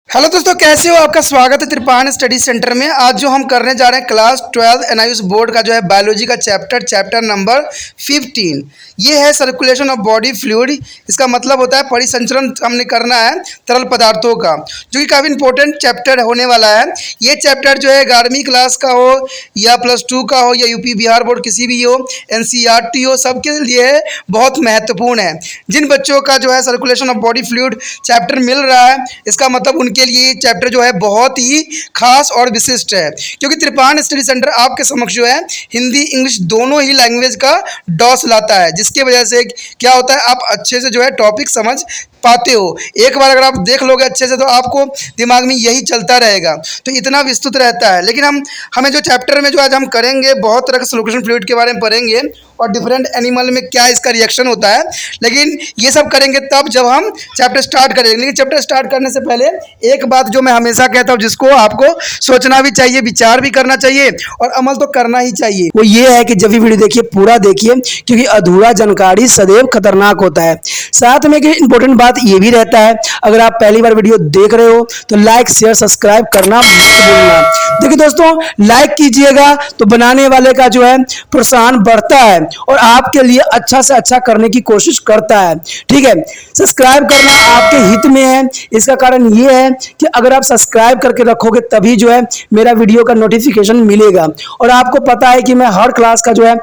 Hello दोस्तों, कैसे हो? आपका स्वागत है त्रिपान स्टडी सेंटर में। आज जो हम करने जा रहे हैं क्लास 12 एनआईयूएस बोर्ड का जो है बायोलॉजी का चैप्टर नंबर 15। ये है सर्कुलेशन ऑफ बॉडी फ्लूइड। इसका मतलब होता है परिसंचरण हमने करना है तरल पदार्थों का, जो कि काफ़ी इंपॉर्टेंट चैप्टर होने वाला है। ये चैप्टर जो है 11वीं क्लास का हो या +2 का हो या यूपी बिहार बोर्ड किसी भी हो, एनसीईआरटी हो, सबके लिए बहुत महत्वपूर्ण है। जिन बच्चों का जो है circulation of body fluid chapter मिल रहा है, इसका मतलब उनके लिए ये चैप्टर जो है बहुत ही खास और विशिष्ट है, क्योंकि त्रिपान स्टडी सेंटर आपके समक्ष जो है हिंदी इंग्लिश दोनों ही लैंग्वेज का डॉस लाता है, जिसकी वजह से क्या होता है आप अच्छे से जो है टॉपिक समझ पाते हो। एक बार अगर आप देख लोगे अच्छे से तो आपको दिमाग में यही चलता रहेगा, तो इतना विस्तृत रहता है। लेकिन हमें जो चैप्टर में जो आज हम करेंगे बहुत तरह के सर्कुलेशन फ्लूइड के बारे में पढ़ेंगे और डिफरेंट एनिमल में क्या इसका रिएक्शन होता है, लेकिन ये सब करेंगे तब जब हम चैप्टर स्टार्ट करेंगे। लेकिन चैप्टर स्टार्ट करने से पहले एक बात जो मैं हमेशा कहता हूँ, जिसको आपको सोचना भी चाहिए, विचार भी करना चाहिए और अमल तो करना ही चाहिए, वो ये है कि जब भी वीडियो देखिए पूरा देखिए, क्योंकि अधूरा जानकारी सदैव खतरनाक होता है। साथ में कि इंपॉर्टेंट बात ये भी रहता है, अगर आप पहली बार वीडियो देख रहे हो तो लाइक शेयर सब्सक्राइब करना मत भूलना। देखिए दोस्तों, लाइक कीजिएगा तो बनाने वाले का जो है प्रोत्साहन बढ़ता है और आपके लिए अच्छा से अच्छा करने की कोशिश करता है। ठीक है, सब्सक्राइब करना आपके हित में है। इसका कारण ये है कि अगर आप सब्सक्राइब करके रखोगे तभी जो है मेरा वीडियो का नोटिफिकेशन मिलेगा। और आपको पता है कि मैं हर क्लास का जो है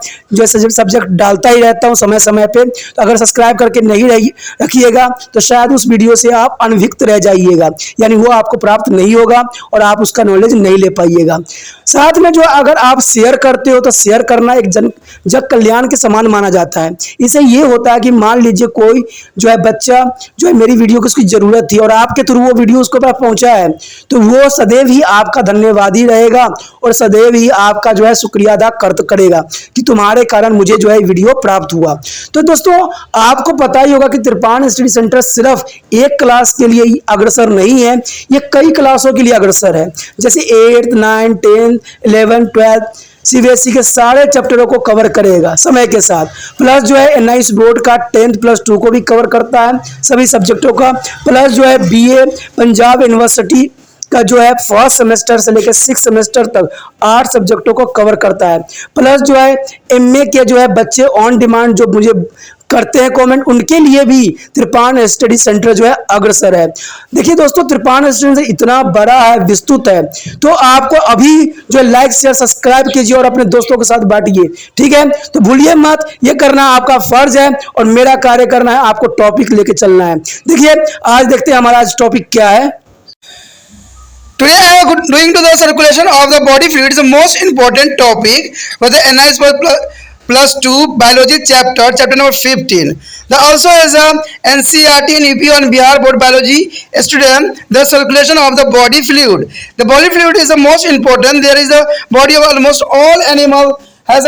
सब्जेक्ट डालता ही रहता हूँ समय समय पे, तो अगर सब्सक्राइब करके नहीं रखिएगा तो शायद उस वीडियो से आप अनभिज्ञ रह जाइएगा, यानी वो आपको प्राप्त नहीं होगा और आप उसका नॉलेज नहीं ले पाइएगा। साथ में जो अगर आप शेयर करते हो तो शेयर करना एक जग कल्याण के समान माना जाता है। इसे ये होता है कि मान लीजिए कोई जो है बच्चा जो है मेरी वीडियो को उसकी जरूरत थी और आपके थ्रू वो वीडियो उसको पास पहुंचा है, तो वो सदैव ही आपका धन्यवादी रहेगा और सदैव ही आपका जो है शुक्रिया अदा करेगा कि तुम्हारे कारण मुझे जो है वीडियो प्राप्त हुआ। तो दोस्तों, आपको पता ही होगा कि त्रिपान स्टडी सेंटर सिर्फ एक क्लास के लिए ही अग्रसर नहीं है, ये कई क्लासों के लिए अग्रसर है। जैसे 8th 9th 10th 11th 12th CBSE के सारे चैप्टरों को कवर करेगा समय के साथ। प्लस जो है एनआईयूएस बोर्ड का 10th +2 को भी कवर करता है, सभी सब्जेक्टों का। प्लस जो है बीए पंजाब यूनिवर्सिटी का जो है फर्स्ट सेमेस्टर से लेकर 6th सेमेस्टर तक 8 सब्जेक्टों को कवर करता है। प्लस जो है एमए के जो है बच्चे ऑन डिमांड जो मुझे करते हैं कमेंट, उनके लिए भी त्रिपान स्टडी सेंटर जो है अग्रसर है। देखिए दोस्तों, त्रिपान स्टडी सेंटर इतना बड़ा है, विस्तृत है, तो आपको अभी जो लाइक शेयर सब्सक्राइब कीजिए और अपने दोस्तों के साथ बांटिए। ठीक है, तो भूलिए मत, ये करना आपका फर्ज है और मेरा कार्य करना है आपको टॉपिक लेके चलना है। देखिए आज देखते हैं हमारा आज टॉपिक क्या है। Today I am going to the circulation of the body fluid is the most important topic for the NIS +2 biology chapter number 15. There also is a NCERT and UP on Bihar board biology student, the circulation of the body fluid. The body fluid is the most important. There is the body of almost all animal has a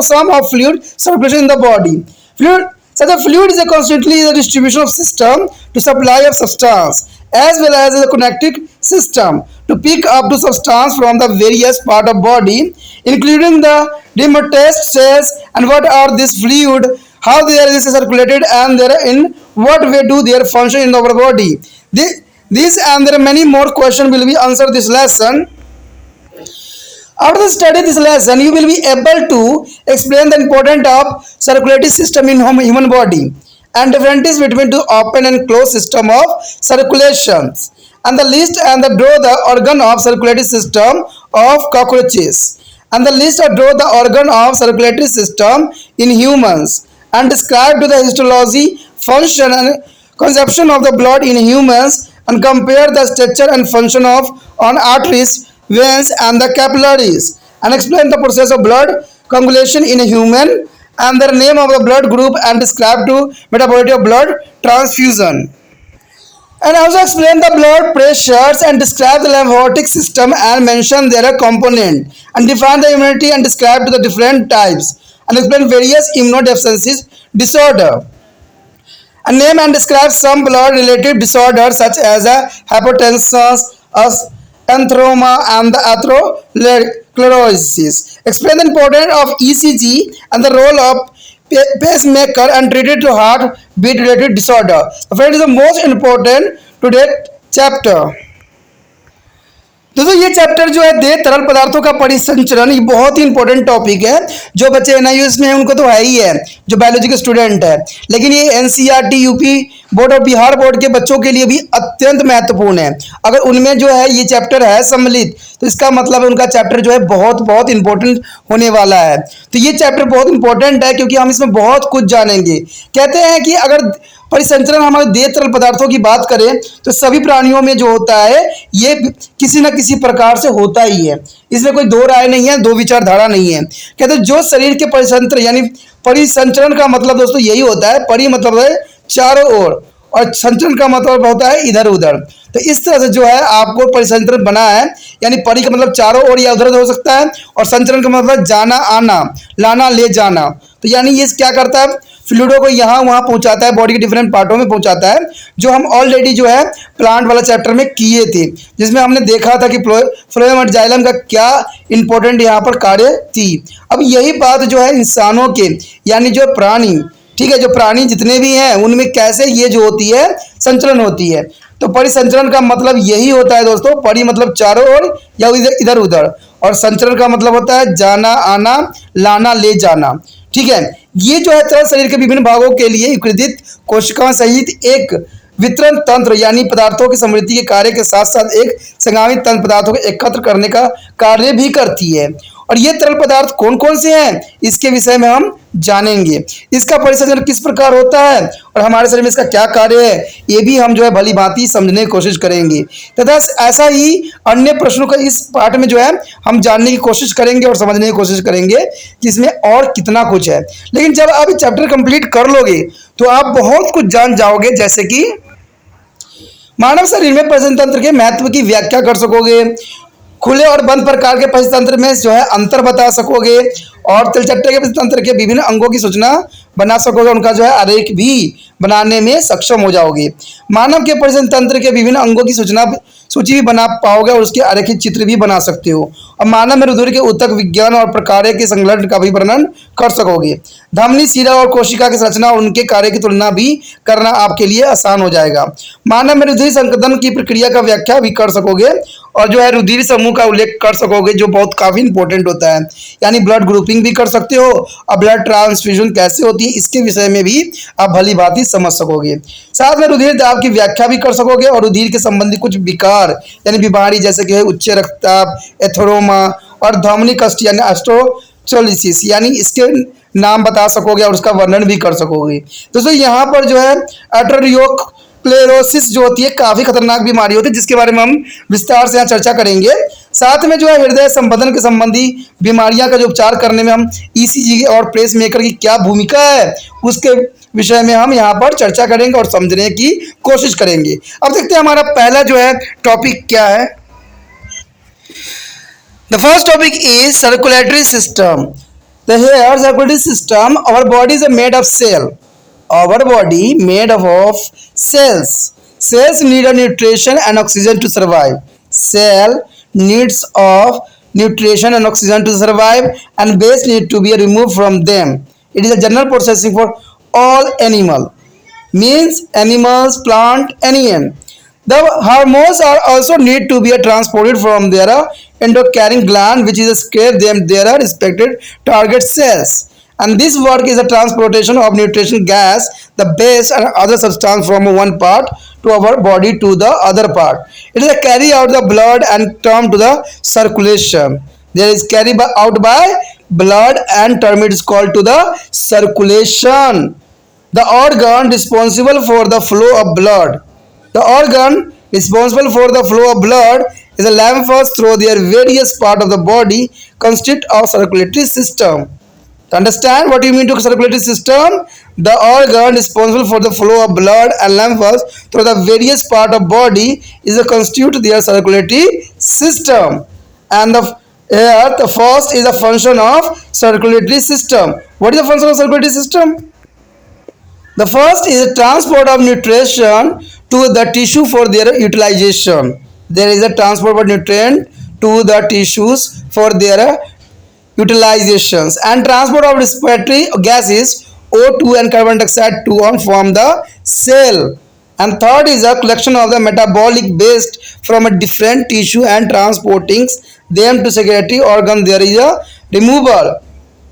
sum of fluid circulation in the body. The fluid is constantly the distribution of system to supply of substance as well as the connective system to pick up the substance from the various part of body, including the dermatous cells. And what are this fluid, how they are circulated, and in what way do their function in our body. This and there are many more questions will be answered this lesson. After studying this lesson, you will be able to explain the importance of circulatory system in human body and differences between the open and closed system of circulations, and the list and draw the organ of circulatory system of cockroaches, and the list draw the organ of circulatory system in humans, and describe to the histology, function and conception of the blood in humans, and compare the structure and function of on arteries, veins and the capillaries, and explain the process of blood coagulation in a human and the name of the blood group, and describe to metabolism of blood transfusion, and also explain the blood pressures and describe the lymphatic system and mention their component, and define the immunity and describe to the different types, and explain various immunodeficiencies disorder, and name and describe some blood related disorders such as hypertension, anthroma and the atherosclerosis. Explain the importance of ECG and the role of pacemaker and treated to heart beat related disorder. The friend is the most important today chapter. दोस्तों ये chapter जो है दे तरल पदार्थों का परिसंचरण, ये बहुत ही इंपॉर्टेंट टॉपिक है। जो बच्चे एनआईयूएस में हैं उनको तो है ही है, जो बायोलॉजी के स्टूडेंट है, लेकिन ये एनसीईआरटी, यूपी बोर्ड और बिहार बोर्ड के बच्चों के लिए भी अत्यंत महत्वपूर्ण है। अगर उनमें जो है ये चैप्टर है सम्मिलित, तो इसका मतलब है उनका चैप्टर जो है बहुत बहुत इंपॉर्टेंट होने वाला है। तो ये चैप्टर बहुत इंपॉर्टेंट है क्योंकि हम इसमें बहुत कुछ जानेंगे। कहते हैं कि अगर परिसंचरण हमारे देह तरल पदार्थों की बात करें तो सभी प्राणियों में जो होता है ये किसी न किसी प्रकार से होता ही है, इसमें कोई दो राय नहीं है, दो विचारधारा नहीं है। कहते हैं जो शरीर के परिसंचरण यानी परिसंचरण का मतलब दोस्तों यही होता है, परि मतलब है चारों ओर और संचरण का मतलब होता है इधर उधर। तो इस तरह से जो है आपको परिसंचरण बना है, यानी परि का मतलब चारों ओर या उधर उधर हो सकता है, और संचरण का मतलब जाना आना, लाना ले जाना। तो यानी ये क्या करता है, फ्लूइडों को यहाँ वहाँ पहुँचाता है, बॉडी के डिफरेंट पार्टों में पहुँचाता है, जो हम ऑलरेडी जो है प्लांट वाला चैप्टर में किए थे, जिसमें हमने देखा था कि फ्लोएम और जाइलम का क्या इंपॉर्टेंट यहाँ पर कार्य थी। अब यही बात जो है इंसानों के यानी जो प्राणी, ठीक है, जो प्राणी जितने भी हैं उनमें कैसे ये जो होती है संचलन होती है। तो परिसंचरण का मतलब यही होता है दोस्तों, परि मतलब चारों ओर या इधर उधर, और संचरण का मतलब होता है जाना आना, लाना ले जाना। ठीक है, ये जो है तरल शरीर के विभिन्न भागों के लिए विकृत कोशिकाओं सहित एक वितरण तंत्र यानी पदार्थों की समृद्धि के कार्य के साथ साथ एक संगामित तंत्र पदार्थों को एकत्र करने का कार्य भी करती है। और ये तरल पदार्थ कौन कौन से हैं इसके विषय में हम जानेंगे। इसका परिसंचरण किस प्रकार होता है और हमारे शरीर में इसका क्या कार्य है, ये भी हम जो है भली भांति समझने की कोशिश करेंगे। तथा ऐसा ही अन्य प्रश्नों का इस पाठ में जो है हम जानने की कोशिश करेंगे और समझने की कोशिश करेंगे कि इसमें और कितना कुछ है। लेकिन जब आप ये चैप्टर कंप्लीट कर लोगे तो आप बहुत कुछ जान जाओगे, जैसे कि मानव शरीर में परिसंचरण तंत्र के महत्व की व्याख्या कर सकोगे, खुले और बंद प्रकार के परिसंचरण में जो है अंतर बता सकोगे, और तिलचट्टे के परिसंचरण के विभिन्न अंगों की सूचना बना सकोगे, उनका जो है आरेख भी बनाने में सक्षम हो जाओगे। मानव के परिसंचरण तंत्र के विभिन्न अंगों की सूची भी बना पाओगे और उसके आरेखित चित्र भी बना सकते हो। और मानव में रुधिर के ऊतक विज्ञान और प्रकार के संगठन का भी वर्णन कर सकोगे। धमनी, शिरा और कोशिका की संरचना और उनके कार्य की तुलना भी करना आपके लिए आसान हो जाएगा। मानव में रुधिर संकलन की प्रक्रिया का व्याख्या भी कर सकोगे और जो है रुधिर समूह का उल्लेख कर सकोगे, जो बहुत काफी इंपॉर्टेंट होता है, यानी ब्लड ग्रुपिंग भी कर सकते हो और ब्लड ट्रांसफ्यूजन कैसे होती है इसके विषय में भी आप भली भांति समझ सकोगे। साथ में रुधिर दाब की व्याख्या भी कर सकोगे और रुधिर के संबंधी कुछ विकार यानी बीमारी जैसे कि उच्च रक्तचाप, एथेरोमा और ध्वनि कष्ट यानी एस्ट्रोचोलिसिस यानी इसके नाम बता सकोगे और उसका वर्णन भी कर सकोगे। दोस्तों यहाँ पर जो है एटरोरियोस्क्लेरोसिस जो होती है काफी खतरनाक बीमारी होती है, जिसके बारे में हम विस्तार से यहाँ चर्चा करेंगे। साथ में जो है हृदय संबंधन के संबंधी बीमारियां का जो उपचार करने में हम ईसीजी और पेस मेकर की क्या भूमिका है उसके विषय में हम यहाँ पर चर्चा करेंगे और समझने की कोशिश करेंगे। अब देखते हैं हमारा पहला जो है टॉपिक क्या है। The first topic is circulatory system. The here circulatory system, our body is made of cell. Our body made up of cells. Cells need a nutrition and oxygen to survive. Cell needs of nutrition and oxygen to survive, and waste need to be removed from them. It is a general processing for all animal. Means animals, plant, anyone. The hormones are also need to be transported from their endocrine gland, which is secrete them their respected target cells. And this work is a transportation of nutrition gas, the base and other substance from one part to our body to the other part. It is a carry out the blood and term to the circulation. There is carry out by blood and term it is called to the circulation. The organ responsible for the flow of blood. The organ responsible for the flow of blood is the lymphs through their various part of the body consist of circulatory system. To understand what you mean to circulatory system, the organ responsible for the flow of blood and lymphs through the various part of body is a constitute their circulatory system. And the first is a function of circulatory system. What is the function of circulatory system? The first is transport of nutrition to the tissue for their utilization. There is a transport of nutrient to the tissues for their utilizations, and transport of respiratory gases O2 and carbon dioxide to form the cell, and third is a collection of the metabolic waste from a different tissue and transporting them to secretory organ. There is a removal.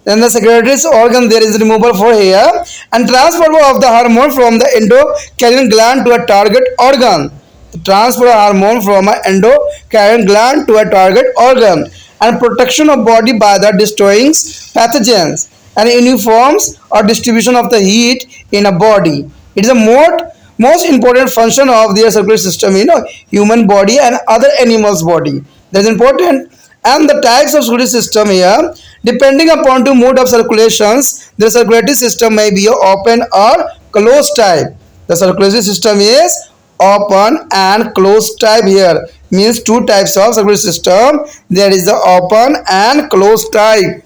Then the secretory's organ, there is removal for here, and transfer of the hormone from the endocrine gland to a target organ. The transfer of hormone from an endocrine gland to a target organ, and protection of body by the destroying pathogens, and uniforms or distribution of the heat in a body. It is a most important function of the circulatory system in a human body and other animals body. That is important. And the types of circulatory system here, depending upon the mode of circulations, the circulatory system may be open or closed type. The circulatory system is open and closed type. Here means two types of circulatory system. There is the open and closed type.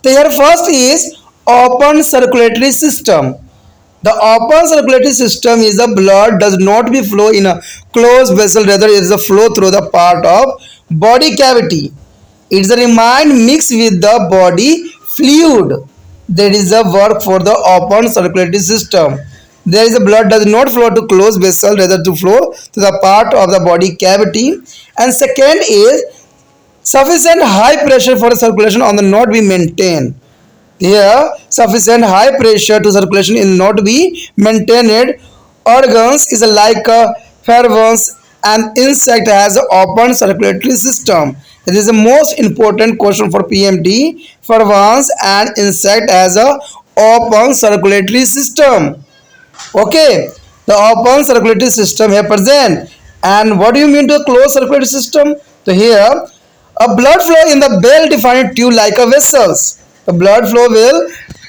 So here first is open circulatory system. The open circulatory system is the blood does not be flow in a closed vessel, rather it is a flow through the part of body cavity. It is a remain mixed with the body fluid. That is the work for the open circulatory system. There is a blood does not flow to closed vessel, rather to flow to the part of the body cavity. And second is sufficient high pressure for the circulation on the not be maintained. Here, sufficient high pressure to circulation will not be maintained. Organs is like a fervence. An insect has an open circulatory system. It is the most important question for PMT. Fervence and insect has a open circulatory system. Okay, the open circulatory system here present. And what do you mean to a closed circulatory system? So here, a blood flow in the well-defined tube like a vessels. The blood flow will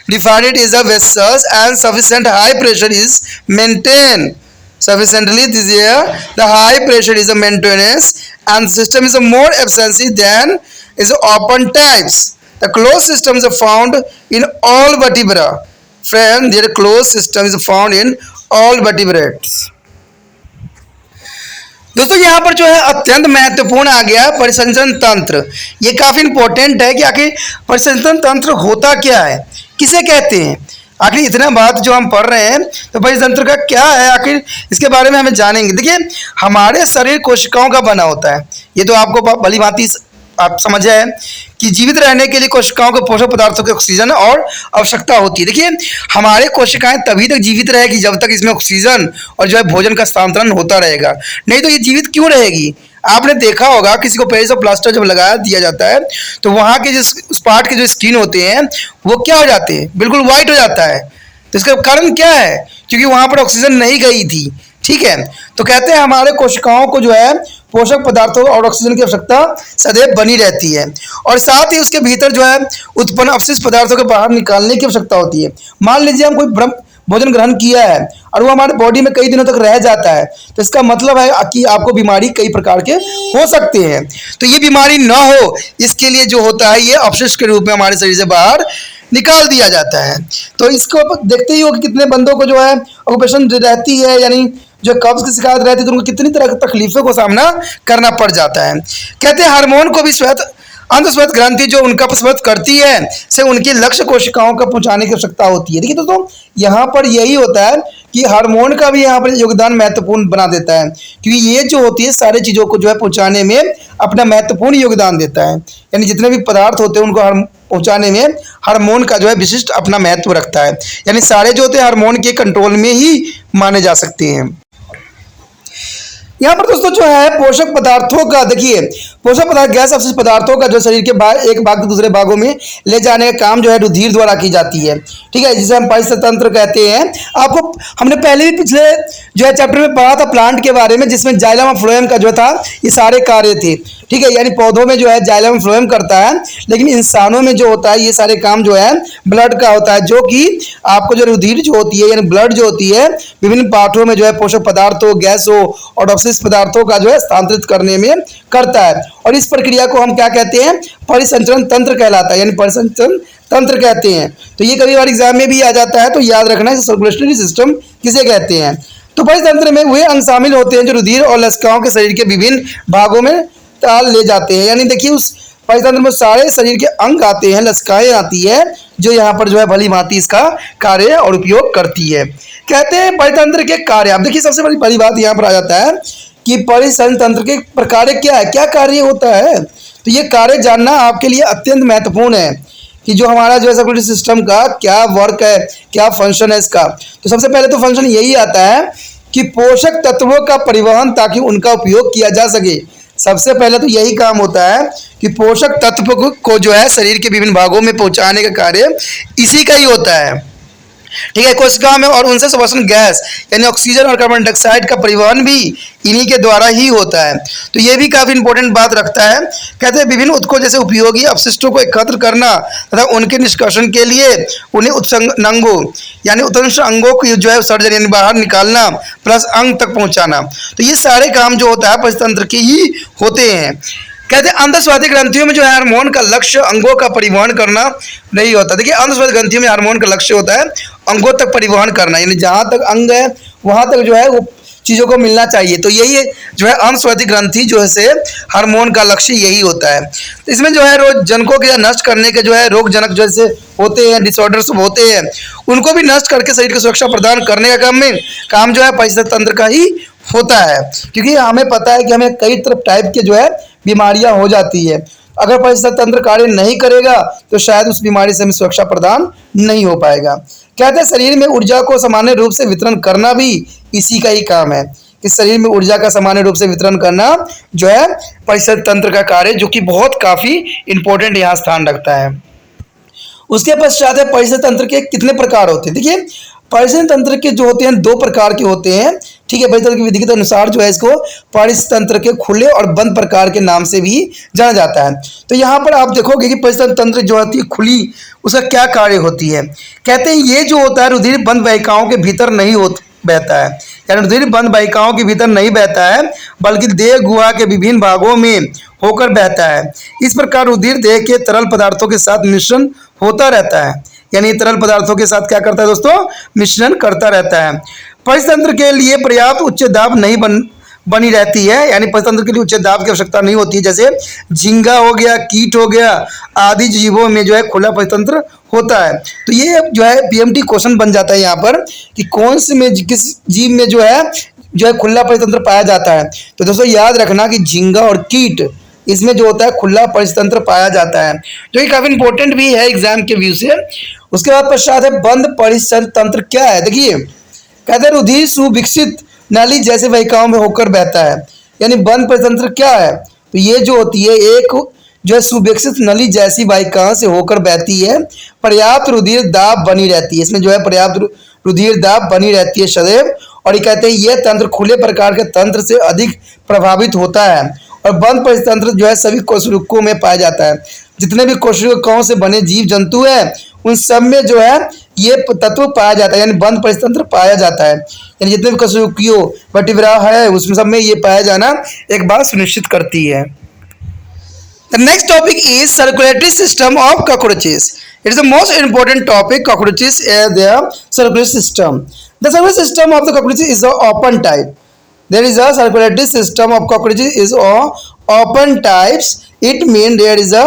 define it is a vessels and sufficient high pressure is maintained. Sufficiently this here the high pressure is a maintenance, and the system is a more efficiency than is open types. The closed system is found in all vertebrata. Friend, their closed system is found in all vertebrates. दोस्तों यहाँ पर जो है अत्यंत महत्वपूर्ण आ गया परिसंचरण तंत्र। ये काफी इंपॉर्टेंट है कि आखिर परिसंचरण तंत्र होता क्या है, किसे कहते हैं। आखिर इतना बात जो हम पढ़ रहे हैं तो परितंत्र का क्या है, आखिर इसके बारे में हमें जानेंगे। देखिए हमारे शरीर कोशिकाओं का बना होता है, ये तो आपको भली भांति आप समझे है कि जीवित रहने के लिए कोशिकाओं के पोषक पदार्थों की ऑक्सीजन और आवश्यकता होती है। देखिए हमारे कोशिकाएं तभी तक जीवित रहेगी जब तक इसमें ऑक्सीजन और जो है भोजन का स्थानांतरण होता रहेगा, नहीं तो ये जीवित क्यों रहेगी। आपने देखा होगा किसी को पेरिस और प्लास्टर जब लगाया दिया जाता है तो वहाँ के जो उस पार्ट के जो स्किन होते हैं वो क्या हो जाते हैं, बिल्कुल वाइट हो जाता है। तो इसका कारण क्या है, क्योंकि वहाँ पर ऑक्सीजन नहीं गई थी। ठीक है, तो कहते हैं हमारे कोशिकाओं को जो है पोषक पदार्थों और ऑक्सीजन की आवश्यकता सदैव बनी रहती है, और साथ ही उसके भीतर जो है उत्पन्न अपशिष्ट पदार्थों के बाहर निकालने की आवश्यकता होती है। मान लीजिए हम कोई भोजन ग्रहण किया है और वो हमारे बॉडी में कई दिनों तक रह जाता है, तो इसका मतलब है कि आपको बीमारी कई प्रकार के हो सकते हैं। तो ये बीमारी ना हो इसके लिए जो होता है ये अपशिष्ट के रूप में हमारे शरीर से बाहर निकाल दिया जाता है। तो इसको देखते ही हो कि कितने बंदों को जो है ऑक्यूपेशन रहती है, यानी जो कब्ज की शिकायत रहती है तो उनको कितनी तरह की तकलीफों को सामना करना पड़ जाता है। कहते हैं हार्मोन को भी श्वेत अंतस्वेत ग्रंथि जो उनका प्रस्वत करती है से उनकी लक्ष्य कोशिकाओं को पहुंचाने की आवश्यकता होती है। देखिए दोस्तों यहाँ पर यही होता है कि हार्मोन का भी यहाँ पर योगदान महत्वपूर्ण बना देता है, क्योंकि ये जो होती है सारी चीज़ों को जो है पहुंचाने में अपना महत्वपूर्ण योगदान देता है। यानी जितने भी पदार्थ होते हैं उनको पहुंचाने में हार्मोन का जो है विशिष्ट अपना महत्व रखता है। यानी सारे जो होते हैं हार्मोन के कंट्रोल में ही माने जा सकते हैं। यहाँ पर दोस्तों जो है पोषक पदार्थों का, देखिए पोषक पदार्थ गैस अपशिष्ट पदार्थों का जो शरीर के एक भाग से दूसरे भागों में ले जाने का काम जो है रुधिर द्वारा की जाती है। ठीक है, जिसे हम परिसंचरण तंत्र कहते हैं। आपको हमने पहले भी पिछले जो है चैप्टर में पढ़ा था प्लांट के बारे में, जिसमें जाइलम और फ्लोएम का जो था ये सारे कार्य थे। ठीक है, यानी पौधों में जो है जाइलम और फ्लोएम करता है, लेकिन इंसानों में जो होता है ये सारे काम जो है ब्लड का होता है, जो कि आपको जो रुधिर जो होती है यानी ब्लड जो होती है विभिन्न पार्टों में जो है पोषक पदार्थों गैसों और अपशिष्ट पदार्थों का जो है स्थानांतरित करने में करता है। और इस प्रक्रिया को हम क्या कहते हैं, परिसंचरण तंत्र कहलाता है, यानी परिसंचरण तंत्र कहते हैं। तो ये कभी बार एग्जाम में भी आ जाता है, तो याद रखना है सर्कुलेटरी सिस्टम किसे कहते हैं। तो परितंत्र में वे अंग शामिल होते हैं जो रुधिर और लसिकाओं के शरीर के विभिन्न भागों में ताल ले जाते हैं। यानी देखिए उस परितंत्र में सारे शरीर के अंग आते हैं, लसिकाएं आती है जो यहाँ पर जो है भली भांति इसका कार्य और उपयोग करती है। कहते हैं परितंत्र के कार्य। अब देखिए सबसे बड़ी बड़ी बात यहाँ पर आ जाता है कि परिसंतंत्र के प्रकार क्या है, क्या कार्य होता है। तो ये कार्य जानना आपके लिए अत्यंत महत्वपूर्ण है कि जो हमारा जो है सर्कुलेटरी सिस्टम का क्या वर्क है, क्या फंक्शन है इसका। तो सबसे पहले तो फंक्शन यही आता है कि पोषक तत्वों का परिवहन ताकि उनका उपयोग किया जा सके। सबसे पहले तो यही काम होता है कि पोषक तत्व को जो है शरीर के विभिन्न भागों में पहुंचाने का कार्य इसी का ही होता है। ठीक है, कोशिका में और उनसे श्वसन गैस यानी ऑक्सीजन और कार्बन डाइऑक्साइड का परिवहन भी इन्हीं के द्वारा ही होता है। तो ये भी काफी इंपॉर्टेंट बात रखता है। कहते हैं विभिन्न उत्कों जैसे उपयोगी अपशिष्टों को एकत्र करना तथा उनके निष्कर्षण के लिए उन्हें उत्संगों यानी उत्तंश अंगों को जो है विसर्जन यानी बाहर निकालना प्लस अंग तक पहुंचाना। तो ये सारे काम जो होता है परितंत्र के ही होते हैं। कहते हैं अंतस्वादी ग्रंथियों में जो है हार्मोन का लक्ष्य अंगों का परिवहन करना नहीं होता। देखिए अंतस्वादी ग्रंथियों में हार्मोन का लक्ष्य होता है अंगों तक परिवहन करना, यानी जहाँ तक अंग है वहाँ तक जो है वो चीज़ों को मिलना चाहिए। तो यही जो है अंतस्वादी ग्रंथि जो है से हार्मोन का लक्ष्य यही होता है। तो इसमें जो है रोग जनकों के नष्ट करने के जो है रोग जनक जैसे होते हैं, डिसऑर्डर्स होते हैं, उनको भी नष्ट करके शरीर को सुरक्षा प्रदान करने का काम जो है परिस्थिति तंत्र का ही होता है। क्योंकि हमें पता है कि हमें कई तरह टाइप के जो है बीमारियां हो जाती है। अगर परिस्थिति तंत्र कार्य नहीं करेगा तो शायद उस बीमारी से हमें सुरक्षा प्रदान नहीं हो पाएगा। कहते हैं शरीर में ऊर्जा को सामान्य रूप से वितरण करना भी इसी का ही काम है कि शरीर में ऊर्जा का सामान्य रूप से वितरण करना जो है परिस्थिति तंत्र का कार्य, जो कि बहुत काफी इंपॉर्टेंट यहाँ स्थान रखता है। उसके पश्चात है परिस्थिति तंत्र के कितने प्रकार होते हैं। देखिए परिस्थिति तंत्र के जो होते हैं दो प्रकार के होते हैं। ठीक है, परिस्थिति की विधि के अनुसार जो है इसको परिस्थिति तंत्र के खुले और बंद प्रकार के नाम से भी जाना जाता है। तो यहाँ पर आप देखोगे कि परिस्थिति तंत्र जो होती है खुली, उसका क्या कार्य होती है। कहते हैं ये जो होता है रुधिर बंद वाहिकाओं के भीतर नहीं बहता है, यानी रुधिर बंद वाहिकाओं के भीतर नहीं बहता है बल्कि देह गुहा के विभिन्न भागों में होकर बहता है। इस प्रकार रुधिर देह के तरल पदार्थों के साथ मिश्रण होता रहता है, यानी तरल पदार्थों के साथ क्या करता है दोस्तों, मिश्रण करता रहता है। परितंत्र के लिए पर्याप्त उच्च दाब नहीं बनी रहती है, यानी परितंत्र के लिए उच्च दाब की आवश्यकता नहीं होती है। जैसे झींगा हो गया, कीट हो गया आदि जीवों में जो है खुला परितंत्र होता है। तो ये जो है पीएमटी क्वेश्चन बन जाता है यहाँ पर कि कौन से में किस जीव में जो है खुला परितंत्र पाया जाता है। तो दोस्तों याद रखना कि झींगा और कीट इसमें जो होता है खुला परितंत्र पाया जाता है, जो कि काफी इंपॉर्टेंट भी है एग्जाम के व्यू से। उसके बाद पश्चात है बंद परितंत्र क्या है। देखिए कहते हैं रुधिर सुविकसित नाली जैसे वाहिकाओं में होकर बहता है, यानी बंद परितंत्र क्या है। तो ये जो होती है एक जो है सुविकसित नली जैसी वाहिकाओं से होकर बहती है, पर्याप्त रुधिर दाब बनी रहती है, इसमें जो है पर्याप्त रुधिर दाब बनी रहती है सदैव। और ये कहते हैं यह तंत्र खुले प्रकार के तंत्र से अधिक प्रभावित होता है और बंद परितंत्र जो है सभी कोशिकाओं में पाया जाता है। जितने भी कोशिकाओं से बने जीव जंतु हैं उन सब में जो है ये तत्व पाया जाता है, यानी बंद परितंत्र पाया जाता है। यानी जितने भी कोशिकाओं वर्टिब्रा है उसमें सब में ये पाया जाना एक बात सुनिश्चित करती है। The next topic is circulatory system of cockroaches. It is the most important topic. Cockroaches are their circulatory system. The circulatory system of the cockroaches is the open type. There is a circulatory system of cockroaches is open types. It means there is a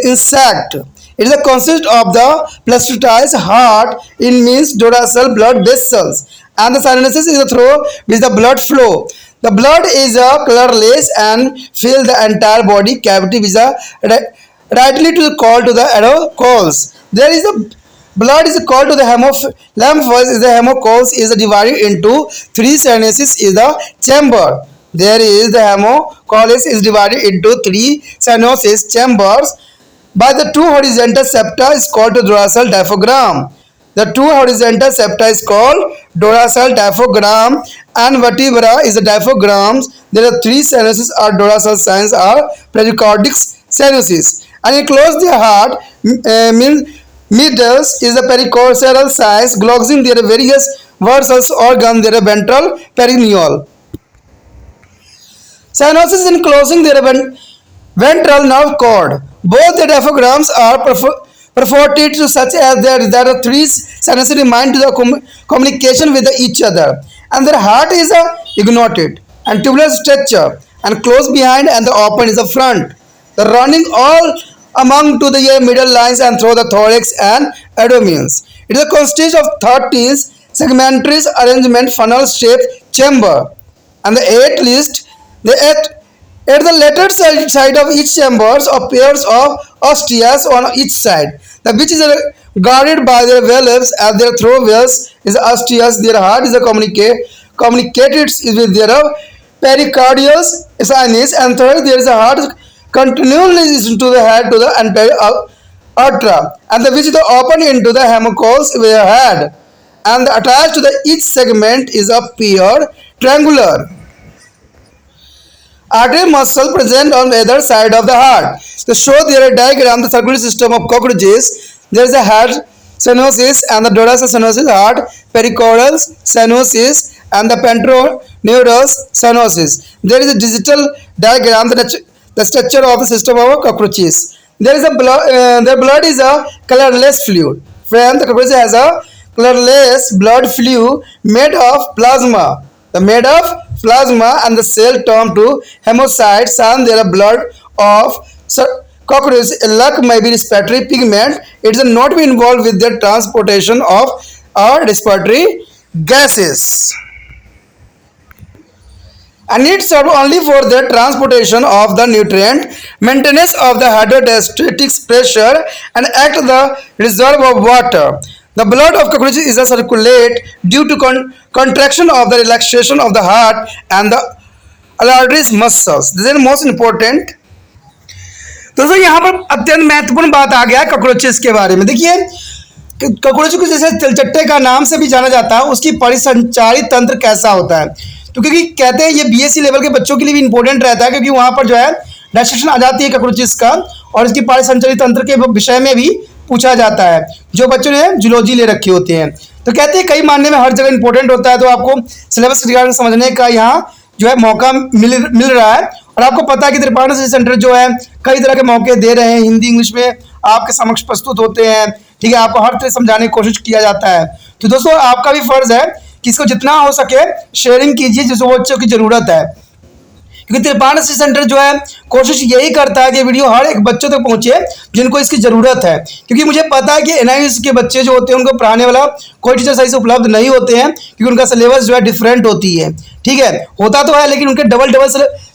insect. It is a consist of the placental heart. It means dorsal blood vessels, and the sinuses is a through which the blood flow. The blood is colorless and fill the entire body cavity which is rightly to call to the aerocols. There is a blood is called to the lymphoid is the hemocols is divided into three sinuses is the chamber. There is the hemocols is divided into three sinuses chambers by the two horizontal septa is called to dorsal diaphragm. The two horizontal septa is called dorsal diaphragm and vertebra is the diaphragms. There are three sinuses are dorsal sinus are pericardic sinuses, and enclose the heart middle is the pericordial sinus glossing their various vessels organ their ventral perineal sinuses enclosing their ventral nerve cord. Both the diaphragms are perforated to such as there are three sinuses remain to the communication with each other, and their heart is ignited and tubular structure and close behind and the open is the front. The running all among to the middle lines and through the thorax and abdomens. It is a constitution of 13 segmentary arrangement funnel shape chamber. And the eighth list, at the lateral side of each chambers of pairs of ostias on each side, the which is guarded by their valves and their throat wells is ostias. Their heart is communicated with their pericardial sinus, and third there is a heart continually to the head to the entire aorta, and the which is open into the hemicoils where head, and attached to the each segment is a pure triangular artery muscle present on either side of the heart. To show there a diagram the circulatory system of cockroaches, there is a heart stenosis and the dorsal stenosis, heart pericardial stenosis and the pantocneural stenosis. There is a digital diagram the structure of the system of cockroaches. There is a their blood is a colorless fluid. Friend, the cockroach has a colorless blood fluid made of plasma. The made of plasma and the cell turn to hemocytes and their blood of cockroach luck may be respiratory pigment. It is not be involved with the transportation of our respiratory gases, and it serves only for the transportation of the nutrient, maintenance of the hydrostatic pressure, and act the reserve of water. The blood of cockroaches is a circulate due to contraction of the relaxation of the heart and the arteries muscles. This is the most important. दोस्तों यहाँ पर अत्यंत महत्वपूर्ण बात आ गया cockroaches के बारे में। देखिए कॉकरोच को जैसे तिलचट्टे का नाम से भी जाना जाता है, उसकी परिसंचारी तंत्र कैसा होता है, तो क्योंकि कहते हैं ये बीएससी लेवल के बच्चों के लिए भी इंपॉर्टेंट रहता है, क्योंकि वहाँ पर जो है डायसेक्शन आ जाती है कॉकरोचेस का, और इसकी परिसंचारी तंत्र के विषय में भी पूछा जाता है जो बच्चों ने जूलॉजी ले रखी होती है। तो कहते हैं कई मानने में हर जगह इंपॉर्टेंट होता है, तो आपको सिलेबस रिगार्डिंग समझने का यहाँ जो है मौका मिल रहा है। और आपको पता है कि त्रिपाठी स्टडी सेंटर जो है कई तरह के मौके दे रहे हैं, हिंदी इंग्लिश में आपके समक्ष प्रस्तुत होते हैं, ठीक है, आपको हर तरह समझाने की कोशिश किया जाता है। तो दोस्तों आपका भी फर्ज है कि इसको जितना हो सके शेयरिंग कीजिए जिसको बच्चों की जरूरत है, क्योंकि त्रिपाठी स्टडी सेंटर जो है कोशिश यही करता है कि वीडियो हर एक बच्चों तक पहुंचे जिनको इसकी ज़रूरत है। क्योंकि मुझे पता है कि एनआईयूसी के बच्चे जो होते हैं उनको पढ़ाने वाला कोई टीचर सही से उपलब्ध नहीं होते हैं, क्योंकि उनका सिलेबस जो है डिफरेंट होती है, ठीक है, होता तो है लेकिन उनके डबल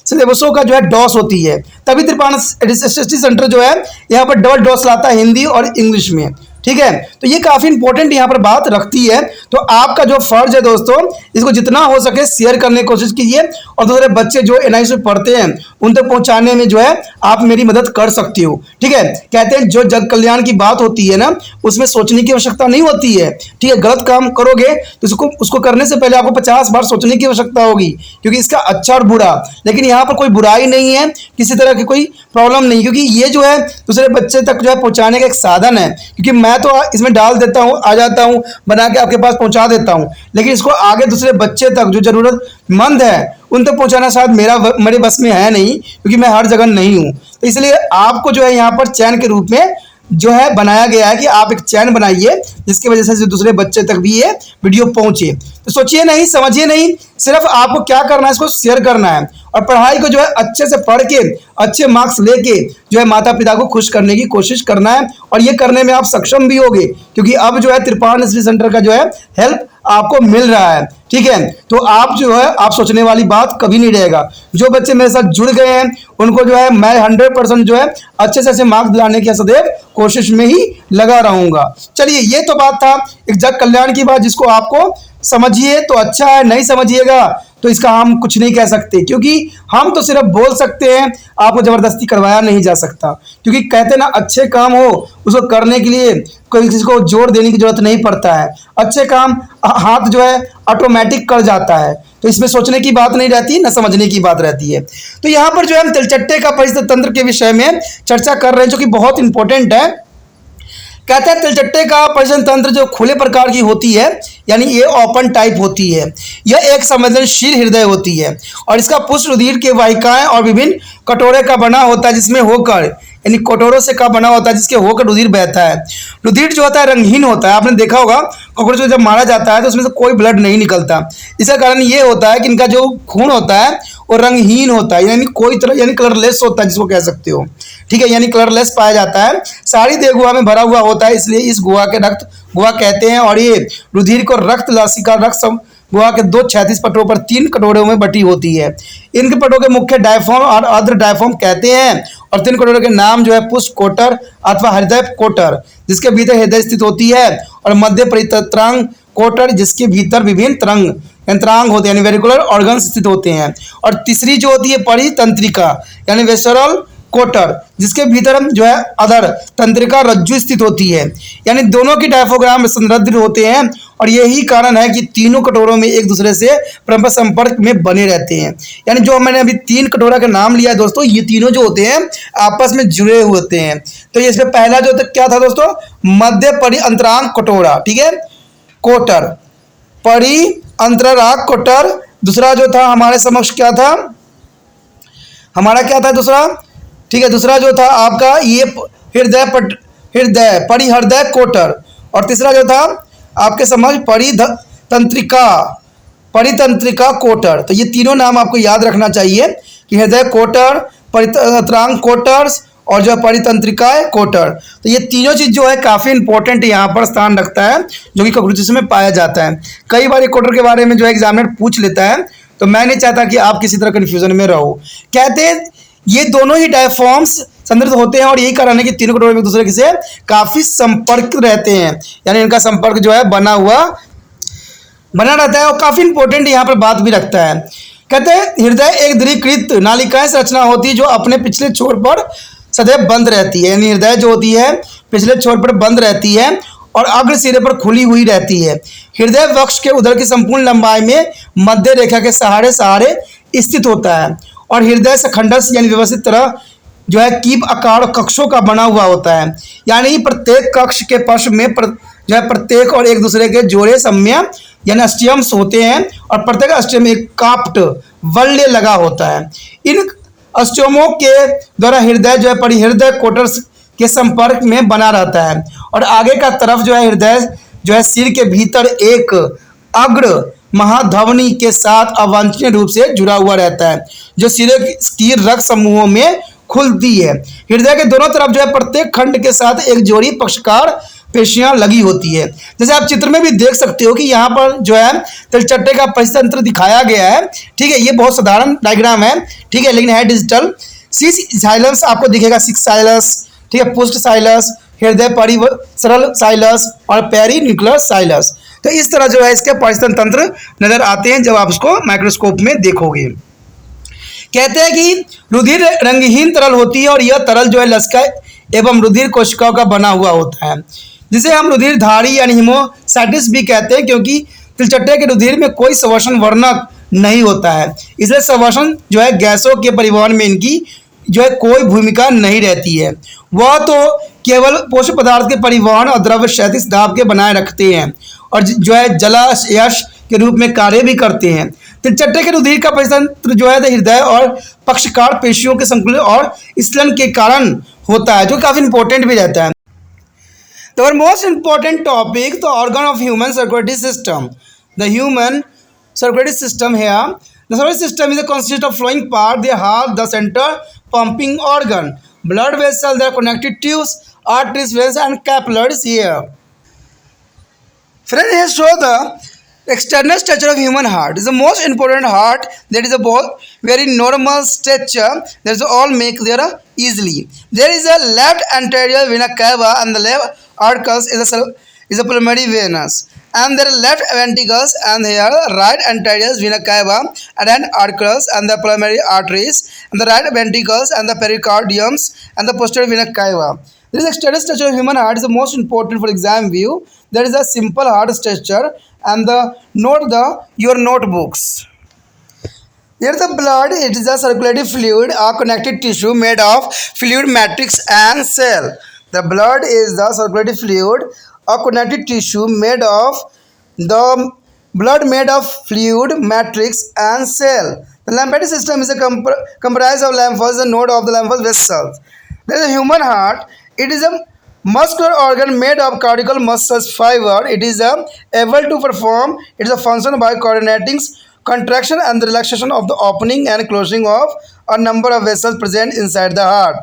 सिलेबसों का जो है डॉस होती है। तभी त्रिपाठी स्टडी सेंटर जो है यहाँ पर डबल डॉस लाता है हिंदी और इंग्लिश में, ठीक है। तो ये काफ़ी इंपॉर्टेंट यहाँ पर बात रखती है। तो आपका जो फर्ज है दोस्तों, इसको जितना हो सके शेयर करने की कोशिश कीजिए, और दूसरे बच्चे जो एनआईयूसी में पढ़ते हैं उन तक पहुंचाने में जो है आप मेरी मदद कर सकती हो, ठीक है। कहते हैं जो जग कल्याण की बात होती है ना, उसमें सोचने की आवश्यकता नहीं होती है, ठीक है। गलत काम करोगे तो उसको करने से पहले आपको 50 बार सोचने की आवश्यकता होगी, क्योंकि इसका अच्छा और बुरा, लेकिन यहाँ पर कोई बुराई नहीं है, किसी तरह की कोई प्रॉब्लम नहीं, क्योंकि ये जो है दूसरे बच्चे तक जो है पहुँचाने का एक साधन है। क्योंकि मैं तो इसमें डाल देता हूँ, आ जाता हूँ, बना के आपके पास पहुंचा देता हूँ, लेकिन इसको आगे दूसरे बच्चे तक जो जरूरतमंद है उन तक पहुंचाना शायद मेरे बस में है नहीं, क्योंकि मैं हर जगह नहीं हूँ। तो इसलिए आपको जो है यहाँ पर चैन के रूप में जो है बनाया गया है कि आप एक चैन बनाइए जिसकी वजह से दूसरे बच्चे तक भी ये वीडियो पहुंचे। तो सोचिए नहीं, समझिए नहीं, सिर्फ आपको क्या करना है, इसको शेयर करना है, और पढ़ाई को जो है अच्छे से पढ़ के अच्छे मार्क्स लेके जो है माता पिता को खुश करने की कोशिश करना है। और ये करने में आप सक्षम भी होगे, क्योंकि अब जो है त्रिपाठी स्टडी सेंटर का जो है हेल्प आपको मिल रहा है, ठीक है। तो आप जो है आप सोचने वाली बात कभी नहीं रहेगा। जो बच्चे मेरे साथ जुड़ गए हैं उनको जो है मैं 100% जो है अच्छे से अच्छे मार्क्स दिलाने की सदैव कोशिश में ही लगा रहूंगा। चलिए ये तो बात था एक जग कल्याण की बात, जिसको आपको समझिए तो अच्छा है, नहीं समझिएगा तो इसका हम कुछ नहीं कह सकते, क्योंकि हम तो सिर्फ बोल सकते हैं, आपको जबरदस्ती करवाया नहीं जा सकता। क्योंकि कहते ना अच्छे काम हो उसको करने के लिए कोई किसी को जोर देने की जरूरत नहीं पड़ता है, अच्छे काम हाथ जो है ऑटोमेटिक कर जाता है। तो इसमें सोचने की बात नहीं रहती, न समझने की बात रहती है। तो यहाँ पर जो है हम तिलचट्टे का परिस्थिति तंत्र के विषय में चर्चा कर रहे हैं, जो कि बहुत इंपॉर्टेंट है। कहते हैं तिलचट्टे का परिवहन तंत्र जो खुले प्रकार की होती है, यानी ये ओपन टाइप होती है, यह एक संवेदनशील हृदय होती है, और इसका पुष्ट रुधिर के वाहिकाएं और विभिन्न कटोरे का बना होता है, जिसमें होकर यानी कटोरों से का बना होता है जिसके होकर रुधिर बहता है। रुधिर जो होता है रंगहीन होता है, आपने देखा होगा कॉकरोच को जब मारा जाता है तो उसमें से कोई ब्लड नहीं निकलता। इसका कारण ये होता है कि इनका जो खून होता है वो रंगहीन होता है, यानी कोई तरह यानी कलरलेस होता है जिसको कह सकते हो। ठीक है, यानी कलरलेस पाया जाता है। सारी देह गुहा में भरा हुआ होता है, इसलिए इस गुहा के रक्त गुहा कहते हैं। और ये रुधिर को रक्त लसिका रक्त गुहा के 2 क्षैतिज पटों पर 3 कटोरों में बटी होती है। इनके पटों के मुख्य डायफॉर्म और अर्ध डायफॉर्म कहते हैं। और 3 कटोरों के नाम जो है पुष्प कोटर अथवा हृदय कोटर, जिसके भीतर हृदय स्थित होती है, और मध्य परितंत्रांग कोटर, जिसके भीतर विभिन्न यंत्रांग होते हैं यानी वेरिकुलर ऑर्गन्स स्थित होते हैं। और तीसरी जो होती है परितंत्रिका यानी वेस्टरल कोटर, जिसके भीतर हम जो है अधर तंत्रिका रज्जु स्थित होती है। यानी दोनों की डायफ्राम संरद्ध होते हैं, और यही कारण है कि तीनों कटोरों में एक दूसरे से परस्पर संपर्क में बने रहते हैं। यानी जो मैंने अभी 3 कटोरा का नाम लिया है दोस्तों, ये तीनों जो होते हैं आपस में जुड़े हुए होते हैं। तो इसमें पहला जो क्या था दोस्तों, मध्य परिअंतरांग कटोरा, ठीक है, कोटर, परिअंतरांग कोटर। दूसरा जो था हमारे समक्ष क्या था, हमारा क्या था दूसरा, ठीक है, दूसरा जो था आपका ये हृदय परिहृदय कोटर। और तीसरा जो था आपके समझ परितंत्रिका कोटर। तो ये तीनों नाम आपको याद रखना चाहिए कि हृदय कोटर, परितंत्रांग कोटर्स और जो परितंत्रिका कोटर। तो ये तीनों चीज़ जो है काफ़ी इंपॉर्टेंट यहाँ पर स्थान रखता है, जो कि कॉकरोचेस में पाया जाता है। कई बार ये कोटर के बारे में जो है एग्जामिनर पूछ लेता है, तो मैं नहीं चाहता कि आप किसी तरह कन्फ्यूजन में रहो। कहते हैं ये दोनों ही डायफॉर्म्स संदर्भित होते हैं, और यही कारण है कि तीनों कटोरे में एक दूसरे से काफ़ी संपर्क रहते हैं, यानी इनका संपर्क जो है बना रहता है। और काफ़ी इंपॉर्टेंट यहाँ पर बात भी रखता है। कहते हैं हृदय एक दृढ़ीकृत नालिकाएं से रचना होती है, जो अपने पिछले छोर पर सदैव बंद रहती है। यानी हृदय जो होती है पिछले छोर पर बंद रहती है और अग्र सिरे पर खुली हुई रहती है। हृदय वक्ष के उदर की संपूर्ण लंबाई में मध्य रेखा के सहारे स्थित होता है, और हृदय से खंडस यानी व्यवस्थित तरह जो है कीप आकार कक्षों का बना हुआ होता है। यानी प्रत्येक कक्ष के पक्ष में जो है प्रत्येक और एक दूसरे के जोड़े सम्य यानी अस्टियम्स होते हैं, और प्रत्येक अस्टियम में एक काप्ट वल्य लगा होता है। इन अस्टियमों के द्वारा हृदय जो है परिहृदय कोटर्स के संपर्क में बना रहता है, और आगे का तरफ जो है हृदय जो है सिर के भीतर एक अग्र महाधवनी के साथ अवांछनीय रूप से जुड़ा हुआ रहता है, जो सिर की रक्त समूहों में खुलती है। हृदय के दोनों तरफ जो है प्रत्येक खंड के साथ एक जोड़ी पक्षकार पेशियां लगी होती है। जैसे आप चित्र में भी देख सकते हो कि यहाँ पर जो है तिलचट्टे का परितंत्र दिखाया गया है। ठीक है, ये बहुत साधारण डायग्राम है, ठीक है, लेकिन है डिजिटल। 6 साइलस आपको दिखेगा, 6 साइलस, ठीक है, पुष्ट साइलस, हृदय परिसरल साइलस और पेरिन्यूक्लियर साइलस। तो इस तरह जो है इसके परितंत्र तंत्र नजर आते हैं जब आप उसको माइक्रोस्कोप में देखोगे। कहते हैं कि रुधिर रंगहीन तरल होती है, और यह तरल जो है लसिका एवं रुधिर कोशिकाओं का बना हुआ होता है, जिसे हम रुधिर धारी यानी हीमोसाइटिस भी कहते हैं, क्योंकि तिलचट्टे के रुधिर में कोई श्वसन वर्णक नहीं होता है। इसलिए श्वसन जो है गैसों के परिवहन में इनकी जो है कोई भूमिका नहीं रहती है। वह तो केवल पोषक पदार्थ के परिवहन और द्रव्य क्षैतिज दाब के बनाए रखते हैं, और जो है जलाशयश के रूप में कार्य भी करते हैं। तिलचट्टे के रुधिर का परितंत्र जो है हृदय और पक्षकार पेशियों के संकुलन और स्खलन के कारण होता है, जो काफ़ी इंपॉर्टेंट भी रहता है। The most important topic, the organ of human circulatory system. The human circulatory system here. The circulatory system is a consist of flowing part. They have the center pumping organ, blood vessels, their connective tubes, arteries, veins, and capillaries here. Friend, here show the external structure of human heart. Is the most important heart. That is a very normal structure. That is all make there easily. There is a left anterior vena cava, and the left arcus is a pulmonary venous, and there are left ventricles, and here right anterior vena cava and then arcus and the pulmonary arteries, and the right ventricles and the pericardiums and the posterior vena cava. This external structure of human heart is the most important for exam view. There is a simple heart structure, and your notebooks. Here the blood, it is a circulatory fluid, a connective tissue made of fluid matrix and cell. The blood is the circulatory fluid, a connective tissue made of fluid matrix and cell. The lymphatic system is comprised of lymphos, the node of the lymphos vessels. There is a human heart. It is a muscular organ made of cardiac muscles fiber. It is able to perform its function by coordinating contraction and relaxation of the opening and closing of a number of vessels present inside the heart.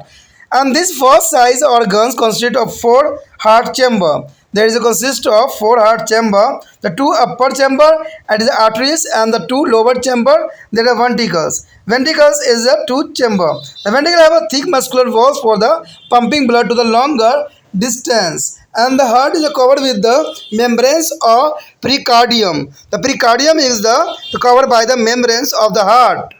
And these four size organs consist of four heart chamber. There is a consist of four heart chamber, the two upper chamber and the arteries, and the two lower chamber, there are ventricles. Ventricles is a two chamber. The ventricle have a thick muscular walls for the pumping blood to the longer distance, and the heart is covered with the membranes or pericardium. The pericardium is the covered by the membranes of the heart.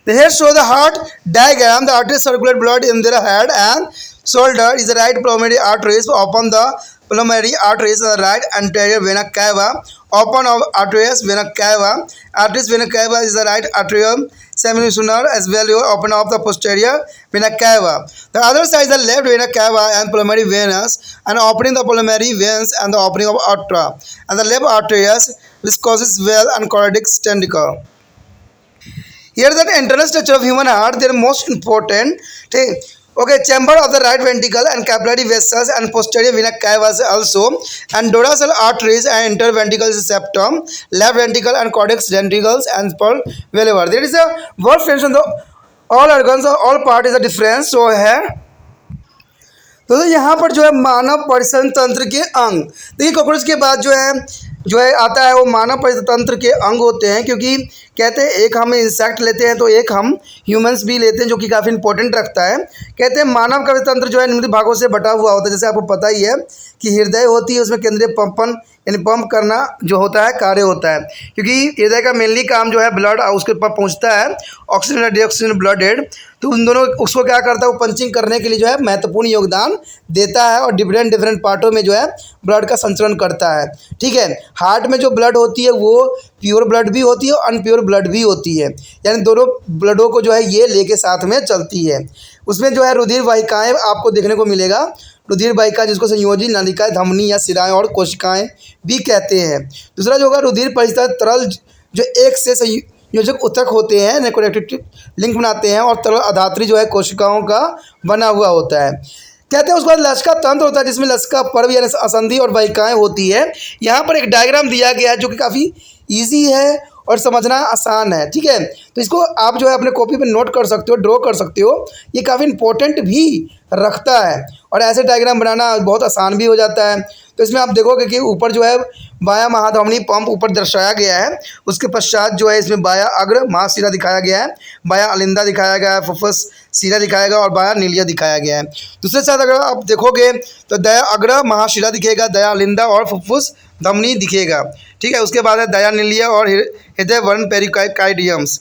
The here show the heart diagram. The arteries circulate blood in their head and shoulder. Is the right pulmonary arteries. Open the pulmonary arteries in the right anterior vena cava. Open of arteries vena cava. Arteries vena cava is the right atrium semilunar as well. Open of the posterior vena cava. The other side is the left vena cava and pulmonary veins, and opening the pulmonary veins and the opening of aorta. And the left arteries which causes well and cardiac testicle. Here that internal structure of human heart, they are most important. Okay, chamber of the right ventricle and capillary vessels and posterior vena cava also, and dorsal arteries and interventricular septum, left ventricle and cardiac ventricles and pearl wherever. There is a word friends on the all organs or all part is a difference. So here तो यहाँ पर जो है मानव परिसंचरण तंत्र के अंग, देखिए कॉकरोच के बाद जो है आता है वो मानव परिसंचरण तंत्र के अंग होते हैं, क्योंकि कहते हैं एक हम इंसेक्ट लेते हैं तो एक हम ह्यूमंस भी लेते हैं, जो कि काफ़ी इंपॉर्टेंट रखता है। कहते हैं मानव का तंत्र जो है निम्न भागों से बटा हुआ होता है। जैसे आपको पता ही है कि हृदय होती है, उसमें केंद्रीय पंपन यानी पंप करना जो होता है कार्य होता है, क्योंकि हृदय का मेनली काम जो है ब्लड उसके ऊपर पहुंचता है, ऑक्सीजन और डीऑक्सीजन ब्लड हेड, तो उन दोनों उसको क्या करता है वो पंचिंग करने के लिए जो है महत्वपूर्ण योगदान देता है और डिफरेंट पार्टों में जो है ब्लड का संचरण करता है। ठीक है, हार्ट में जो ब्लड होती है वो प्योर ब्लड भी होती है और अनप्योर ब्लड भी होती है, यानी दोनों ब्लडों को जो है ये लेके साथ में चलती है। उसमें जो है रुधिर वाहिकाएँ आपको देखने को मिलेगा, रुधिर वाहिका जिसको संयोजी नलिकाएं, धमनी या सिराएं और कोशिकाएं भी कहते हैं। दूसरा जो होगा रुधिर परिसर तरल जो एक से संयोजक ऊतक होते हैं, नेक्रोटिक लिंक बनाते हैं, और तरल अधात्री जो है कोशिकाओं का बना हुआ होता है। कहते हैं उसके बाद लसिका तंत्र होता है जिसमें लसिका पर्व यानी असंधि और वाहिकाएं होती है। यहाँ पर एक डायग्राम दिया गया है जो कि काफ़ी ईजी है और समझना आसान है। ठीक है, तो इसको आप जो है अपने कॉपी पे नोट कर सकते हो, ड्रॉ कर सकते हो, ये काफ़ी इंपॉर्टेंट भी रखता है और ऐसे डायग्राम बनाना बहुत आसान भी हो जाता है। तो इसमें आप देखोगे कि ऊपर जो है बायां महाधमनी पंप ऊपर दर्शाया गया है, उसके पश्चात जो है इसमें बायां अग्र महाशिरा दिखाया गया है, बायां अलिंदा दिखाया गया है, फुफ्फुस शिरा दिखाया गया और बायां नीलिया दिखाया गया है। दूसरे साथ अगर आप देखोगे तो दया अग्र महाशिरा दिखेगा, दया अलिंदा और फुफ्फुस धमनी दिखेगा। ठीक है, उसके बाद है दया नीलिया और हृदय वर्ण पेरिकार्डियम्स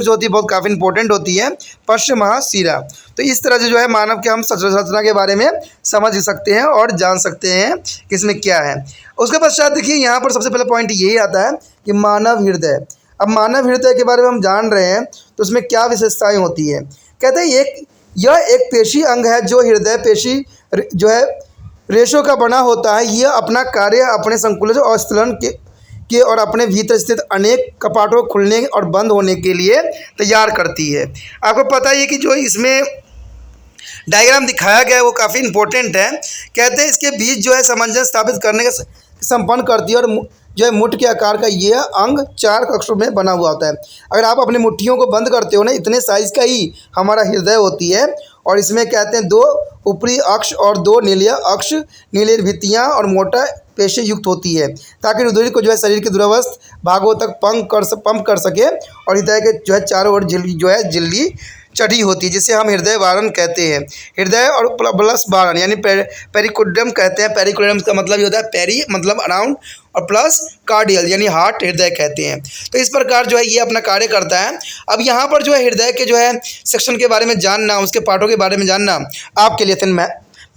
जो होती है बहुत काफ़ी इंपॉर्टेंट होती है, पश्च महाशिरा। तो इस तरह से जो है मानव के हम संरचना के बारे में समझ सकते हैं और जान सकते हैं कि इसमें क्या है। उसके पश्चात देखिए यहाँ पर सबसे पहला पॉइंट यही आता है कि मानव हृदय। अब मानव हृदय के बारे में हम जान रहे हैं तो उसमें क्या विशेषताएं होती है। कहते हैं यह एक पेशी अंग है जो हृदय पेशी जो है रेशों का बना होता है। यह अपना कार्य अपने संकुलन और स्थलन के और अपने भीतर स्थित अनेक कपाटों खुलने और बंद होने के लिए तैयार करती है। आपको पता ही है कि जो इसमें डायग्राम दिखाया गया है वो काफ़ी इंपॉर्टेंट है। कहते हैं इसके बीच जो है सामंजस्य स्थापित करने का संपन्न करती है और जो है मुठ के आकार का यह अंग 4 कक्षों में बना हुआ होता है। अगर आप अपनी मुट्ठियों को बंद करते हो ना, इतने साइज का ही हमारा हृदय होती है, और इसमें कहते हैं 2 ऊपरी अक्ष और 2 नीलीय अक्ष, नीली भित्तियाँ और मोटा पेशी युक्त होती है, ताकि रुधिर को जो है शरीर के दूरस्थ भागों तक पंप कर सके, और हृदय के जो है चारों ओर झिल्ली चढ़ी होती है जिसे हम हृदय वारण कहते हैं। हृदय और प्लस वारण यानी पेरिकुडियम कहते हैं। पेरिकुडियम का मतलब ये होता है पेरी मतलब अराउंड और प्लस कार्डियल यानी हार्ट हृदय कहते हैं। तो इस प्रकार जो है ये अपना कार्य करता है। अब यहाँ पर जो है हृदय के जो है सेक्शन के बारे में जानना, उसके पार्टों के बारे में जानना आपके लिए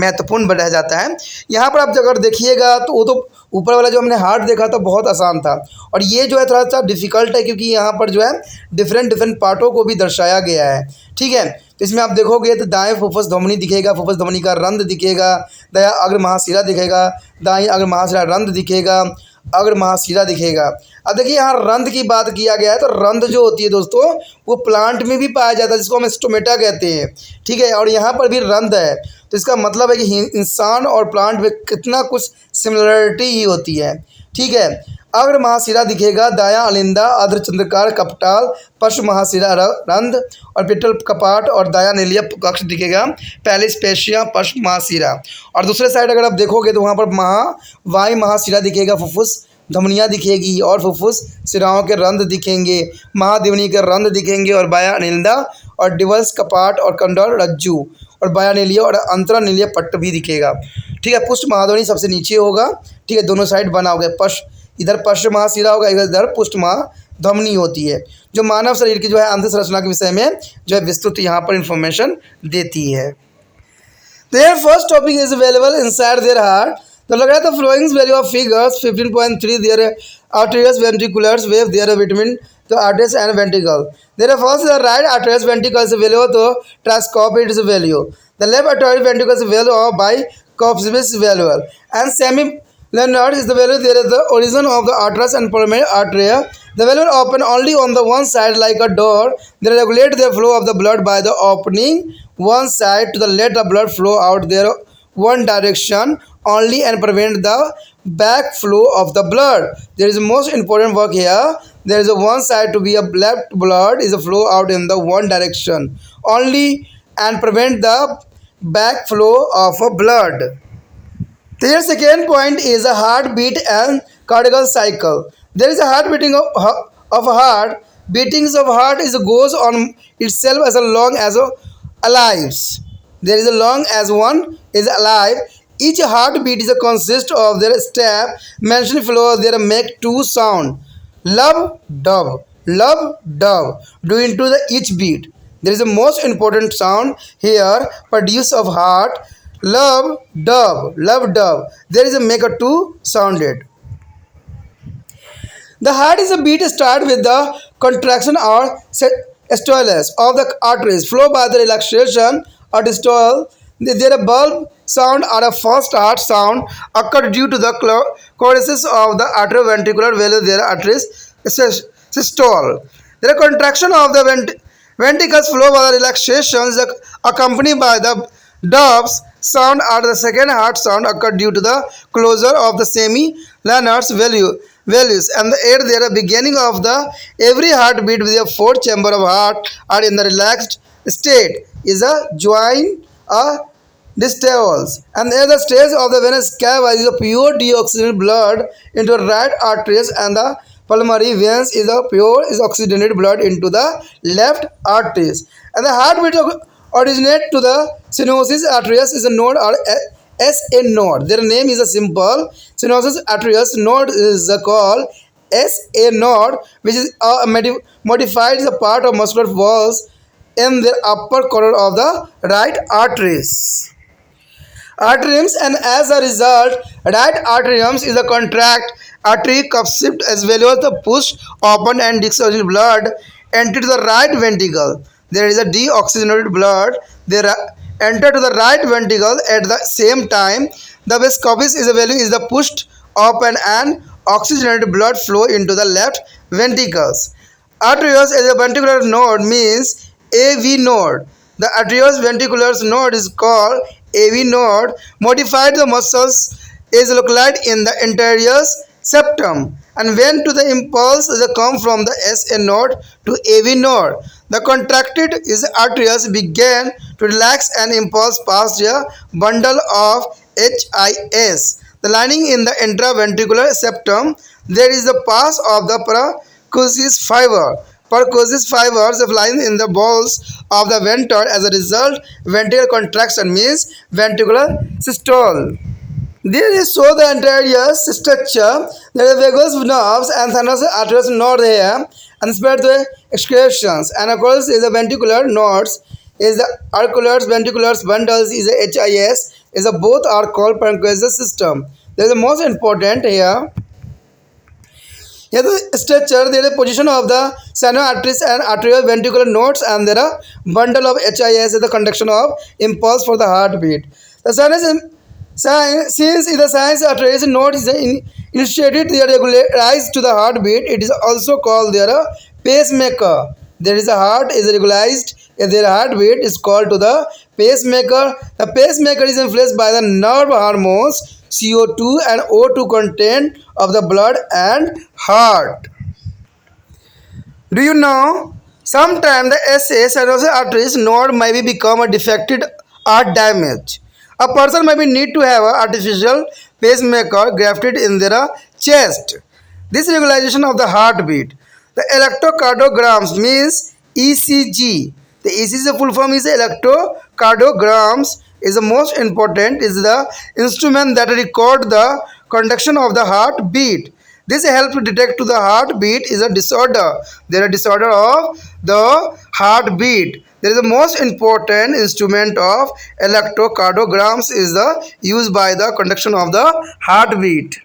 महत्वपूर्ण रह जाता है। यहाँ पर आप अगर देखिएगा तो वो तो ऊपर वाला जो हमने हार्ट देखा था बहुत आसान था, और ये जो है थोड़ा सा डिफ़िकल्ट है क्योंकि यहाँ पर जो है डिफरेंट पार्टों को भी दर्शाया गया है। ठीक है, तो इसमें आप देखोगे तो दाएं फुफ्फुस धमनी दिखेगा, फुफ्फुस धमनी का रंध्र दिखेगा, दायां अग्र महाशिरा दिखेगा, दाएं अग्र महाशिरा रंध्र दिखेगा, अग्र महाशिरा दिखेगा। अब देखिए यहाँ रंध्र की बात किया गया है, तो रंध्र जो होती है दोस्तों वो प्लांट में भी पाया जाता है, जिसको हम स्टोमेटा कहते हैं, ठीक है। और यहाँ पर भी रंध्र है, तो इसका मतलब है कि इंसान और प्लांट में कितना कुछ सिमिलरिटी ही होती है, ठीक है। अग्र महाशिरा दिखेगा, दायां अलिंदा, अर्धचंद्राकार कपटाल, पश्च महाशिरा रंध्र और पिटल कपाट, और दायां नीलिय कक्ष दिखेगा, पहले स्पेशिया पश्च महाशिरा। और दूसरे साइड अगर आप देखोगे तो वहाँ पर वायु महाशिरा दिखेगा, फुफ्फुस धमनियाँ दिखेगी और फुफ्फुस शिराओं के रंध्र दिखेंगे, महाधमनी के रंध्र दिखेंगे, और बाया अनिंदा और डिवल्स कपाट और कंडल रज्जु और बाया नीलिय और अंतरा नीलिय पट्ट भी दिखेगा, ठीक है। पुष्ट महाधमनी सबसे नीचे होगा, ठीक है, दोनों साइड बना होगा। इधर पश्च महाशिरा होगा, इधर पुष्ट महाधमनी होती है, जो मानव शरीर की जो है अंत संरचना के विषय में जो है विस्तृत यहाँ पर इंफॉर्मेशन देती है। Their first topic is available inside their heart. तो लग रहा है, the following value of figures 15.3 their arterial ventriculars wave their between the arteries and ventricle. There first the right arterial ventricle is value to transcopic is value. The left arterial ventricle is value of bicuspid value and semi-leonard is the value. There is the origin of the arteries and pulmonary artery. The valve open only on the one side like a door. They regulate the flow of the blood by the opening one side to the let the blood flow out there one direction only and prevent the back flow of the blood. There is most important work here. There is a one side to be a left blood is a flow out in the one direction only and prevent the back flow of a blood. Their second point is a heartbeat and cardiac cycle. There is a heart beating of a heart. Beatings of heart is goes on itself as long as alive. There is a long as one is alive. Each heartbeat is a consist of their step mentioned below. There make two sound, love dove due into the each beat. There is a most important sound here produced of heart, love dove. There is a make a two sounded. The heart is a beat start with the contraction or stillness of the arteries flow by the relaxation or distol. There a bulb sound or a first heart sound occur due to the choruses of the atrioventricular valve. There arteries systole. There a contraction of the ventricles flow by the relaxation is accompanied by the doves sound or the second heart sound occur due to the closure of the semi-Leonard's values and the air there a beginning of the every heartbeat with a fourth chamber of heart are in the relaxed state is a joint a diastole and the other stage of the venous cava is a pure deoxygenated blood into the right arteries and the pulmonary veins is a pure is oxygenated blood into the left arteries and the heartbeat originate to the stenosis arterius is a node or SA node. Their name is a simple stenosis arterius node is called SA node, which is modified as a part of muscular walls in the upper corner of the right arteries. Arteriums and as a result, right arteriums is a contract artery cuspid as well as the push open and deoxygenated blood enter to the right ventricle. There is a deoxygenated blood. There enter to the right ventricle at the same time. The vescopis is a value is the pushed open and oxygenated blood flow into the left ventricles. Arterios as a ventricular node means AV node. The arterios ventricular node is called AV node. Modified the muscles is localized in the anterior septum and when to the impulse come from the SA node to AV node. The contracted is arteries began to relax and impulse past a bundle of HIS. The lining in the intraventricular septum, there is the pass of the percussis fiber. Percussis fibers lying in the balls of the ventral. As a result, ventricular contraction means ventricular systole. There is so the anterior structure. There is vagus nerves and thymus arteries node here and spread the excretions. And of course, is the ventricular nodes. Is the auriculars, ventriculars, bundles is the HIS. Is the both are called pancreas system. There is the most important here. Here the structure, there is a position of the sinovial arteries and arterial ventricular nodes and there are bundle of HIS is the conduction of impulse for the heartbeat. The since the sinus arteries node is initiated, they regularize to the heartbeat. It is also called their pacemaker. there is a heart is regularized if their heartbeat is called to the pacemaker. The pacemaker is influenced by the nerve hormones CO2 and O2 content of the blood and heart. Do you know? Sometimes the SA cerebral arteries node may be become a defected or damaged. A person may be need to have an artificial pacemaker grafted in their chest. This regularization of the heartbeat. The electrocardiograms means ECG. The ECG full form is electrocardiograms is the most important is the instrument that record the conduction of the heartbeat. This helps to detect to the heartbeat is a disorder. There is a disorder of the heartbeat. There is the most important instrument of electrocardiograms is the used by the conduction of the heartbeat.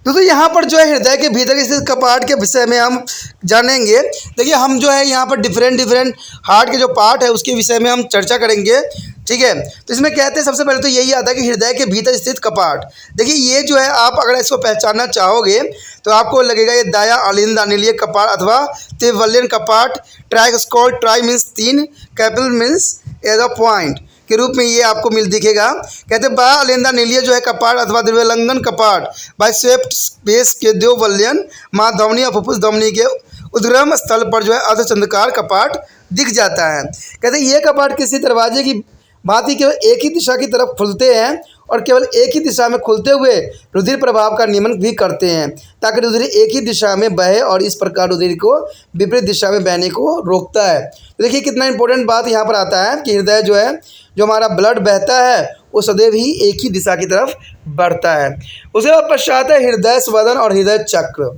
दोस्तों यहाँ पर जो है हृदय के भीतर स्थित कपाट के विषय में हम जानेंगे। देखिए हम जो है यहाँ पर डिफरेंट हार्ट के जो पार्ट है उसके विषय में हम चर्चा करेंगे, ठीक है। तो इसमें कहते हैं सबसे पहले तो यही आता है कि हृदय के भीतर स्थित कपाट। देखिए ये जो है आप अगर इसको पहचानना चाहोगे तो आपको लगेगा ये दायां अलिंद अनिलीय कपाट अथवा त्रिवलयन कपाट, tricuspid, tri means 3, capital means as a point के रूप में ये आपको दिखेगा। कहते हैं बाह्य अलिंदा नीलिय जो है कपाट अथवा द्विवलंगन कपाट बाय स्वेप्ट स्पेस के द्विवलयन महाधमनी और फुफ्फुस धमनी के उद्गम स्थल पर जो है अर्धचंद्राकार कपाट दिख जाता है। कहते हैं ये कपाट किसी दरवाजे की भांति केवल एक ही दिशा की तरफ खुलते हैं और केवल एक ही दिशा में खुलते हुए रुधिर प्रभाव का नियमन भी करते हैं ताकि रुधिर एक ही दिशा में बहे और इस प्रकार रुधिर को विपरीत दिशा में बहने को रोकता है। तो देखिए कितना इंपॉर्टेंट बात यहाँ पर आता है कि हृदय जो है जो हमारा ब्लड बहता है वो सदैव ही एक ही दिशा की तरफ बढ़ता है। उसके बाद पश्चात है हृदय स्पंदन और हृदय चक्र।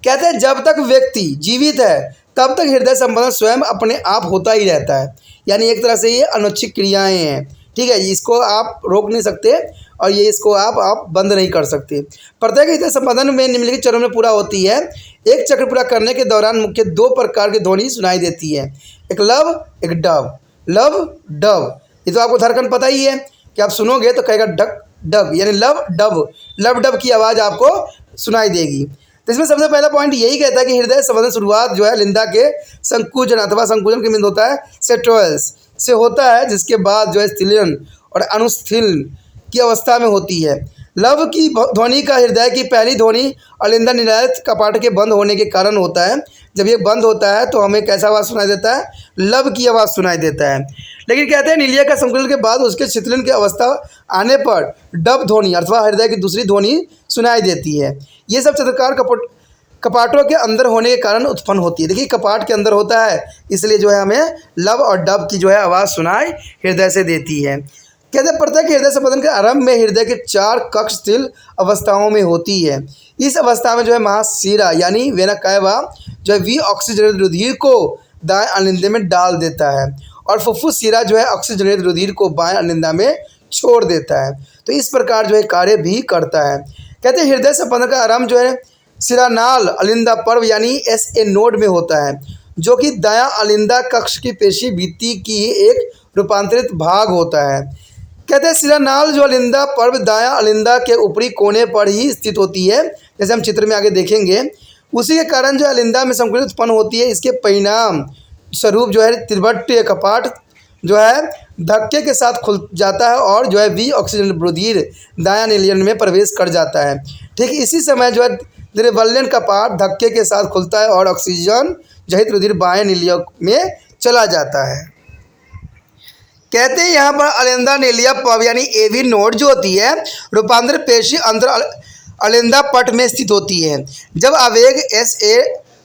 कहते हैं जब तक व्यक्ति जीवित है तब तक हृदय संबंधन स्वयं अपने आप होता ही रहता है, यानी एक तरह से ये अनैच्छिक क्रियाएं हैं, ठीक है। इसको आप रोक नहीं सकते और ये इसको आप बंद नहीं कर सकते। प्रत्येक हृदय संबंधन में निम्नलिखित चरणों में पूरा होती है। एक चक्र पूरा करने के दौरान मुख्य 2 प्रकार की ध्वनि सुनाई देती है, एक लव एक डव। लव डव ये तो आपको धड़कन पता ही है कि आप सुनोगे तो कहेगा डक डब, यानी लव डब, लव डब की आवाज़ आपको सुनाई देगी। तो इसमें सबसे पहला पॉइंट यही कहता है कि हृदय संबंधन शुरुआत जो है लिंदा के संकुचन अथवा संकुचन के बिंद होता है सेट्रोल्स से होता है, जिसके बाद जो है स्थिलन और अनुस्थिलन की अवस्था में होती है। लव की ध्वनि का हृदय की पहली ध्वनि अलिंदा निर्धारित कपाट के बंद होने के कारण होता है। जब ये बंद होता है तो हमें कैसा आवाज़ सुनाई देता है? लव की आवाज़ सुनाई देता है। लेकिन कहते हैं नीलिया का संकुचन के बाद उसके शिथिलन की अवस्था आने पर डब ध्वनि अथवा हृदय की दूसरी ध्वनि सुनाई देती है। ये सब चंद्राकार कपाटों के अंदर होने के कारण उत्पन्न होती है। देखिए कपाट के अंदर होता है इसलिए जो है हमें लव और डब की जो है आवाज़ सुनाई हृदय से देती है। कहते हैं प्रत्येक हृदय संबंधन के आरंभ में हृदय के 4 कक्ष स्थिर अवस्थाओं में होती है। इस अवस्था में जो है महाशिरा यानी वेना कैवा जो है वी ऑक्सीजन रुधिर को दाएं अलिंदे में डाल देता है और फुफ्फुस शिरा जो है ऑक्सीजन रुधिर को बाएं अलिंदा में छोड़ देता है। तो इस प्रकार जो है कार्य भी करता है। कहते हैं हृदय संबंधन का आरंभ जो है शिरानाल अलिंदा पर्व यानी SA नोड में होता है, जो कि दायां अलिंदा कक्ष की पेशी भित्ति की एक रूपांतरित भाग होता है। कहते हैं शिरानाल जो अलिंदा पर्व दायां अलिंदा के ऊपरी कोने पर ही स्थित होती है, जैसे हम चित्र में आगे देखेंगे। उसी के कारण जो अलिंदा में संकुचन उत्पन्न होती है। इसके परिणाम स्वरूप जो है त्रिभट्टीय कपाट जो है धक्के के साथ खुल जाता है और जो है वी ऑक्सीजन रुधिर दायां नीलियन में प्रवेश कर जाता है। ठीक इसी समय जो है द्विवलयन कपाट धक्के के साथ खुलता है और ऑक्सीजन जहित रुधिर बाएं नीलिया में चला जाता है। कहते हैं यहाँ पर अलिंदा नीलिया पर्व यानी AV नोड जो होती है रूपांतरित पेशी अंतर अलिंदा पट में स्थित होती है। जब आवेग SA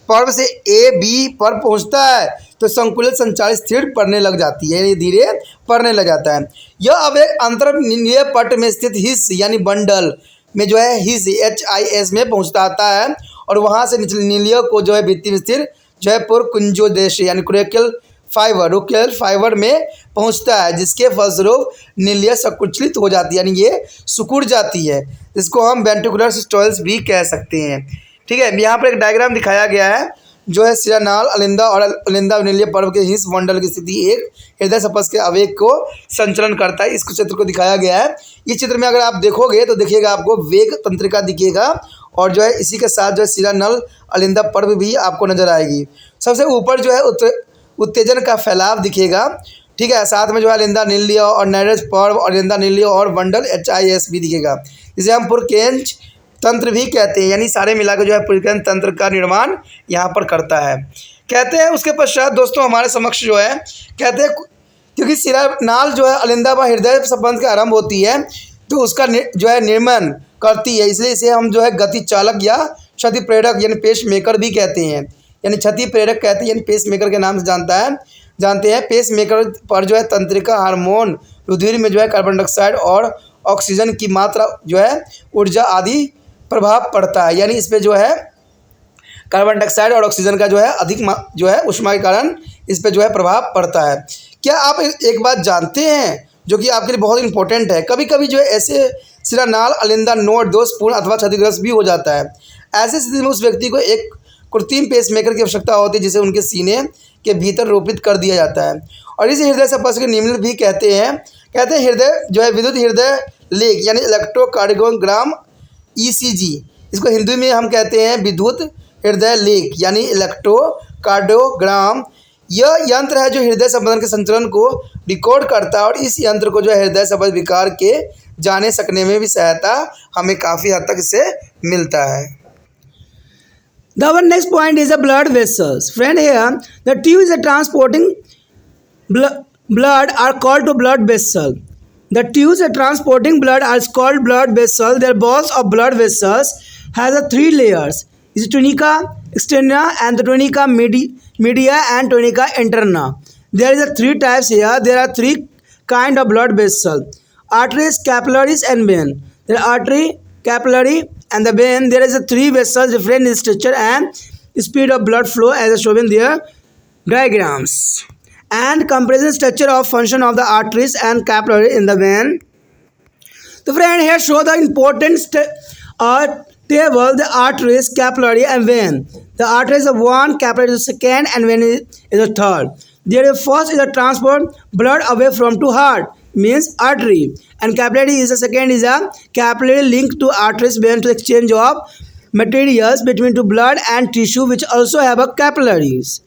पर्व से AB पर पहुँचता है तो संकुलित संचालित स्थिर पड़ने लग जाती है, यानी धीरे पड़ने लग जाता है। यह आवेग अंतर नीलिय पट में स्थित हिस्स यानी बंडल में जो है हिस्स HIS में पहुँचता आता है और वहाँ से नीलिय को जो है भित्ति में स्थिर जो है पुरकुंजोदेश यानी क्रेकल फाइबर में पहुंचता है, जिसके फलस्वरूप नीलिया संकुचित हो जाती है, यानी ये सिकुड़ जाती है, जिसको हम वेंट्रिकुलर सिस्टोल्स भी कह सकते हैं। ठीक है, यहाँ पर एक डायग्राम दिखाया गया है जो है शिरानाल अलिंदा और अलिंदा नीलिय पर्व के हिस्स मंडल की स्थिति एक हृदय स्पर्श के आवेग को संचलन करता है। इस चित्र को दिखाया गया है। इस चित्र में अगर आप देखोगे तो देखिएगा आपको वेग तंत्रिका दिखेगा और जो है इसी के साथ जो है सिरा नल अलिंदा पर्व भी आपको नज़र आएगी। सबसे ऊपर जो है उत्तेजन का फैलाव दिखेगा, ठीक है। साथ में जो है अलिंदा नील्य और नैरेज पर्व और अलिंदा नील्य और बंडल HIS भी दिखेगा, जिसे हम पुरकेंच तंत्र भी कहते हैं, यानी सारे मिलाकर जो है पुरकेंच तंत्र का निर्माण यहाँ पर करता है। कहते हैं उसके पश्चात दोस्तों हमारे समक्ष जो है कहते हैं क्योंकि सिरा नाल जो है अलिंदा व हृदय संबंध के आरंभ होती है तो उसका जो है निर्माण करती है, इसलिए इसे हम जो है गति चालक या क्षति प्रेरक यानी पेस मेकर भी कहते हैं, यानी क्षति प्रेरक कहते हैं, यानी पेस मेकर के नाम से जानते हैं। पेस मेकर पर जो है तंत्रिका हार्मोन रुधिर में जो है कार्बन डाइऑक्साइड और ऑक्सीजन की मात्रा जो है ऊर्जा आदि प्रभाव पड़ता है, यानी इस पर जो है कार्बन डाइऑक्साइड और ऑक्सीजन का जो है अधिक जो है ऊष्मा के कारण इस पर जो है प्रभाव पड़ता है। क्या आप एक बात जानते हैं जो कि आपके लिए बहुत इंपॉर्टेंट है, कभी कभी जो है ऐसे सिरा नाल अलिंदा नोड दोषपूर्ण अथवा क्षतिग्रस्त भी हो जाता है। ऐसे स्थिति में उस व्यक्ति को एक कृत्रिम पेसमेकर की आवश्यकता होती है, जिसे उनके सीने के भीतर रोपित कर दिया जाता है और इसे हृदय संपर्क के निम्न भी कहते हैं हृदय जो है विद्युत हृदय लेख यानी इलेक्ट्रोकार्डियोग्राम ECG, इसको हिंदी में हम कहते हैं विद्युत हृदय लेख यानी इलेक्ट्रोकार्डियोग्राम। यह यंत्र है जो हृदय संबंधन के संचलन को रिकॉर्ड करता है और इस यंत्र को जो है हृदय संबंध विकार के जाने सकने में भी सहायता हमें काफ़ी हद तक इससे मिलता है। The our next point is the blood vessels. Friend, here the tubes that transporting blood are called to blood vessel. The tubes that transporting blood are called blood vessel. Their balls of blood vessels has a three layers: is tunica externa and the tunica media and tunica interna. There is a three types here. There are three kind of blood vessel: arteries, capillaries, and vein. There are artery, capillary, and the vein. There is a three vessels different in structure and speed of blood flow as shown in their diagrams, and comparison structure of function of the arteries and capillary in the vein. So friend, here show the important table, the arteries, capillary, and vein. The arteries is one, capillary is second, and vein is the third. There first is a transport blood away from to heart, means artery, and capillary is the second, is a capillary link to arteries vein to exchange of materials between to blood and tissue, which also have a capillaries.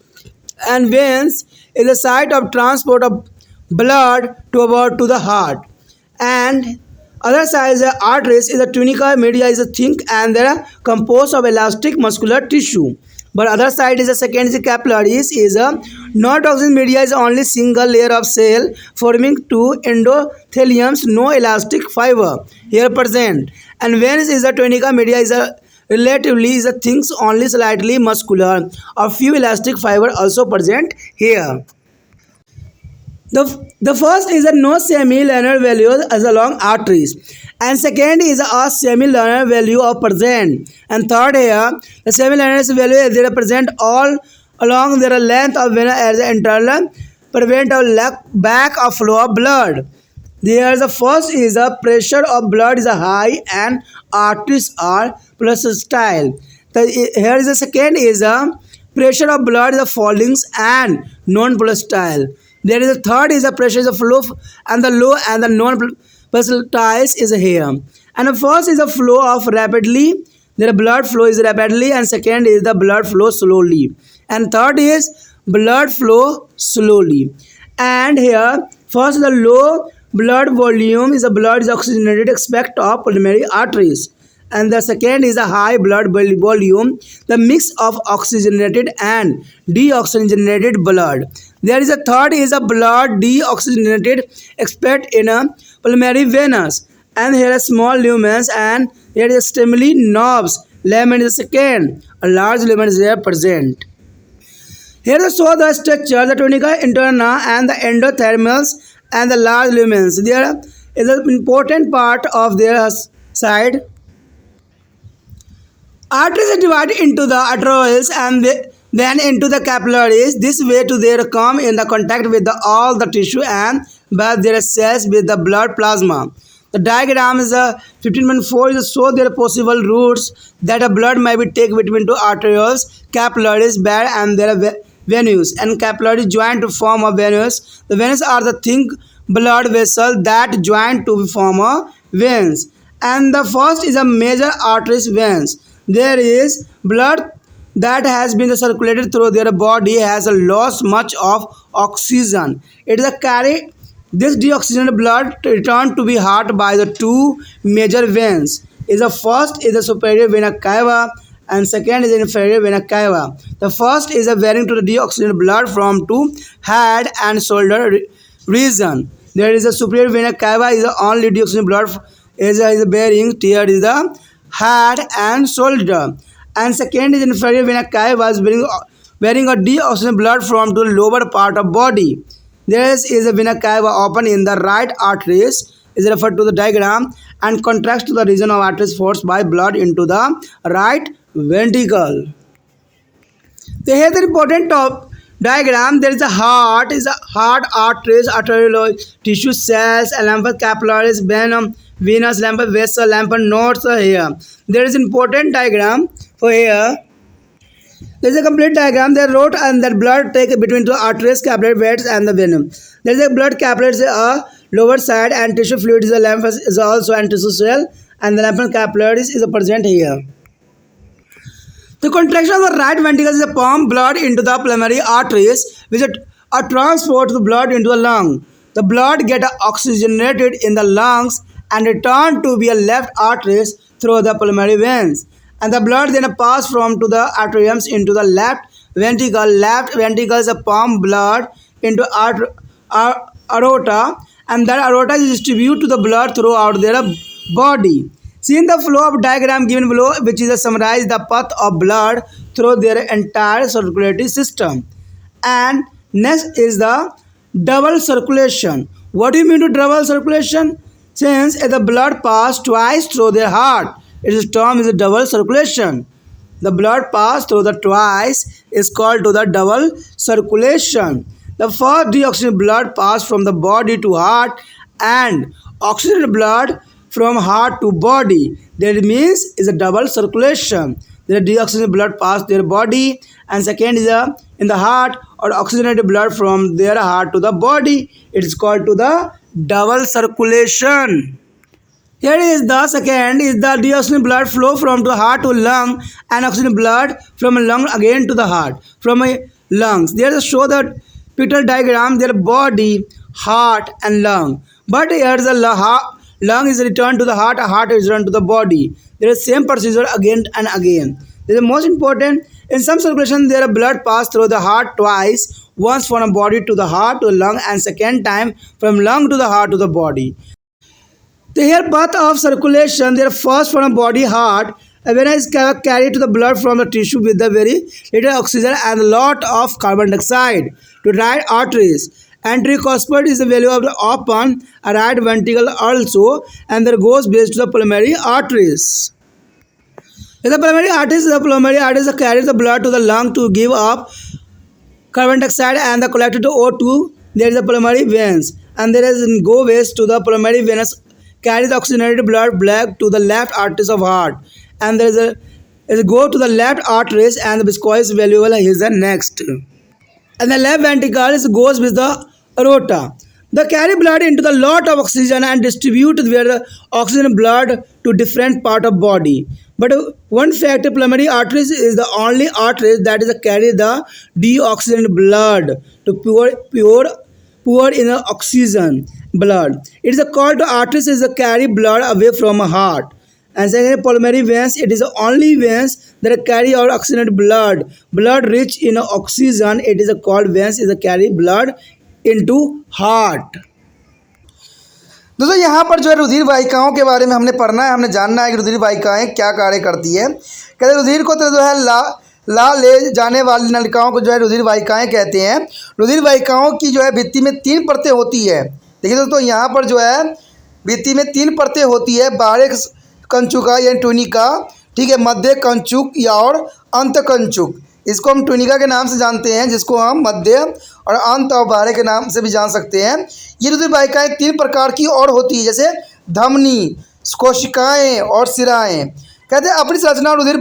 And veins is the site of transport of blood to the heart. And other side is the arteries is the tunica media is a thick and they are composed of elastic muscular tissue. But other side is the second is the capillaries is a non-toxic media is only single layer of cell forming two endotheliums, no elastic fiber here present. And veins is the tunica media is a relatively is a things only slightly muscular, a few elastic fiber also present here. The first is a no semi-linear value as along arteries, and second is a semi-linear value of present, and third here the semi-linear value they represent all along their length of vena as the internal prevent or back of flow of blood. There the first is a pressure of blood is a high and arteries are pulsatile. Here is the second is a pressure of blood is a falling and non-pulsatile. There is a third is a pressure is a flow and the low and the non-pulsatile is here. And the first is a flow of rapidly. The blood flow is rapidly, and second is the blood flow slowly, and third is blood flow slowly. And here first the low blood volume is the blood is oxygenated aspect of pulmonary arteries, and the second is a high blood volume, the mix of oxygenated and deoxygenated blood. There is a third is a blood deoxygenated aspect in a pulmonary venous, and here are small lumens, and here is stimuli knobs. Lumen is the second, a large lumen is there present. Here they show the structure, the tunica interna and the endothermals and the large lumens. There is an important part of their side. Arteries are divided into the arterioles and then into the capillaries. This way to their come in the contact with all the tissue and bathe their cells with the blood plasma. The diagram is a 15.4 is show their possible routes that a blood may be taken between two arterioles, capillaries, bed and their venues, and capillaries join to form a venous. The veins are the thin blood vessels that join to form a veins. And the first is a major arteries veins. there is blood that has been circulated through their body has lost much of oxygen. It is a carry this deoxygenated blood returned to be heart by the two major veins. Is the first is the superior vena cava and second is the inferior vena cava. The first is a bearing to the deoxygenated blood from to head and shoulder region. There is a superior vena cava is the only deoxygenated blood is bearing. Here is the head and shoulder. And second is inferior vena cava is bearing a deoxygenated blood from to the lower part of body. There is a vena cava open in the right arteries is referred to the diagram and contracts to the region of arteries forced by blood into the right ventricle. So here the important top diagram. There is a heart arteries, arterial tissue cells, lymph capillaries, venom, venous lymph vessel, lymph nodes here. There is important diagram for here. There is a complete diagram. They wrote and that blood take between the arteries, capillary beds and the venom. There is a blood capillaries lower side and tissue fluid is the lymph is also and tissue cell and the lymph capillaries is present here. The contraction of the right ventricle is a pump blood into the pulmonary arteries which are transport the blood into the lung. The blood get oxygenated in the lungs and return to be a left arteries through the pulmonary veins. And the blood then pass from to the arteriums into the left ventricle. Left ventricle is a pump blood into aorta and that aorta is distribute to the blood throughout their body. See in the flow of diagram given below which is a summarize the path of blood through their entire circulatory system. And next is the double circulation. What do you mean to double circulation? Since the blood pass twice through their heart, its term is a double circulation. The blood pass through the twice is called to the double circulation. The first deoxygenated blood pass from the body to heart and oxygenated blood from heart to body. That means is a double circulation. The deoxygenated blood pass their body and second is in the heart or oxygenated blood from their heart to the body. It is called to the double circulation. Here is the second is the deoxygenated blood flow from the heart to lung and oxygenated blood from a lung again to the heart from a lungs. There is show the pictorial diagram their body, heart and lung. But here is the lung is returned to the heart is returned to the body. There is same procedure again and again. This is most important. In some circulation there is blood pass through the heart twice, once from a body to the heart to the lung and second time from lung to the heart to the body. The here path of circulation, they are first from a body heart, when is carried to the blood from the tissue with the very little oxygen and a lot of carbon dioxide to right arteries. Anterocuspid is the value of the open right ventricle also and there goes based to the pulmonary arteries. In the pulmonary arteries carry the blood to the lung to give up carbon dioxide and the collected to O2. There is the pulmonary veins and there is go waste to the pulmonary venous carry the oxygenated blood back to the left arteries of heart and there is a go to the left arteries and the viscous valuable is the next and the left ventricle goes with the aorta. They carry blood into the lot of oxygen and distribute their oxygen blood to different part of body. But one fact, pulmonary arteries is the only arteries that is carry the deoxygenated blood to pour in the oxygen blood. It is a called to arteries is a carry blood away from a heart. And second, pulmonary veins, it is the only veins that carry out oxygenated blood rich in oxygen. It is a called veins is a carry blood into heart. दोस्तों यहाँ पर जो है रुधिर वाहिकाओं के बारे में हमने पढ़ना है, हमने जानना है कि रुधिर वाहिकाएं क्या कार्य करती है। कहते रुधिर को तो जो है ला ले जाने वाली नलिकाओं को जो है रुधिर वाहिकाएं कहते हैं। रुधिर वाहिकाओं की जो है भित्ति में 3 परतें होती है। देखिए दोस्तों यहाँ पर जो है भित्ति में 3 परतें होती है, बाहरी कंचुका यानी ट्यूनिका, ठीक है, मध्य कंचुक या और अंत कंचुक। इसको हम ट्यूनिका के नाम से जानते हैं, जिसको हम मध्य और अंत और बाहरी के नाम से भी जान सकते हैं। ये रुधिर वाहिकाएं 3 प्रकार की और होती है, जैसे धमनी, कोशिकाएं और सिराएं। कहते हैं अपनी संरचना और रुधिर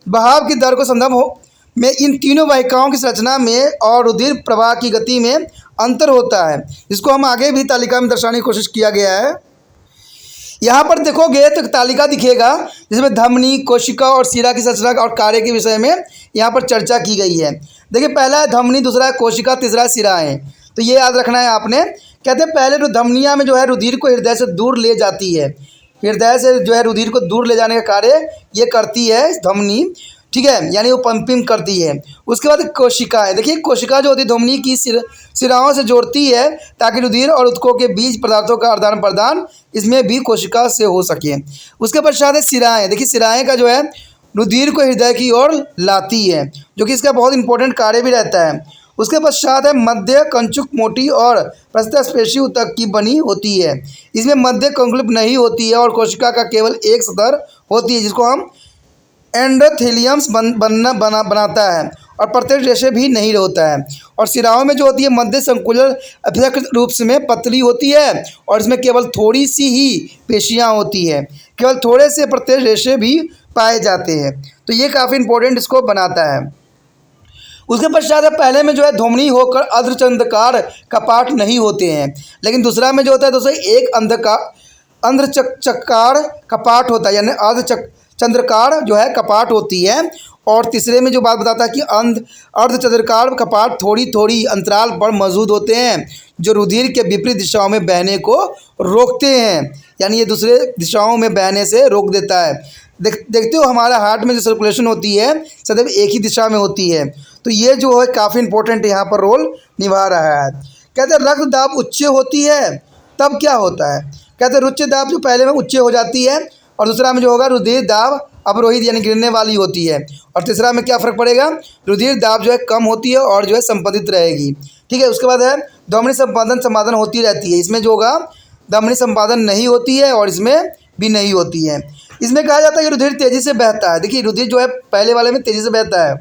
बहाव की दर को संदर्भ में इन तीनों वाहिकाओं की संरचना में और रुधिर प्रवाह की गति में अंतर होता है, जिसको हम आगे भी तालिका में दर्शाने की कोशिश किया गया है। यहाँ पर देखोगे तो एक तालिका दिखेगा जिसमें धमनी, कोशिका और शिरा की संरचना और कार्य के विषय में यहाँ पर चर्चा की गई है। देखिए, पहला है धमनी, दूसरा है कोशिका, तीसरा है शिराएँ। तो ये याद रखना है आपने। कहते हैं पहले तो धमनियाँ में जो है रुधिर को हृदय से दूर ले जाती है, हृदय से जो है रुधिर को दूर ले जाने का कार्य ये करती है धमनी, ठीक है, यानी वो पंपिंग करती है। उसके बाद कोशिकाएँ, देखिए कोशिका जो होती है धमनी की शिराओं से जोड़ती है ताकि रुधिर और ऊतकों के बीच पदार्थों का आदान प्रदान इसमें भी कोशिका से हो सके। उसके पश्चात है शिराएँ। देखिए शिराएँ का जो है रुधिर को हृदय की ओर लाती है, जो कि इसका बहुत इंपॉर्टेंट कार्य भी रहता है। उसके पश्चात है मध्य कंचुक मोटी और प्रस्थपेशी ऊतक की बनी होती है। इसमें मध्य कंकुलिप नहीं होती है और कोशिका का केवल एक सतर होती है जिसको हम एंडोथेलियम्स बनाता है और प्रत्यक्ष रेशे भी नहीं होता है। और शिराओं में जो होती है मध्य संकुलर अभिव्यक्त रूप में पतली होती है और इसमें केवल थोड़ी सी ही पेशियाँ होती है, केवल थोड़े से प्रत्यक्ष रेशे भी पाए जाते हैं। तो ये काफ़ी इंपॉर्टेंट इसको बनाता है। उसके पश्चात पहले में जो है धमनी होकर अर्धचंद्राकार कपाट नहीं होते हैं, लेकिन दूसरा में जो होता है दोस्तों एक अर्धचक्राकार कपाट होता है, यानी अर्धचंद्राकार जो है कपाट होती है। और तीसरे में जो बात बताता है कि अर्धचंद्राकार कपाट थोड़ी थोड़ी अंतराल पर मौजूद होते हैं जो रुधिर के विपरीत दिशाओं में बहने को रोकते हैं, यानी ये दूसरे दिशाओं में बहने से रोक देता है। देखते हो हमारा हार्ट में जो सर्कुलेशन होती है सदैव एक ही दिशा में होती है। तो ये जो है काफ़ी इंपॉर्टेंट यहाँ पर रोल निभा रहा है। कहते हैं रक्त दाब उच्च होती है तब क्या होता है। कहते हैं उच्च दाब जो पहले में उच्च हो जाती है और दूसरा में जो होगा रुधिर दाब अवरोहित यानी गिरने वाली होती है। और तीसरा में क्या फ़र्क पड़ेगा, रुधिर दाब जो है कम होती है और जो है संपादित रहेगी, ठीक है। उसके बाद है धमनी संपादन होती रहती है। इसमें जो होगा धमनी संपादन नहीं होती है और इसमें भी नहीं होती है। इसमें कहा जाता है कि रुधिर तेज़ी से बहता है। देखिए रुधिर जो है पहले वाले में तेज़ी से बहता है,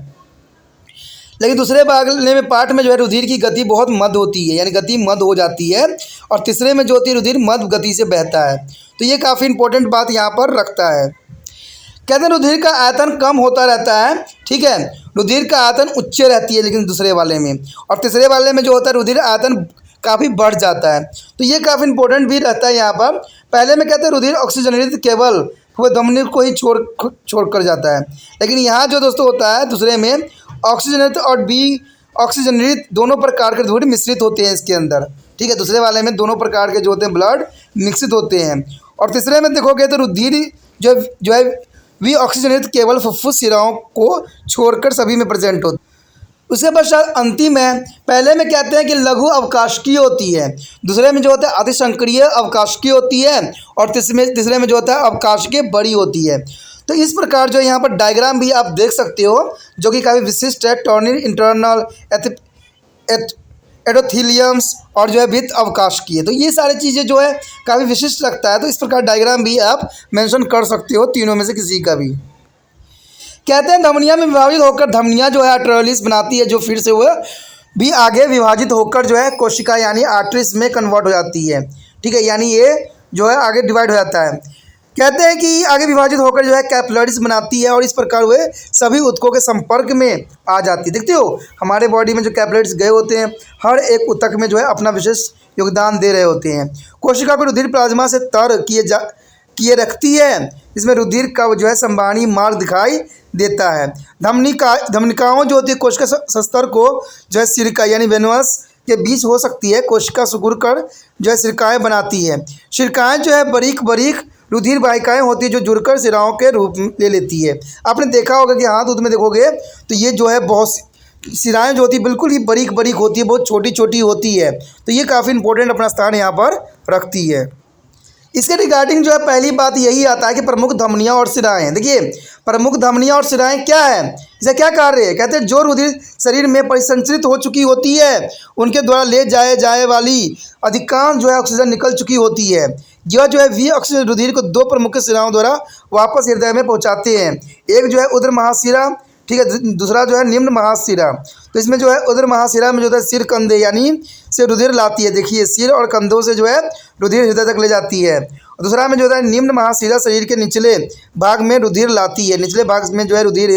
लेकिन दूसरे वाले में पार्ट में जो है रुधिर की गति बहुत मद होती है, यानी गति मद हो जाती है। और तीसरे में जो होती है रुधिर मद गति से बहता है। तो ये काफ़ी इंपॉर्टेंट बात यहाँ पर रखता है। कहते हैं रुधिर का आयतन कम होता रहता है, ठीक है, रुधिर का आयतन उच्च रहती है लेकिन दूसरे वाले में, और तीसरे वाले में जो होता है रुधिर आयतन काफ़ी बढ़ जाता है। तो ये काफ़ी इंपॉर्टेंट भी रहता है यहाँ पर। पहले में कहते हैं रुधिर ऑक्सीजनित केवल वह धमनी को ही छोड़ कर जाता है, लेकिन यहाँ जो दोस्तों होता है दूसरे में ऑक्सीजनित और बी ऑक्सीजनित दोनों प्रकार के रुधिर मिश्रित होते हैं इसके अंदर, ठीक है। दूसरे वाले में दोनों प्रकार के जो होते हैं ब्लड मिश्रित होते हैं। और तीसरे में देखोगे तो रुधिर जो है वी ऑक्सीजनित केवल फुफ्फुस शिराओं को छोड़कर सभी में प्रेजेंट होती है। उसके पश्चात अंतिम है, पहले में कहते हैं कि लघु अवकाशिकीय होती है, दूसरे में जो होता है अतिसंक्रिय अवकाशिकीय होती है और तीसरे में जो होता है अवकाशिकीय बड़ी होती है। तो इस प्रकार जो यहाँ पर डायग्राम भी आप देख सकते हो जो कि काफ़ी विशिष्ट है। टॉर्नियर इंटरनल एडोथीलियम्स और जो है वित्त अवकाशिकीय, तो ये सारी चीज़ें जो है काफ़ी विशिष्ट लगता है। तो इस प्रकार डायग्राम भी आप मेंशन कर सकते हो तीनों में से किसी का भी। कहते हैं धमनिया में विभाजित होकर धमनिया जो है आर्टरीज बनाती है, जो फिर से वह भी आगे विभाजित होकर जो है कोशिका यानी आर्टरीज में कन्वर्ट हो जाती है, ठीक है, यानी ये जो है आगे डिवाइड हो जाता है। कहते हैं कि आगे विभाजित होकर जो है कैपिलरीज बनाती है और इस प्रकार वे सभी ऊतकों के संपर्क में आ जाती है। देखते हो हमारे बॉडी में जो कैपिलरीज गए होते हैं हर एक ऊतक में जो है अपना विशेष योगदान दे रहे होते हैं। कोशिका को रुधिर प्लाज्मा से तर किए रखती है, इसमें रुधिर का जो है संवहनी मार्ग दिखाई देता है। धमनिकाओं जो होती है कोशिका सस्तर को जो है सिरका यानी वेनस के बीच हो सकती है। कोशिका सुकुड़ कर जो है सिरकाएँ बनाती है। सिरकाएँ जो है बारीक बारीक रुधिर वाहिकाएँ होती है जो जुड़कर शिराओं के रूप ले लेती है। आपने देखा होगा कि हाथ में देखोगे तो ये जो है बहुत शिराएँ जो होती है बिल्कुल ही बारीक बारीक होती है, बहुत छोटी छोटी होती है। तो ये काफ़ी इंपॉर्टेंट अपना स्थान यहाँ पर रखती है। इसके रिगार्डिंग जो है पहली बात यही आता है कि प्रमुख धमनियाँ और शिराएँ। देखिए प्रमुख धमनियाँ और शिराएँ क्या है, इसका क्या कार्य है। कहते हैं जो रुधिर शरीर में परिसंचरित हो चुकी होती है उनके द्वारा ले जाए वाली अधिकांश जो है ऑक्सीजन निकल चुकी होती है। यह जो है वी ऑक्सीजन रुधिर को दो प्रमुख शिराओं द्वारा वापस हृदय में पहुँचाते हैं। एक जो है उदर महाशिरा, ठीक है, दूसरा जो है निम्न महाशिरा। तो इसमें जो है उदर महाशिरा में जो है सिर कंधे यानी से रुधिर लाती है। देखिए सिर और कंधों से जो है रुधिर हृदय तक ले जाती है। और दूसरा में जो है निम्न महाशिरा शरीर के निचले भाग में रुधिर लाती है, निचले भाग में जो है रुधिर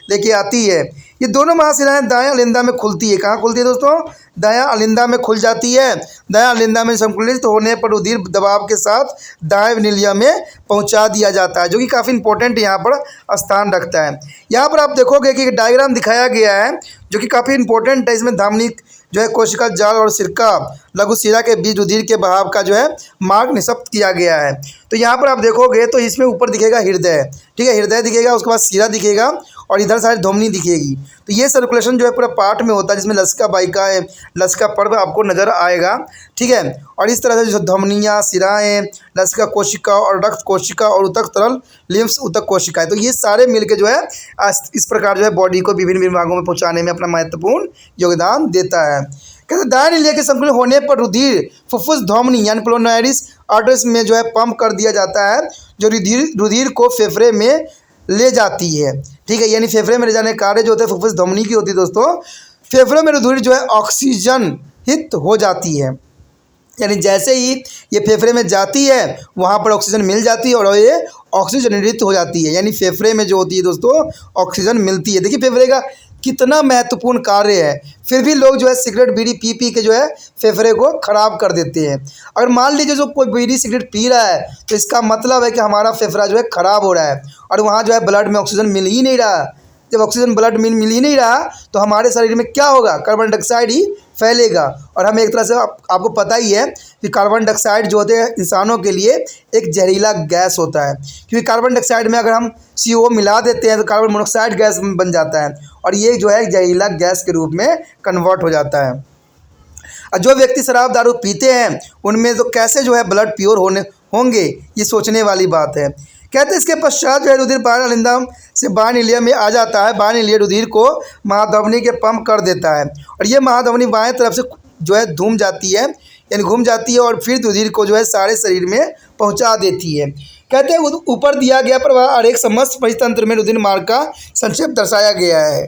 लेके आती है। ये दोनों महाशिराएँ दाएं अलिंदा में खुलती है। कहाँ खुलती है दोस्तों, दायां अलिंदा में खुल जाती है। दायां अलिंदा में संकुलित होने पर रुधिर दबाव के साथ दाएं विनिलिया में पहुंचा दिया जाता है, जो कि काफ़ी इंपॉर्टेंट यहाँ पर स्थान रखता है। यहाँ पर आप देखोगे कि एक डायग्राम दिखाया गया है जो कि काफ़ी इंपॉर्टेंट है। इसमें धमनी जो है कोशिका जाल और सिरका लघु शिरा के बीच रुधिर के बहाव का जो है मार्ग निश्चित किया गया है। तो यहाँ पर आप देखोगे तो इसमें ऊपर दिखेगा हृदय, ठीक है, हृदय दिखेगा, उसके बाद शिरा दिखेगा और इधर साइड धमनी दिखेगी। तो ये सर्कुलेशन जो है पूरा पार्ट में होता है, जिसमें लसिका वाहिकाएं, लसिका पर्व आपको नज़र आएगा, ठीक है। और इस तरह से जो धमनियाँ, शिराएँ, लसिका कोशिका और रक्त कोशिका और ऊतक तरल लिम्फ ऊतक कोशिकाएं, तो ये सारे मिलके जो है इस प्रकार जो है बॉडी को विभिन्न विभागों में पहुँचाने में अपना महत्वपूर्ण योगदान देता है। कहते दाएं नीलिया के संकुलित होने पर रुधिर फुफ्फुस धमनी यानी कोरोनरीज आर्टरीज में जो है पंप कर दिया जाता है, जो रुधिर को फेफड़े में ले जाती है, ठीक है। यानी फेफड़े में ले जाने का कार्य जो होता है फुफ्फुस धमनी की होती है दोस्तों। फेफड़े में रुधिर जो है ऑक्सीजन हित हो जाती है, यानी जैसे ही ये फेफड़े में जाती है वहाँ पर ऑक्सीजन मिल जाती है और ये ऑक्सीजनित हो जाती है, यानी फेफड़े में जो होती है दोस्तों ऑक्सीजन मिलती है। देखिए फेफड़े का कितना महत्वपूर्ण कार्य है, फिर भी लोग जो है सिगरेट बीड़ी पी पी के जो है फेफड़े को ख़राब कर देते हैं। अगर मान लीजिए जो कोई बीड़ी सिगरेट पी रहा है तो इसका मतलब है कि हमारा फेफड़ा जो है ख़राब हो रहा है और वहाँ जो है ब्लड में ऑक्सीजन मिल ही नहीं रहा। जब ऑक्सीजन ब्लड में मिल ही नहीं रहा तो हमारे शरीर में क्या होगा, कार्बन डाइऑक्साइड ही फैलेगा। और हमें एक तरह से आपको पता ही है कि कार्बन डाइऑक्साइड जो होते हैं इंसानों के लिए एक जहरीला गैस होता है, क्योंकि कार्बन डाइऑक्साइड में अगर हम CO मिला देते हैं तो कार्बन मोनोऑक्साइड गैस बन जाता है और ये जो है जहरीला गैस के रूप में कन्वर्ट हो जाता है। और जो व्यक्ति शराब दारू पीते हैं उनमें तो कैसे जो है ब्लड प्योर होंगे, ये सोचने वाली बात है। कहते हैं इसके पश्चात जो है रुधिर बाह्य अलिंदा से बाह्य नीलिया में आ जाता है। बाह्य नीलिया रुधिर को महाधमनी के पंप कर देता है और ये महाधमनी बाएं तरफ से जो है घूम जाती है, यानी घूम जाती है और फिर रुधिर को जो है सारे शरीर में पहुंचा देती है। कहते हैं ऊपर दिया गया प्रवाह आरेख समस्त परितंत्र में रुधिर मार्ग का संक्षेप दर्शाया गया है।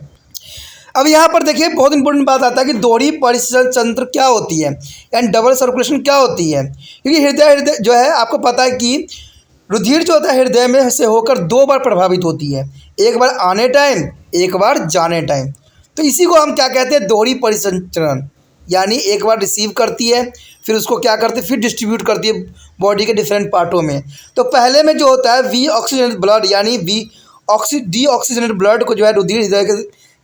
अब यहाँ पर देखिए बहुत इंपॉर्टेंट बात आता है कि दोहरी परिसंचरण क्या होती है, यानी डबल सर्कुलेशन क्या होती है। क्योंकि हृदय जो है आपको पता है कि रुधिर जो होता है हृदय में से होकर 2 बार प्रभावित होती है, एक बार आने टाइम, एक बार जाने टाइम। तो इसी को हम क्या कहते हैं, दोहरी परिसंचरण, यानी एक बार रिसीव करती है फिर उसको क्या करते हैं, फिर डिस्ट्रीब्यूट करती है बॉडी के डिफरेंट पार्टों में। तो पहले में जो होता है वी ऑक्सीजनेटेड ब्लड, यानी डी ऑक्सीजनेटेड ब्लड को जो है रुधिर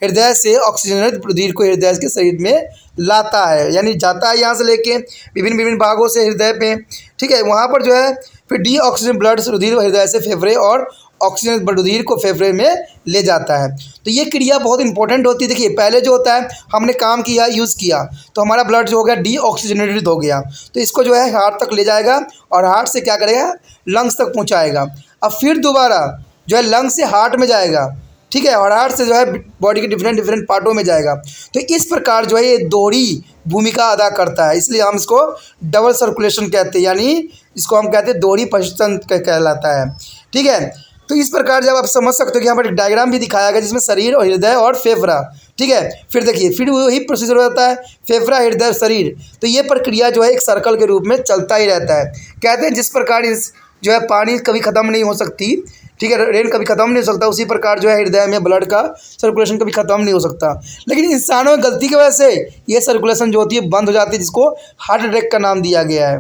हृदय से ऑक्सीजनेटेड रुधिर को हृदय के शरीर में लाता है, यानी जाता है यहाँ से लेके विभिन्न भागों से हृदय पे, ठीक है। वहाँ पर जो है फिर डी ऑक्सीजन ब्लड से रुधिर हृदय से फेफड़े और ऑक्सीजन रुधिर को फेफड़े में ले जाता है। तो ये क्रिया बहुत इंपॉर्टेंट होती है। देखिए पहले जो होता है हमने काम किया, यूज़ किया, तो हमारा ब्लड जो हो गया डी ऑक्सीजनेटेड हो गया, तो इसको जो है हार्ट तक ले जाएगा और हार्ट से क्या करेगा, लंग्स तक पहुँचाएगा। अब फिर दोबारा जो है लंग्स से हार्ट में जाएगा, ठीक है, और हार्ट से जो है बॉडी के डिफरेंट पार्टों में जाएगा। तो इस प्रकार जो है ये दोहरी भूमिका अदा करता है, इसलिए हम इसको डबल सर्कुलेशन कहते हैं, यानी इसको हम कहते हैं दोहरी परिसंचरण कहलाता है, ठीक है। तो इस प्रकार जब आप समझ सकते हो कि यहाँ पर एक डायग्राम भी दिखाया गया जिसमें शरीर और हृदय और फेफड़ा, ठीक है। फिर देखिए फिर वही प्रोसीजर हो जाता है, फेफड़ा, हृदय, शरीर। तो ये प्रक्रिया जो है एक सर्कल के रूप में चलता ही रहता है। कहते हैं जिस प्रकार इस जो है पानी कभी ख़त्म नहीं हो सकती, ठीक है, रेन कभी ख़त्म नहीं हो सकता, उसी प्रकार जो है हृदय में ब्लड का सर्कुलेशन कभी ख़त्म नहीं हो सकता। लेकिन इंसानों में गलती की वजह से ये सर्कुलेशन जो होती है बंद हो जाती है, जिसको हार्ट अटैक का नाम दिया गया है।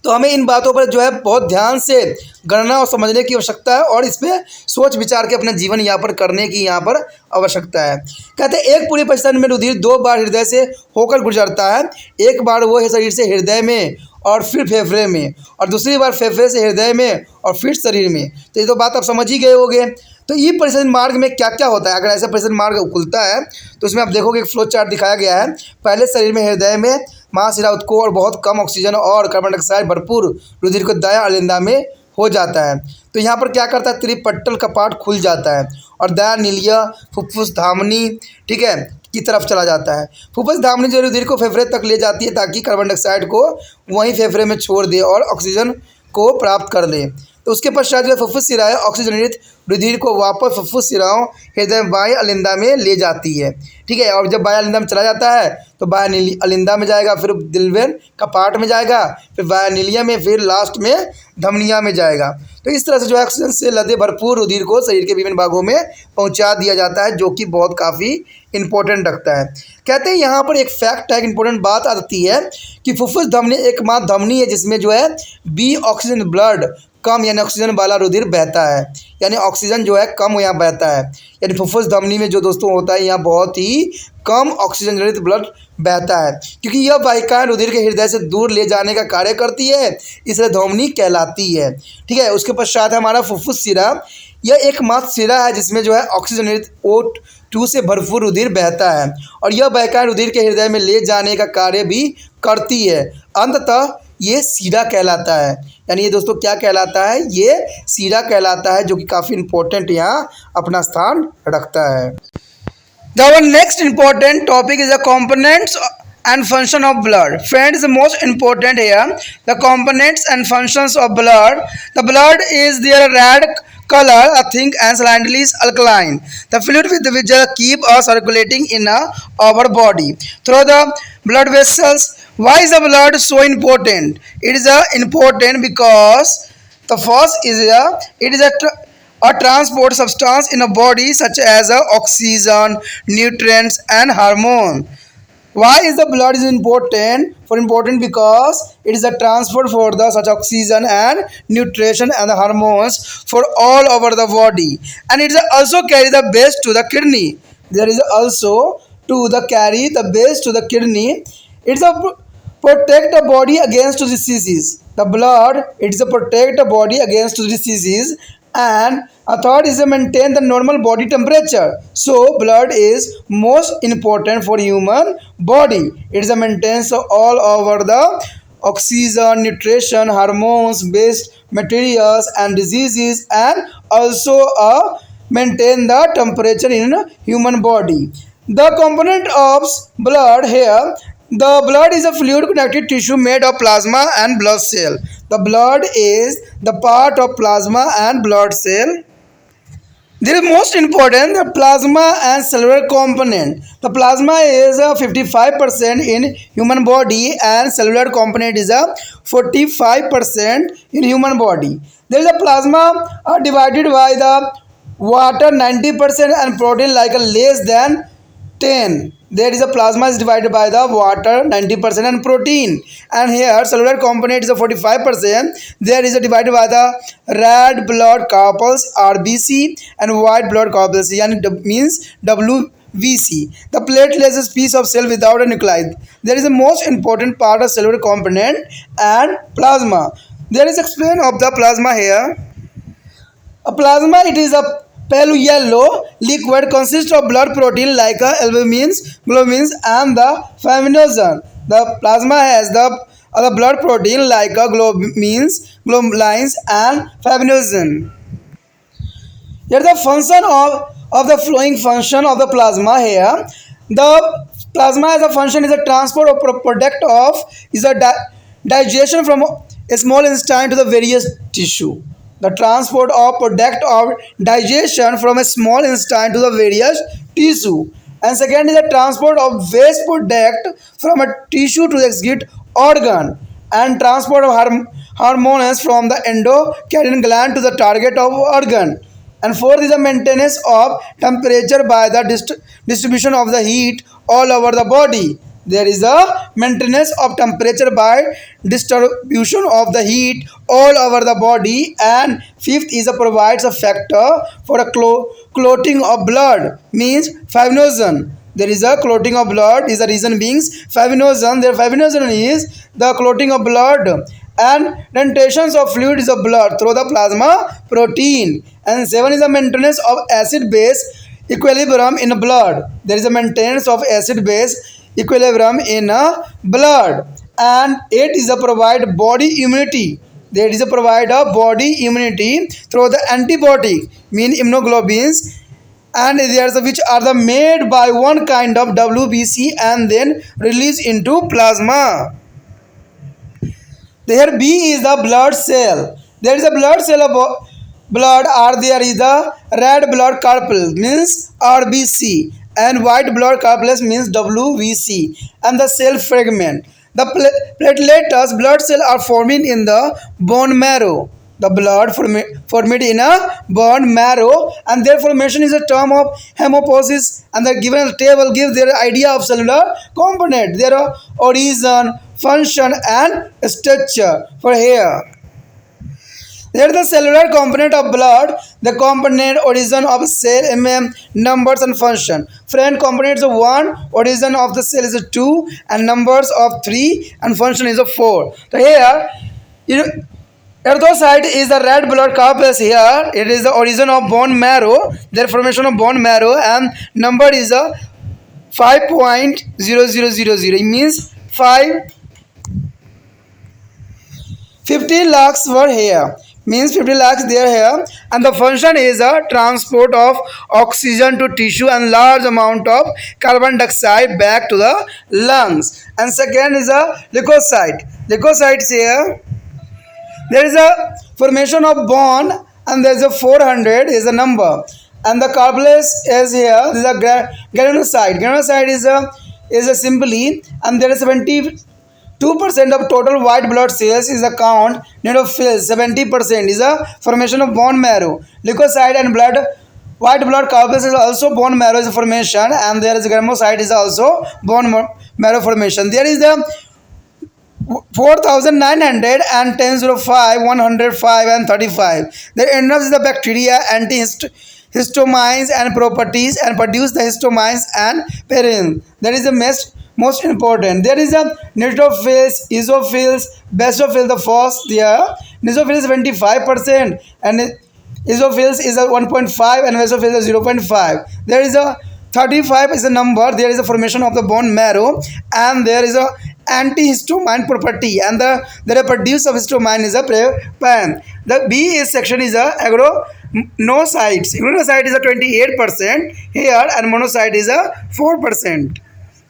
तो हमें इन बातों पर जो है बहुत ध्यान से गणना और समझने की आवश्यकता है और इसमें सोच विचार के अपना जीवन यापन करने की यहाँ पर आवश्यकता है। कहते हैं एक पूरे परिसंचरण में रुधिर 2 बार हृदय से होकर गुजरता है, एक बार वो है शरीर से हृदय में और फिर फेफड़े में, और दूसरी बार फेफड़े से हृदय में और फिर शरीर में। तो ये तो बात आप समझ ही गए होंगे। तो ये परिसंचरण मार्ग में क्या क्या होता है, अगर ऐसा परिसंचरण मार्ग खुलता है तो उसमें आप देखोगे एक फ्लो चार्ट दिखाया गया है। पहले शरीर में हृदय में महाशिरा ऊतकों और बहुत कम ऑक्सीजन और कार्बन डाइऑक्साइड भरपूर रुधिर को दायां अलिंदा में हो जाता है। तो यहाँ पर क्या करता है, त्रिपट्टल कपाट खुल जाता है और दायां नीलिया फुफ्फुस धामनी, ठीक है, की तरफ चला जाता है। फुफ्फुस धामनी जो रुधिर को फेफड़े तक ले जाती है ताकि कार्बन डाइऑक्साइड को वहीं फेफड़े में छोड़ दे और ऑक्सीजन को प्राप्त कर ले। तो उसके पश्चात जो है फुफ्फुस शिराएं ऑक्सीजनित रुधिर को वापस फुफ्फुस शिराओं हृदय बाह्य अलिंदा में ले जाती है। ठीक है, और जब बाह्य अलिंदा में चला जाता है तो बाह्य अलिंदा में जाएगा, फिर दिलवेन कपाट में जाएगा, फिर बाह्य नीलिया में, फिर लास्ट में धमनिया में जाएगा। तो इस तरह से जो है ऑक्सीजन से लदे भरपूर रुधिर को शरीर के विभिन्न भागों में पहुंचा दिया जाता है, जो कि बहुत काफ़ी इंपॉर्टेंट रखता है। कहते हैं यहाँ पर एक फैक्ट है, इंपॉर्टेंट बात आती है कि फुफ्फुस धमनी एकमात्र धमनी है जिसमें जो है बी ऑक्सीजन ब्लड कम यानी ऑक्सीजन वाला रुधिर बहता है, यानी ऑक्सीजन जो है कम यहाँ बहता है। यानी फुफ्फुस धमनी में जो दोस्तों होता है यहाँ बहुत ही कम ऑक्सीजन जनित ब्लड बहता है, क्योंकि यह वाहिकाएं रुधिर के हृदय से दूर ले जाने का कार्य करती है, इसलिए धमनी कहलाती है। ठीक है, उसके पश्चात है हमारा फुफ्फुस शिरा। यह एकमात्र शिरा है जिसमें जो है ऑक्सीजनित O2 से भरपूर रुधिर बहता है, और यह वाहिकाएं रुधिर के हृदय में ले जाने का कार्य भी करती है। अंततः ये शिरा कहलाता है। यानी ये दोस्तों क्या कहलाता है, ये शिरा कहलाता है, जो कि काफ़ी इंपॉर्टेंट यहाँ अपना स्थान रखता है। Our next important topic is the components and function of blood. Friends, most important here, the components and functions of blood. The blood is their red color, thick and slightly alkaline. The fluid with which keep us circulating in our body through the blood vessels. Why is the blood so important? It is important because the first is it is a transport substance in a body such as oxygen, nutrients and hormone. Why is the blood is important? Important because it is a transport for the such oxygen and nutrition and the hormones for all over the body, and it is also carry the base to the kidney. There is also to the carry the base to the kidney. It's a protect the body against diseases. The blood it's a protect the body against diseases, and a third is to maintain the normal body temperature. So blood is most important for human body. It is a maintenance all over the oxygen, nutrition, hormones, based materials and diseases, and also maintain the temperature in human body. The component of blood here. The blood is a fluid connected tissue made of plasma and blood cell. The blood is the part of plasma and blood cell. This is most important, the plasma and cellular component. The plasma is 55% in human body and cellular component is 45% in human body. There is a plasma divided by the water 90% and protein like a less than 10. There is a plasma is divided by the water 90% and protein, and here cellular component is a 45%. There is a divided by the red blood corpuscles RBC and white blood corpuscles yani means WBC. The platelet is a piece of cell without a nuclei. There is a most important part of cellular component and plasma. There is explain of the plasma here. A plasma it is a pale yellow liquid consists of blood protein like albumins, globulins and the fibrinogen. The plasma has the other blood protein like globulins, globulins and fibrinogen. Here the function of the flowing function of the plasma here. The plasma as a function is a transport of product of is a digestion from a small intestine to the various tissue. The transport of product of digestion from a small intestine to the various tissue. And second is the transport of waste product from a tissue to the exit organ, and transport of hormones from the endocrine gland to the target of organ. And fourth is the maintenance of temperature by the distribution of the heat all over the body. There is a maintenance of temperature by distribution of the heat all over the body. And fifth is a provides a factor for a clotting of blood means fibrinogen. There is a clotting of blood is the reason being fibrinogen. Their fibrinogen is the clotting of blood, and renditions of fluid is of blood through the plasma protein. And seven is the maintenance of acid base equilibrium in blood. There is a maintenance of acid base equilibrium in blood. And 8 is a provide body immunity. There is a provide a body immunity through the antibiotic mean immunoglobulins, and there's which are the made by one kind of WBC and then released into plasma. There B is the blood cell. There is a blood cell of blood are there is the red blood corpuscle means RBC and white blood corpuscle means WBC and the cell fragment. The platelets blood cell are forming in the bone marrow. The blood formed in a bone marrow and their formation is a term of hemopoiesis and the given table gives their idea of cellular component, their origin, function and structure for here. There is the cellular component of blood, the component origin of cell, numbers and function. Friend components of 1, origin of the cell is a 2 and numbers of 3 and function is a 4. So here, erythrocyte is the red blood corpuscle here. It is the origin of bone marrow, their formation of bone marrow and number is a 5.0000. It means 50 lakhs were here means 50 lakhs they are here and the function is a transport of oxygen to tissue and large amount of carbon dioxide back to the lungs. And second is a leukocytes here. There is a formation of bone and there is a 400 is a number and the corpuscle is here. This is a granulocyte is a simply and there is 2% of total white blood cells is the count. Neutrophils 70% is a formation of bone marrow. Leukocyte and white blood corpuscle is also bone marrow is a formation and there is a granulocyte is also bone marrow formation. There is the 4900 and 1005, 105 and 35. The enters is the bacteria, antihistamines and properties and produce the histamines and parents. That is the most important. There is a neutrophils, eosinophils, basophils, the first there. Neutrophils 25% and eosinophils is a 1.5 and basophils is 0.5. There is a 35 is a number. There is a formation of the bone marrow and there is a antihistamine property and the produce of histamine is a pan. The B is section is a agronocytes. Agronocyte is a 28% here and monocyte is a 4%.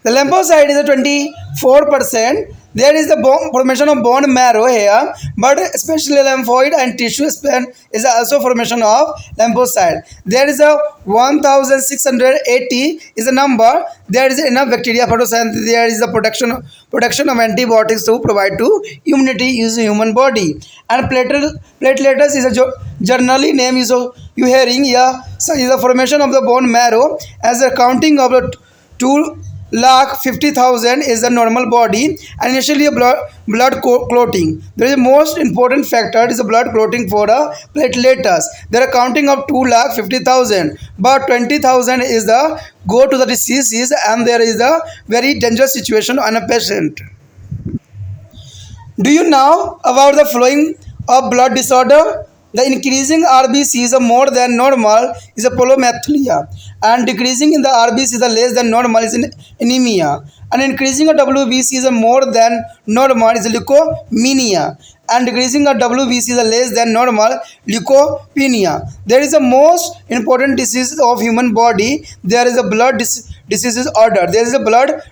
The lymphocyte is a 24%. There is the formation of bone marrow here, but especially lymphoid and tissue span is also formation of lymphocyte. There is a 1680 is a number. There is enough bacteria photosynthesis. There is the production of antibiotics to provide to immunity in human body. And platelets is a generally name is you hearing so is the formation of the bone marrow as a counting of the 2,50,000 is the normal body and initially a blood clotting. There is a most important factor is the blood clotting for the platelets. There are counting of 2,50,000 but 20,000 is the go to the diseases and there is a very dangerous situation on a patient. Do you know about the flowing of blood disorder? The increasing RBC is a more than normal is a polycythemia and decreasing in the RBC is a less than normal is anemia and increasing of WBC is a more than normal is leukemia and decreasing of WBC is a less than normal leukopenia. There is a most important disease of human body. There is a blood diseases order. There is a blood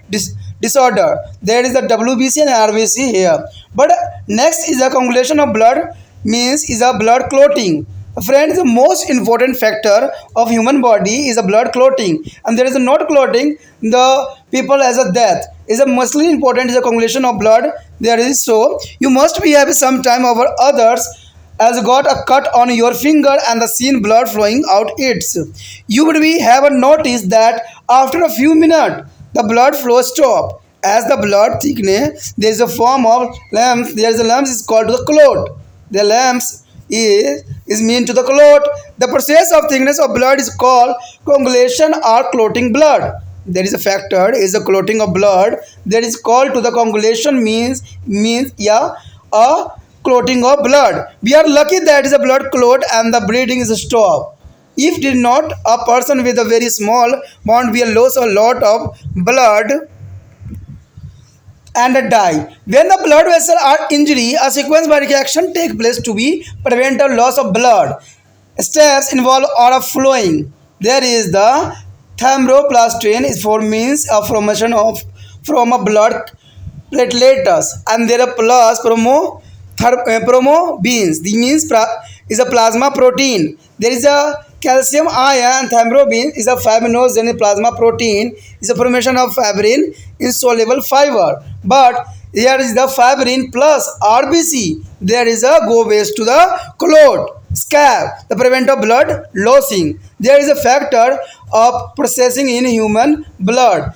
disorder. There is a WBC and RBC here. But next is a coagulation of blood means is a blood clotting. Friends, the most important factor of human body is a blood clotting and there is a not clotting the people as a death is a mostly important is a coagulation of blood. There is so you must be having some time over others as got a cut on your finger and the seen blood flowing out it's you would be have a notice that after a few minutes the blood flow stop as the blood thickness there is a form of lumps. There is a lumps is called the clot. The lumps is mean to the clot. The process of thickness of blood is called coagulation or clotting blood. There is a factor is the clotting of blood. There is called to the coagulation means a clotting of blood. We are lucky that is a blood clot and the bleeding is stopped. If did not, a person with a very small amount will lose a lot of blood and die. When the blood vessels are injury, a sequence by reaction take place to be prevent a loss of blood. Steps involve or of flowing. There is the thromboplastin is for means a formation of from a blood platelets and there are plus Thrombins, the means is a plasma protein. There is a calcium ion. Thrombin is a fibrinogen plasma protein. Is a formation of fibrin insoluble fiber. But here is the fibrin plus RBC. There is a go waste to the clot, scab, the prevent of blood losing. There is a factor of processing in human blood.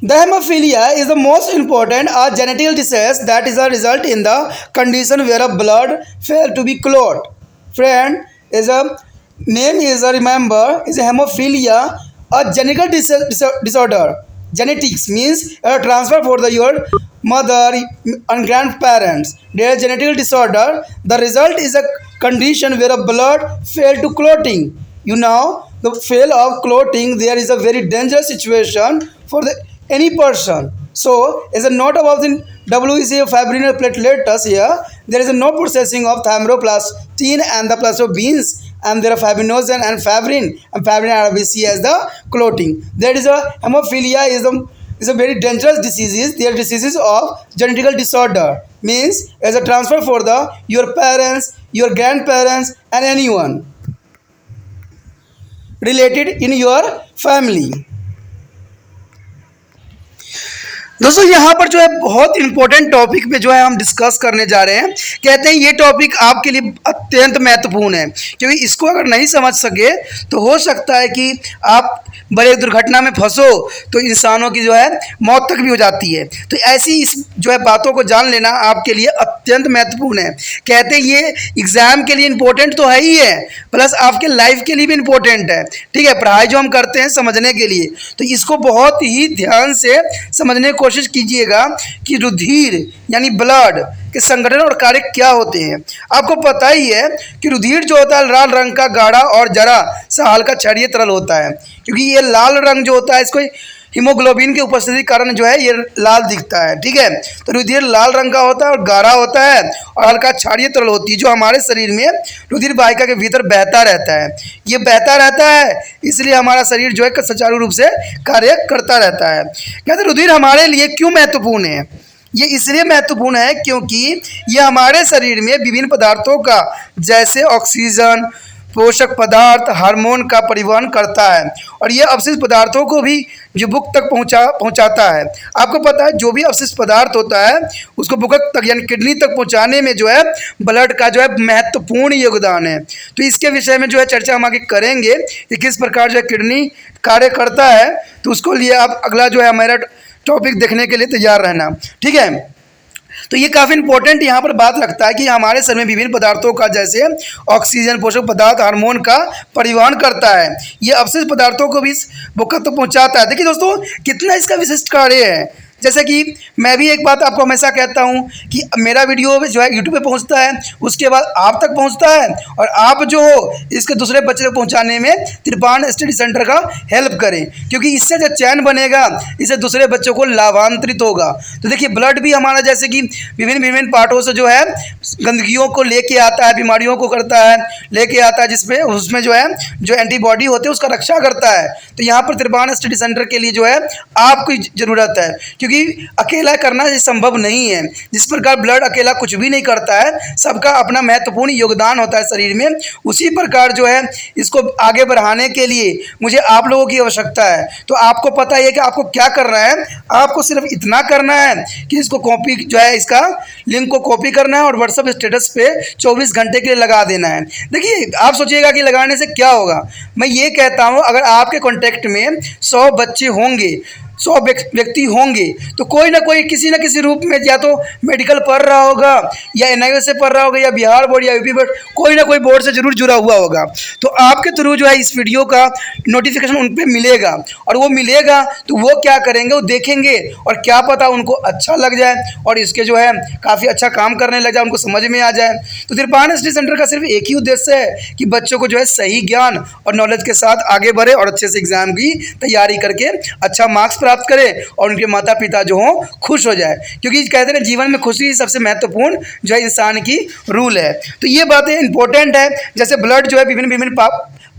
The hemophilia is the most important genetic disease that is a result in the condition where a blood fail to be clot. Friend, is a name is a remember is a hemophilia, a genetic disorder. Genetics means a transfer for the your mother and grandparents. Their genetic disorder. The result is a condition where a blood fail to clotting. You know the fail of clotting. There is a very dangerous situation for the any person. So, as a note about the WEC fibrin platelets here, there is a no processing of thromboplastin and the plasmobins, and there are fibrinogen and fibrin RBC as the clotting. There is a hemophilia is a very dangerous diseases. They are diseases of genetic disorder. Means as a transfer for the your parents, your grandparents, and anyone related in your family. दोस्तों यहाँ पर जो है बहुत important topic पे जो है हम डिस्कस करने जा रहे हैं। कहते हैं ये टॉपिक आपके लिए अत्यंत महत्वपूर्ण है, क्योंकि इसको अगर नहीं समझ सके तो हो सकता है कि आप बड़े दुर्घटना में फंसो तो इंसानों की जो है मौत तक भी हो जाती है। तो ऐसी इस जो है बातों को जान लेना आपके लिए अत्यंत महत्वपूर्ण है। कहते हैं ये एग्ज़ाम के लिए इम्पोर्टेंट तो है ही है, प्लस आपके लाइफ के लिए भी इम्पोर्टेंट है। ठीक है, पढ़ाई जो हम करते हैं समझने के लिए, तो इसको बहुत ही ध्यान से समझने की कोशिश कीजिएगा कि रुधिर यानी ब्लड के संगठन और कार्य क्या होते हैं। आपको पता ही है कि रुधिर जो होता है लाल रंग का गाढ़ा और जरा सा हल्का क्षारीय तरल होता है, क्योंकि ये लाल रंग जो होता है इसको हीमोग्लोबिन की उपस्थिति के कारण जो है ये लाल दिखता है। ठीक है, तो रुधिर लाल रंग का होता है और गाढ़ा होता है और हल्का क्षारीय तरल होती है, जो हमारे शरीर में रुधिर वाहिका के भीतर बहता रहता है। ये बहता रहता है इसलिए हमारा शरीर जो है सुचारू रूप से कार्य करता रहता है। कहते रुधिर हमारे लिए क्यों महत्वपूर्ण है? ये इसलिए महत्वपूर्ण है क्योंकि ये हमारे शरीर में विभिन्न पदार्थों का जैसे ऑक्सीजन, पोषक पदार्थ, हार्मोन का परिवहन करता है और ये अवशिष्ट पदार्थों को भी जो बुक तक पहुंचाता है। आपको पता है जो भी अवशिष्ट पदार्थ होता है उसको बुक तक यानी किडनी तक पहुंचाने में जो है ब्लड का जो है महत्वपूर्ण योगदान है। तो इसके विषय में जो है चर्चा हम आगे करेंगे कि किस प्रकार जो है किडनी कार्य करता है। तो उसको लिए आप अगला जो है हमारा टॉपिक देखने के लिए तैयार रहना। ठीक है, तो ये काफ़ी इंपॉर्टेंट यहाँ पर बात रखता है कि हमारे शरीर में विभिन्न पदार्थों का जैसे ऑक्सीजन, पोषक पदार्थ, हार्मोन का परिवहन करता है। ये अवशिष्ट पदार्थों को भी बुक तक पहुँचाता है। देखिए दोस्तों कितना इसका विशिष्ट कार्य है। जैसे कि मैं भी एक बात आपको हमेशा कहता हूं कि मेरा वीडियो जो है यूट्यूब पे पहुंचता है, उसके बाद आप तक पहुंचता है और आप जो हो इसके दूसरे बच्चे तक पहुंचाने में तिरपान स्टडी सेंटर का हेल्प करें, क्योंकि इससे जो चैन बनेगा इससे दूसरे बच्चों को लाभान्वित होगा। तो देखिए ब्लड भी हमारा जैसे कि विभिन्न पार्टों से जो है गंदगियों को लेके आता है, बीमारियों को करता है लेके आता है, जिसमें उसमें जो है जो एंटीबॉडी होते हैं उसका रक्षा करता है। तो यहाँ पर तिरपान स्टडी सेंटर के लिए जो है आपकी ज़रूरत है, क्योंकि अकेला करना ये संभव नहीं है। जिस प्रकार ब्लड अकेला कुछ भी नहीं करता है, सबका अपना महत्वपूर्ण योगदान होता है शरीर में, उसी प्रकार जो है इसको आगे बढ़ाने के लिए मुझे आप लोगों की आवश्यकता है। तो आपको पता है कि आपको क्या करना है, आपको सिर्फ इतना करना है कि इसको कॉपी जो है इसका लिंक को कॉपी करना है और व्हाट्सएप स्टेटस पे 24 घंटे के लिए लगा देना है। देखिए आप सोचिएगा कि लगाने से क्या होगा, मैं ये कहता हूँ अगर आपके कॉन्टेक्ट में 100 बच्चे होंगे, 100 व्यक्ति होंगे, तो कोई ना कोई किसी न किसी रूप में या तो मेडिकल पढ़ रहा होगा या NIOS से पढ़ रहा होगा या बिहार बोर्ड या यूपी बोर्ड, कोई ना कोई बोर्ड से जरूर जुड़ा हुआ होगा। तो आपके थ्रू जो है इस वीडियो का नोटिफिकेशन उन पर मिलेगा और वो मिलेगा तो वो क्या करेंगे, वो देखेंगे और क्या पता उनको अच्छा लग जाए और इसके जो है काफ़ी अच्छा काम करने लग जाए, उनको समझ में आ जाए। तो तिरपान स्टडी सेंटर का सिर्फ एक ही उद्देश्य है कि बच्चों को जो है सही ज्ञान और नॉलेज के साथ आगे बढ़े और अच्छे से एग्जाम की तैयारी करके अच्छा मार्क्स प्राप्त करें और उनके माता पिता जो हों खुश हो जाए, क्योंकि कहते हैं जीवन में खुशी सबसे महत्वपूर्ण जो है इंसान की रूल है। तो ये बातें इंपॉर्टेंट है। जैसे ब्लड जो है विभिन्न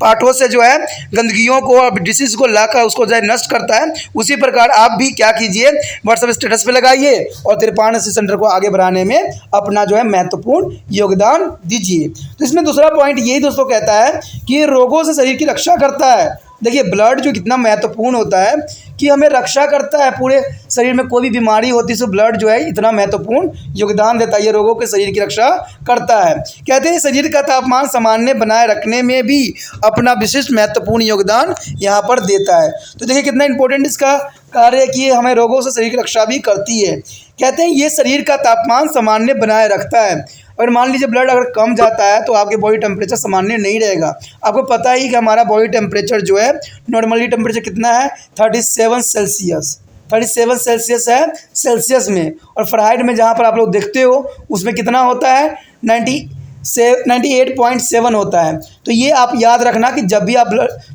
पार्टों से जो है गंदगियों को और डिसीज को लाकर उसको जो है नष्ट करता है, उसी प्रकार आप भी क्या कीजिए, व्हाट्सएप स्टेटस पे लगाइए और त्रिपाण एनालिसिस सेंटर को आगे बढ़ाने में अपना जो है महत्वपूर्ण योगदान दीजिए। तो इसमें दूसरा पॉइंट यही दोस्तों कहता है कि ये रोगों से शरीर की रक्षा करता है। देखिए ब्लड जो कितना महत्वपूर्ण होता है कि हमें रक्षा करता है, पूरे शरीर में कोई भी बीमारी होती है तो ब्लड जो है इतना महत्वपूर्ण योगदान देता है, ये रोगों के शरीर की रक्षा करता है। कहते हैं शरीर का तापमान सामान्य बनाए रखने में भी अपना विशिष्ट महत्वपूर्ण योगदान यहाँ पर देता है। तो देखिए कितना इंपॉर्टेंट इसका कार्य है कि ये हमें रोगों से शरीर की रक्षा भी करती है। कहते हैं ये शरीर का तापमान सामान्य बनाए रखता है। अगर मान लीजिए ब्लड अगर कम जाता है तो आपके बॉडी टेम्परेचर सामान्य नहीं रहेगा। आपको पता ही कि हमारा बॉडी टेम्परेचर जो है नॉर्मली टेम्परेचर कितना है 37 सेल्सियस, 37 सेल्सियस है सेल्सियस में, और फ़ारेनहाइट में जहाँ पर आप लोग देखते हो उसमें कितना होता है 98.7 होता है। तो ये आप याद रखना कि जब भी आप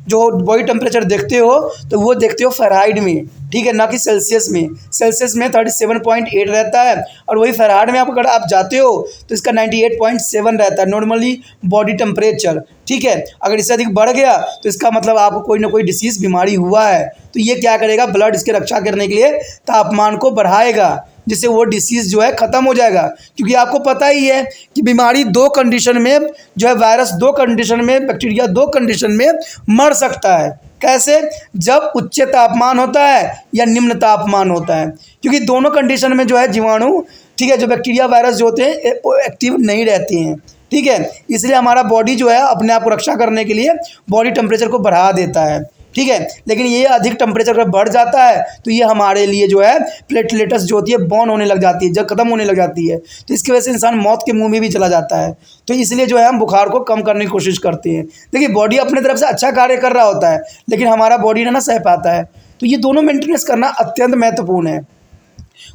जो बॉडी टेम्परेचर देखते हो तो वो देखते हो फ़ारेनहाइट में, ठीक है, ना कि सेल्सियस में। सेल्सियस में 37.8 रहता है और वही फ़ारेनहाइट में अगर आप जाते हो तो इसका 98.7 रहता है नॉर्मली बॉडी टेम्परेचर, ठीक है। अगर इससे अधिक बढ़ गया तो इसका मतलब आपको कोई ना कोई डिसीज़ बीमारी हुआ है। तो ये क्या करेगा, ब्लड इसकी रक्षा करने के लिए तापमान को बढ़ाएगा, जिससे वो डिसीज़ जो है ख़त्म हो जाएगा। क्योंकि आपको पता ही है कि बीमारी दो कंडीशन में जो है, वायरस दो कंडीशन में, बैक्टीरिया दो कंडीशन में मर सकता है। कैसे, जब उच्च तापमान होता है या निम्न तापमान होता है, क्योंकि दोनों कंडीशन में जो है जीवाणु, ठीक है, जो बैक्टीरिया वायरस जो होते हैं वो एक्टिव नहीं रहते हैं, ठीक है। इसलिए हमारा बॉडी जो है अपने आप को रक्षा करने के लिए बॉडी टेम्परेचर को बढ़ा देता है, ठीक है। लेकिन ये अधिक टेम्परेचर अगर बढ़ जाता है तो ये हमारे लिए जो है प्लेटलेट्स जो होती है बॉर्न होने लग जाती है, जब ख़त्म होने लग जाती है, तो इसकी वजह से इंसान मौत के मुंह में भी चला जाता है। तो इसलिए जो है हम बुखार को कम करने की कोशिश करते हैं। देखिए बॉडी अपने तरफ से अच्छा कार्य कर रहा होता है लेकिन हमारा बॉडी ना सह पाता है। तो ये दोनों मेंटेनेंस करना अत्यंत महत्वपूर्ण है।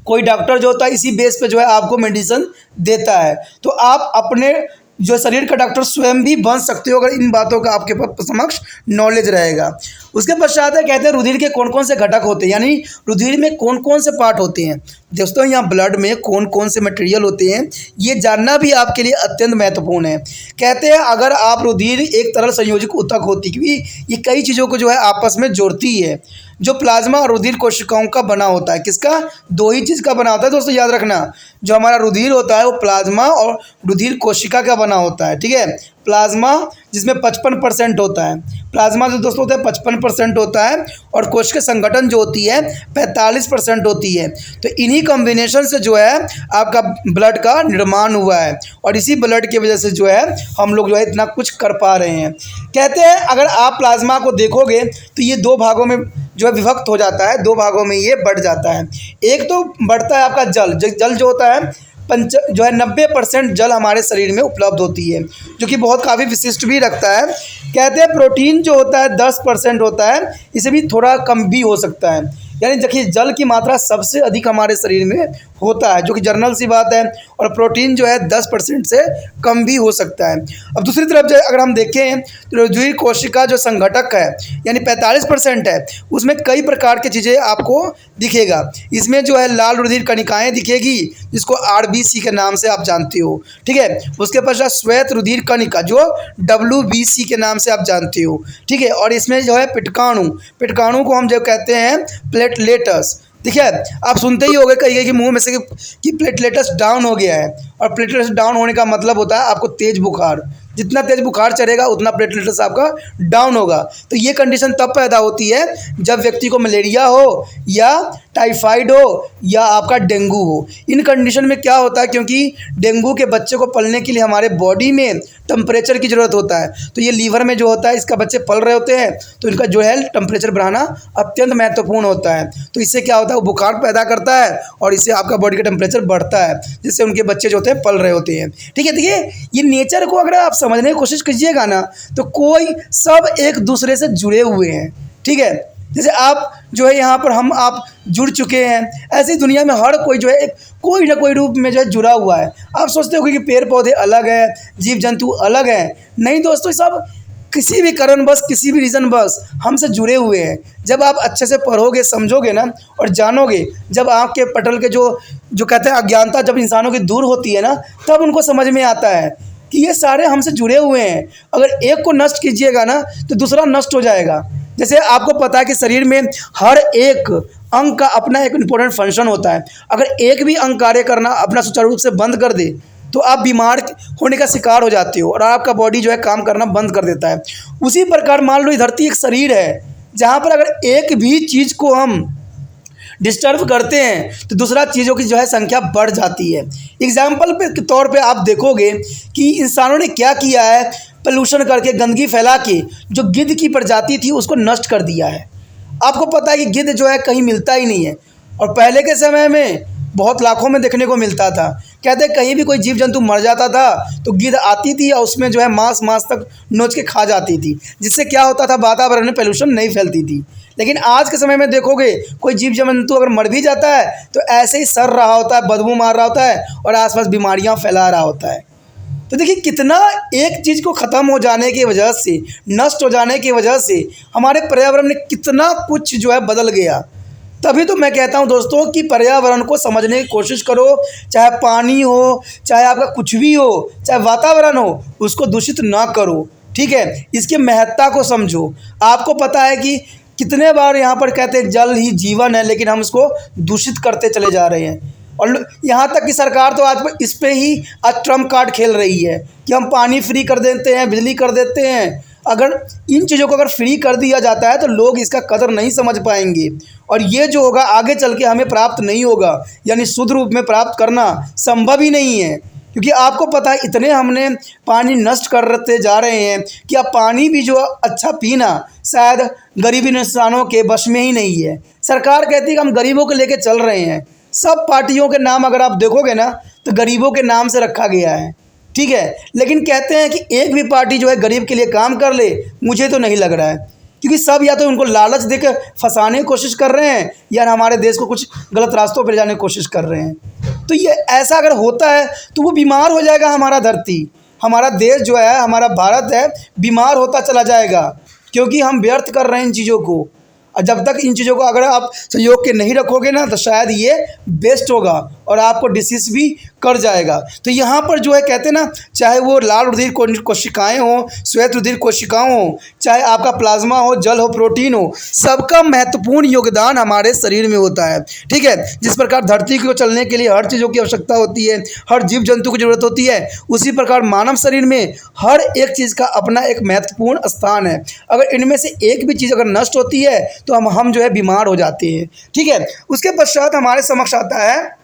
कोई डॉक्टर जो होता है इसी बेस पे जो है आपको मेडिसिन देता है, तो आप अपने जो शरीर का डॉक्टर स्वयं भी बन सकते हो अगर इन बातों का आपके समक्ष नॉलेज रहेगा। उसके पश्चात है, कहते हैं रुधिर के कौन कौन से घटक होते हैं, यानी रुधिर में कौन कौन से पार्ट होते हैं। दोस्तों यहाँ ब्लड में कौन कौन से मटेरियल होते हैं ये जानना भी आपके लिए अत्यंत महत्वपूर्ण है। कहते हैं अगर आप रुधिर एक तरल संयोजक ऊतक होती है, क्योंकि ये कई चीज़ों को जो है आपस में जोड़ती है, जो प्लाज्मा और रुधिर कोशिकाओं का बना होता है। किसका, दो ही चीज़ का बना होता है दोस्तों, याद रखना। जो हमारा रुधिर होता है वो प्लाज्मा और रुधिर कोशिका का बना होता है, ठीक है। प्लाज्मा जिसमें 55% होता है, प्लाज्मा जो दोस्तों होता है 55% होता है, और कोशिका संगठन जो होती है 45% होती है। तो इन्हीं कॉम्बिनेशन से जो है आपका ब्लड का निर्माण हुआ है और इसी ब्लड की वजह से जो है हम लोग जो है इतना कुछ कर पा रहे हैं। कहते हैं अगर आप प्लाज्मा को देखोगे तो ये दो भागों में जो है विभक्त हो जाता है, दो भागों में ये बढ़ जाता है। एक तो बढ़ता है आपका जल जो होता है जो है 90% जल हमारे शरीर में उपलब्ध होती है, जो कि बहुत काफ़ी विशिष्ट भी रखता है। कहते हैं प्रोटीन जो होता है 10% होता है, इसे भी थोड़ा कम भी हो सकता है। यानी देखिए जल की मात्रा सबसे अधिक हमारे शरीर में होता है, जो कि जनरल सी बात है, और प्रोटीन जो है 10% से कम भी हो सकता है। अब दूसरी तरफ जो अगर हम देखें तो रुधिर कोशिका जो संघटक है यानी 45% है, उसमें कई प्रकार की चीज़ें आपको दिखेगा। इसमें जो है लाल रुधिर कणिकाएँ दिखेगी जिसको RBC के नाम से आप जानते हो, ठीक है। उसके पश्चात श्वेत रुधिर कणिका जो WBC के नाम से आप जानते हो, ठीक है। और इसमें जो है पिटकाणु को हम जो कहते हैं प्लेटलेटस, ठीक है। आप सुनते ही होंगे कहीं के मुंह में से कि प्लेटलेटस डाउन हो गया है, और प्लेटलेटस डाउन होने का मतलब होता है आपको तेज बुखार। जितना तेज बुखार चढ़ेगा उतना प्लेटलेटस आपका डाउन होगा। तो ये कंडीशन तब पैदा होती है जब व्यक्ति को मलेरिया हो या टाइफाइड हो या आपका डेंगू हो। इन कंडीशन में क्या होता है, क्योंकि डेंगू के बच्चे को पलने के लिए हमारे बॉडी में टेम्परेचर की ज़रूरत होता है। तो ये लीवर में जो होता है इसका बच्चे पल रहे होते हैं, तो इनका जो है टेम्परेचर बढ़ाना अत्यंत महत्वपूर्ण होता है। तो इससे क्या होता है, वो बुखार पैदा करता है और इससे आपका बॉडी का टेम्परेचर बढ़ता है, जिससे उनके बच्चे जो होते हैं पल रहे होते हैं, ठीक है। देखिए ये नेचर को अगर आप समझने की कोशिश कीजिएगा ना तो कोई सब एक दूसरे से जुड़े हुए हैं, ठीक है। जैसे आप जो है यहाँ पर हम आप जुड़ चुके हैं, ऐसी दुनिया में हर कोई जो है कोई ना कोई रूप में जो है जुड़ा हुआ है। आप सोचते हो कि पेड़ पौधे अलग हैं, जीव जंतु अलग हैं, नहीं दोस्तों, सब किसी भी कारणवश किसी भी रीज़न बस हमसे जुड़े हुए हैं। जब आप अच्छे से पढ़ोगे समझोगे ना और जानोगे, जब आँख के पटल के जो कहते हैं अज्ञानता जब इंसानों की दूर होती है ना, तब उनको समझ में आता है कि ये सारे हमसे जुड़े हुए हैं, अगर एक को नष्ट कीजिएगा ना तो दूसरा नष्ट हो जाएगा। जैसे आपको पता है कि शरीर में हर एक अंग का अपना एक इम्पोर्टेंट फंक्शन होता है, अगर एक भी अंग कार्य करना अपना सुचारू रूप से बंद कर दे तो आप बीमार होने का शिकार हो जाते हो और आपका बॉडी जो है काम करना बंद कर देता है। उसी प्रकार मान लो ये धरती एक शरीर है, जहाँ पर अगर एक भी चीज़ को हम डिस्टर्ब करते हैं तो दूसरा चीज़ों की जो है संख्या बढ़ जाती है। एग्जाम्पल के तौर पे आप देखोगे कि इंसानों ने क्या किया है, पोल्यूशन करके, गंदगी फैला के जो गिद्ध की प्रजाति थी उसको नष्ट कर दिया है। आपको पता है कि गिद्ध जो है कहीं मिलता ही नहीं है, और पहले के समय में बहुत लाखों में देखने को मिलता था। कहते हैं कहीं भी कोई जीव जंतु मर जाता था तो गिद्ध आती थी और उसमें जो है मांस तक नोच के खा जाती थी, जिससे क्या होता था, वातावरण में पोल्यूशन नहीं फैलती थी। लेकिन आज के समय में देखोगे कोई जीव जंतु अगर मर भी जाता है तो ऐसे ही सड़ रहा होता है, बदबू मार रहा होता है और आसपास बीमारियां फैला रहा होता है। तो देखिए कितना एक चीज़ को ख़त्म हो जाने की वजह से, नष्ट हो जाने की वजह से हमारे पर्यावरण में कितना कुछ जो है बदल गया। तभी तो मैं कहता हूं दोस्तों कि पर्यावरण को समझने की कोशिश करो, चाहे पानी हो, चाहे आपका कुछ भी हो, चाहे वातावरण हो, उसको दूषित ना करो, ठीक है। इसकी महत्ता को समझो। आपको पता है कि कितने बार यहाँ पर कहते हैं जल ही जीवन है, लेकिन हम उसको दूषित करते चले जा रहे हैं। और यहाँ तक कि सरकार तो आज इस पे ही आज ट्रम्प कार्ड खेल रही है कि हम पानी फ्री कर देते हैं, बिजली कर देते हैं। अगर इन चीज़ों को अगर फ्री कर दिया जाता है तो लोग इसका कदर नहीं समझ पाएंगे, और ये जो होगा आगे चल के हमें प्राप्त नहीं होगा, यानी शुद्ध रूप में प्राप्त करना संभव ही नहीं है। क्योंकि आपको पता है इतने हमने पानी नष्ट करते जा रहे हैं कि अब पानी भी जो अच्छा पीना शायद गरीबी इंसानों के बस में ही नहीं है। सरकार कहती है कि हम गरीबों को लेके चल रहे हैं। सब पार्टियों के नाम अगर आप देखोगे ना तो गरीबों के नाम से रखा गया है, ठीक है। लेकिन कहते हैं कि एक भी पार्टी जो है गरीब के लिए काम कर ले, मुझे तो नहीं लग रहा है। क्योंकि सब या तो उनको लालच देकर फंसाने की कोशिश कर रहे हैं या हमारे देश को कुछ गलत रास्तों पर जाने की कोशिश कर रहे हैं। तो ये ऐसा अगर होता है तो वो बीमार हो जाएगा, हमारा धरती, हमारा देश जो है, हमारा भारत है, बीमार होता चला जाएगा, क्योंकि हम व्यर्थ कर रहे हैं इन चीज़ों को। और जब तक इन चीज़ों को अगर आप संयोग के नहीं रखोगे ना तो शायद ये बेस्ट होगा और आपको डिसीज भी कर जाएगा। तो यहाँ पर जो है कहते हैं ना, चाहे वो लाल रुधिर कोशिकाएं हो, श्वेत रुधिर कोशिकाएं हो, चाहे आपका प्लाज्मा हो, जल हो, प्रोटीन हो, सबका महत्वपूर्ण योगदान हमारे शरीर में होता है, ठीक है। जिस प्रकार धरती को चलने के लिए हर चीज़ों की आवश्यकता होती है, हर जीव जंतु की जरूरत होती है, उसी प्रकार मानव शरीर में हर एक चीज़ का अपना एक महत्वपूर्ण स्थान है। अगर इनमें से एक भी चीज़ अगर नष्ट होती है तो हम जो है बीमार हो जाते हैं, ठीक है। उसके पश्चात हमारे समक्ष आता है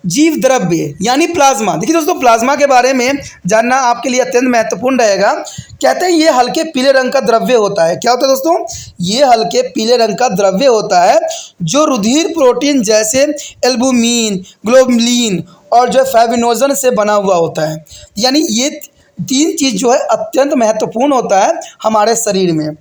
जीव द्रव्य यानी प्लाज्मा। देखिए दोस्तों, प्लाज्मा के बारे में जानना आपके लिए अत्यंत महत्वपूर्ण रहेगा। कहते हैं ये हल्के पीले रंग का द्रव्य होता है। क्या होता है दोस्तों? ये हल्के पीले रंग का द्रव्य होता है जो रुधिर प्रोटीन जैसे एल्बुमिन, ग्लोबुलिन और जो फाइब्रिनोजन से बना हुआ होता है। यानी ये तीन चीज़ जो है अत्यंत महत्वपूर्ण होता है हमारे शरीर में।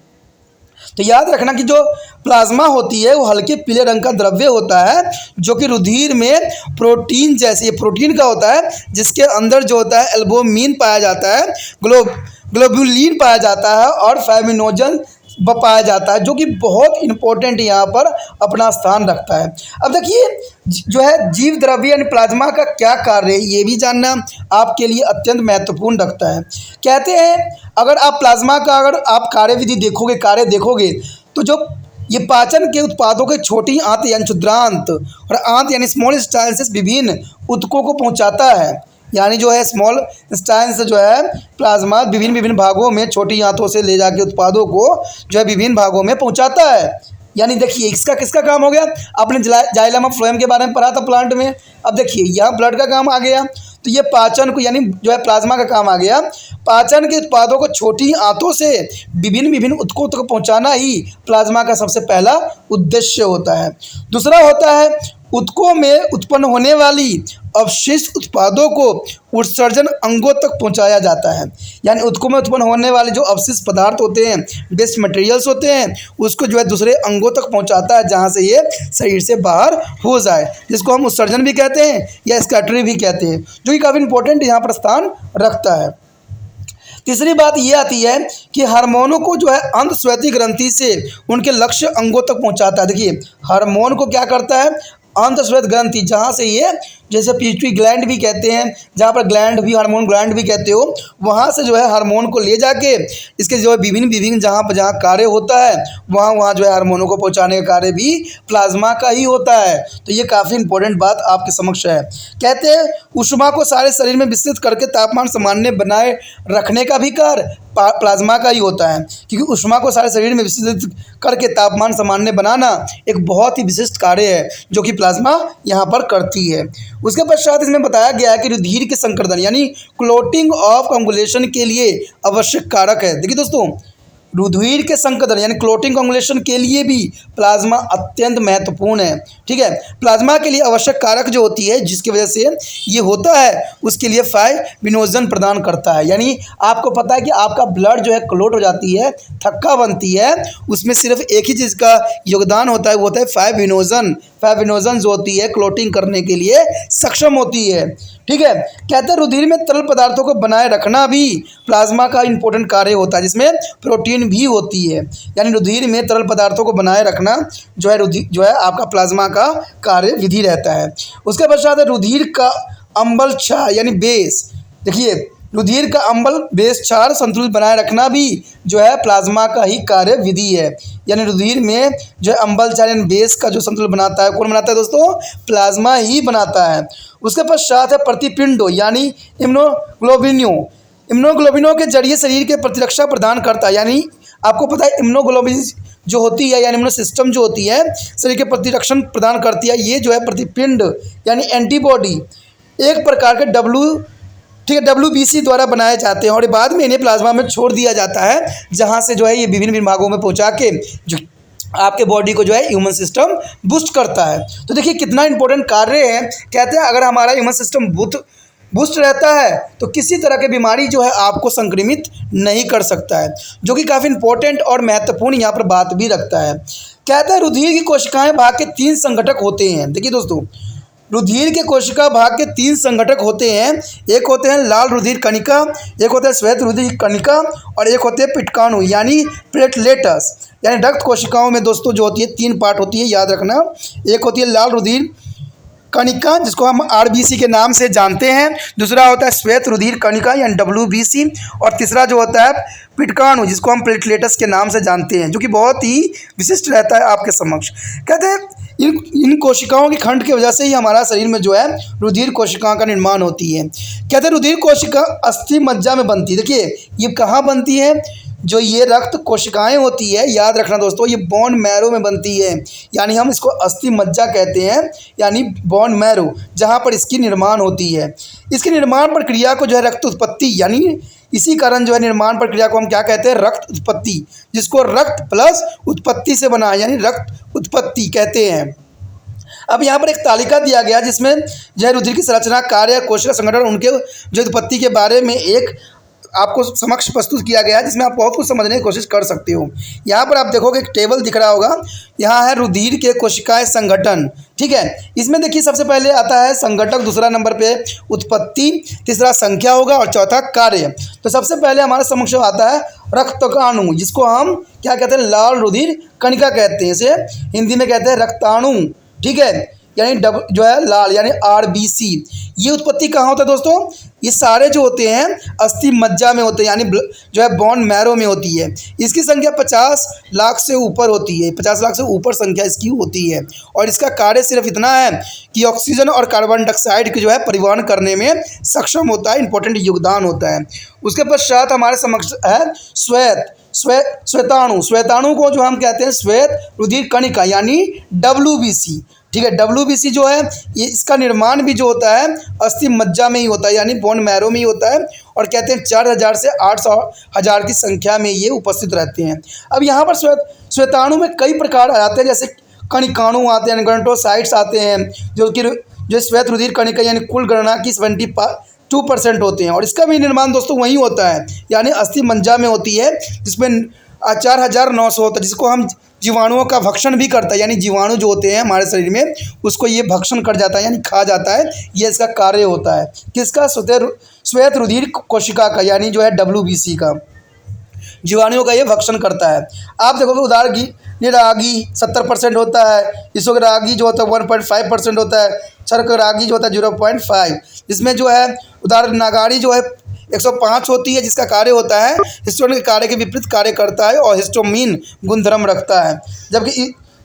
तो याद रखना कि जो प्लाज्मा होती है वो हल्के पीले रंग का द्रव्य होता है जो कि रुधिर में प्रोटीन जैसे, ये प्रोटीन का होता है जिसके अंदर जो होता है एल्बुमिन पाया जाता है, ग्लोबुलिन पाया जाता है और फाइब्रिनोजन पाया जाता है, जो कि बहुत इंपॉर्टेंट यहाँ पर अपना स्थान रखता है। अब देखिए जो है जीव द्रव्य यानी प्लाज्मा का क्या कार्य है ये भी जानना आपके लिए अत्यंत महत्वपूर्ण रखता है। कहते हैं अगर आप प्लाज्मा का अगर आप कार्य देखोगे तो जो ये पाचन के उत्पादों के छोटी आंत यानी क्षुद्रांत और आंत यानी स्मॉल इंटेस्टाइन विभिन्न ऊतकों को पहुँचाता है। यानी जो है स्मॉल इंटेस्टाइन से जो है प्लाज्मा विभिन्न भागों में छोटी आंतों से ले जाके उत्पादों को जो है विभिन्न भागों में पहुंचाता है। यानी देखिए इसका किसका काम हो गया? आपने जाइलम ऑफ फ्लोएम के बारे में पढ़ा था प्लांट में। अब देखिए यहाँ ब्लड का काम आ गया, तो ये पाचन को यानी जो है प्लाज्मा का काम आ गया। पाचन के उत्पादों को छोटी आंतों से विभिन्न ऊतकों तक पहुँचाना ही प्लाज्मा का सबसे पहला उद्देश्य होता है। दूसरा होता है ऊतकों में उत्पन्न होने वाली अवशिष्ट उत्पादों को उत्सर्जन अंगों तक पहुंचाया जाता है। यानी ऊतकों में उत्पन्न होने वाले जो अवशिष्ट पदार्थ होते हैं, वेस्ट मटेरियल्स होते हैं, उसको जो है दूसरे अंगों तक पहुंचाता है जहां से ये शरीर से बाहर हो जाए, जिसको हम उत्सर्जन भी कहते हैं या स्कैटरी भी कहते हैं, जो कि काफ़ी इंपॉर्टेंट यहाँ पर स्थान रखता है। तीसरी बात ये आती है कि हार्मोनों को जो है अंतस्वेदी ग्रंथि से उनके लक्ष्य अंगों तक पहुंचाता है। देखिए हार्मोन को क्या करता है? अंतस्वेद ग्रंथि, जहाँ से ये जैसे पिट्यूटरी ग्लैंड भी कहते हैं, जहाँ पर ग्लैंड भी, हार्मोन ग्लैंड भी कहते हो, वहाँ से जो है हार्मोन को ले जाके इसके जो है विभिन्न जहाँ कार्य होता है वहाँ जो है हार्मोनों को पहुँचाने का कार्य भी प्लाज्मा का ही होता है। तो ये काफ़ी इंपॉर्टेंट बात आपके समक्ष है। कहते हैं ऊष्मा को सारे शरीर में विस्तृत करके तापमान सामान्य बनाए रखने का भी कार्य प्लाज्मा का ही होता है, क्योंकि ऊष्मा को सारे शरीर में विस्तृत करके तापमान सामान्य बनाना एक बहुत ही विशिष्ट कार्य है जो कि प्लाज्मा यहाँ पर करती है। उसके पश्चात इसमें बताया गया है कि रुधिर के संकर्षण यानी क्लोटिंग ऑफ कोagulation के लिए आवश्यक कारक है। देखिए दोस्तों, रुधिर के संकर्षण यानी क्लोटिंग कोagulation के लिए भी प्लाज्मा अत्यंत महत्वपूर्ण है। ठीक है, प्लाज्मा के लिए आवश्यक कारक जो होती है जिसकी वजह से ये होता है उसके लिए फाइब्रिनोजन प्रदान करता है। यानी आपको पता है कि आपका ब्लड जो है क्लोट हो जाती है, थक्का बनती है, उसमें सिर्फ एक ही चीज़ का योगदान होता है, वो होता है फाइब्रिनोजन। फाइब्रिनोजन जो होती है क्लोटिंग करने के लिए सक्षम होती है। ठीक है, कहते हैं रुधिर में तरल पदार्थों को बनाए रखना भी प्लाज्मा का इंपॉर्टेंट कार्य होता है, जिसमें प्रोटीन भी होती है। यानी रुधिर में तरल पदार्थों को बनाए रखना जो है आपका प्लाज्मा का कार्य विधि रहता है। उसके पश्चात है रुधिर का अम्ल क्षार यानी बेस। देखिए, रुधिर का अम्ल बेस क्षार संतुलित बनाए रखना भी जो है प्लाज्मा का ही कार्य विधि है। यानी रुधिर में जो है अम्ल क्षार यानी बेस का जो संतुलन बनाता है, कौन बनाता है दोस्तों? प्लाज्मा ही बनाता है। उसके पश्चात है प्रतिपिंडों यानी इम्यूनोग्लोबिनों के जरिए शरीर के प्रतिरक्षा प्रदान करता है। यानी आपको पता है इम्यूनोग्लोबिन जो होती है यानी इम्यूनो सिस्टम जो होती है शरीर के प्रतिरक्षण प्रदान करती है। ये जो है प्रतिपिंड यानी एंटीबॉडी एक प्रकार के WBC द्वारा बनाए जाते हैं और बाद में इन्हें प्लाज्मा में छोड़ दिया जाता है, जहाँ से जो है ये विभिन्न भागों में पहुँचा के जो आपके बॉडी को जो है ह्यूमन सिस्टम बूस्ट करता है। तो देखिए कितना इंपॉर्टेंट कार्य है। कहते हैं अगर हमारा ह्यूमन सिस्टम बूस्ट रहता है तो किसी तरह की बीमारी जो है आपको संक्रमित नहीं कर सकता है, जो कि काफ़ी इंपॉर्टेंट और महत्वपूर्ण यहाँ पर बात भी रखता है। कहते हैं रुधिर की कोशिकाएं भाग के 3 संघटक होते हैं। देखिए दोस्तों, रुधिर के कोशिका भाग के 3 संघटक होते हैं। एक होते हैं लाल रुधिर कणिका, एक होता है श्वेत रुधिर कणिका और एक होते हैं पिटकाणु यानी प्लेटलेट्स। यानी रक्त कोशिकाओं में दोस्तों जो होती है 3 पार्ट होती है, याद रखना। एक होती है लाल रुधिर कणिका जिसको हम RBC के नाम से जानते हैं, दूसरा होता है श्वेत रुधिर कणिका यानी WBC और तीसरा जो होता है पिटकाणु जिसको हम प्लेटलेट्स के नाम से जानते हैं, जो कि बहुत ही विशिष्ट रहता है आपके समक्ष। कहते हैं इन कोशिकाओं के खंड की वजह से ही हमारा शरीर में जो है रुधिर कोशिकाओं का निर्माण होती है। कहते हैं रुधिर कोशिका अस्थि मज्जा में बनती है। देखिए ये कहाँ बनती है? जो ये रक्त कोशिकाएं होती है, याद रखना दोस्तों, ये बोन मैरो में बनती है। यानी हम इसको अस्थि मज्जा कहते हैं यानी बोन मैरो, जहाँ पर इसकी निर्माण होती है। इसकी निर्माण प्रक्रिया को जो है रक्त उत्पत्ति यानी इसी कारण जो है निर्माण प्रक्रिया को हम क्या कहते हैं? रक्त उत्पत्ति, जिसको रक्त प्लस उत्पत्ति से बना यानी रक्त उत्पत्ति कहते हैं। अब यहाँ पर एक तालिका दिया गया जिसमें जो है रुधिर की संरचना, कार्य, कोशिका संगठन, उनके जो उत्पत्ति के बारे में एक आपको समक्ष प्रस्तुत किया गया है, जिसमें आप बहुत कुछ समझने की कोशिश कर सकते हो। यहाँ पर आप देखोगे एक टेबल दिख रहा होगा, यहाँ है रुधिर के कोशिकाएं संगठन। ठीक है, इसमें देखिए सबसे पहले आता है संगठक, दूसरा नंबर पे उत्पत्ति, तीसरा संख्या होगा और चौथा कार्य। तो सबसे पहले हमारे समक्ष आता है रक्तकणु, जिसको हम क्या कहते हैं? लाल रुधिर कणिका कहते हैं। इसे हिंदी में कहते हैं रक्ताणु। ठीक है, यानी जो है लाल यानी RBC। ये उत्पत्ति कहाँ होता है दोस्तों? ये सारे जो होते हैं अस्थि मज्जा में होते हैं यानी जो है बोन मैरो में होती है। इसकी संख्या 50 लाख से ऊपर होती है, 50 लाख से ऊपर संख्या इसकी होती है और इसका कार्य सिर्फ इतना है कि ऑक्सीजन और कार्बन डाइऑक्साइड की जो है परिवहन करने में सक्षम होता है, इंपॉर्टेंट योगदान होता है। उसके पश्चात हमारे समक्ष है श्वेताणु को जो हम कहते हैं श्वेत रुधिर कणिका यानी WBC। ठीक है, WBC जो है ये इसका निर्माण भी जो होता है अस्थि मज्जा में ही होता है यानी बोन मैरो में ही होता है और कहते हैं 4000 से 800,000 की संख्या में ये उपस्थित रहते हैं। अब यहाँ पर श्वेताणु में कई प्रकार आ जाते हैं, जैसे कणिकाणु आते हैं, गणटोसाइट्स आते हैं, जो श्वेत रुधिर कणिका यानी कुल गणना की 72% होते हैं और इसका भी निर्माण दोस्तों वही होता है यानी अस्थि मज्जा में होती है, जिसमें 4900 होता है, जिसको हम जीवाणुओं का भक्षण भी करता है। यानी जीवाणु जो होते हैं हमारे शरीर में उसको ये भक्षण कर जाता है यानी खा जाता है। ये इसका कार्य होता है किसका? श्वेत रुधिर कोशिका का यानी जो है WBC का। जीवाणुओं का ये भक्षण करता है। आप देखोगे उदाहरण की रागी 70% होता है, इसको रागी जो होता है 1.5% होता है, क्षरक रागी जो होता है 0.5, जिसमें जो है उदाहरण नागारी जो है 105 होती है, जिसका कार्य होता है हिस्टोन के कार्य के विपरीत कार्य करता है और हिस्टोमीन गुणधर्म रखता है।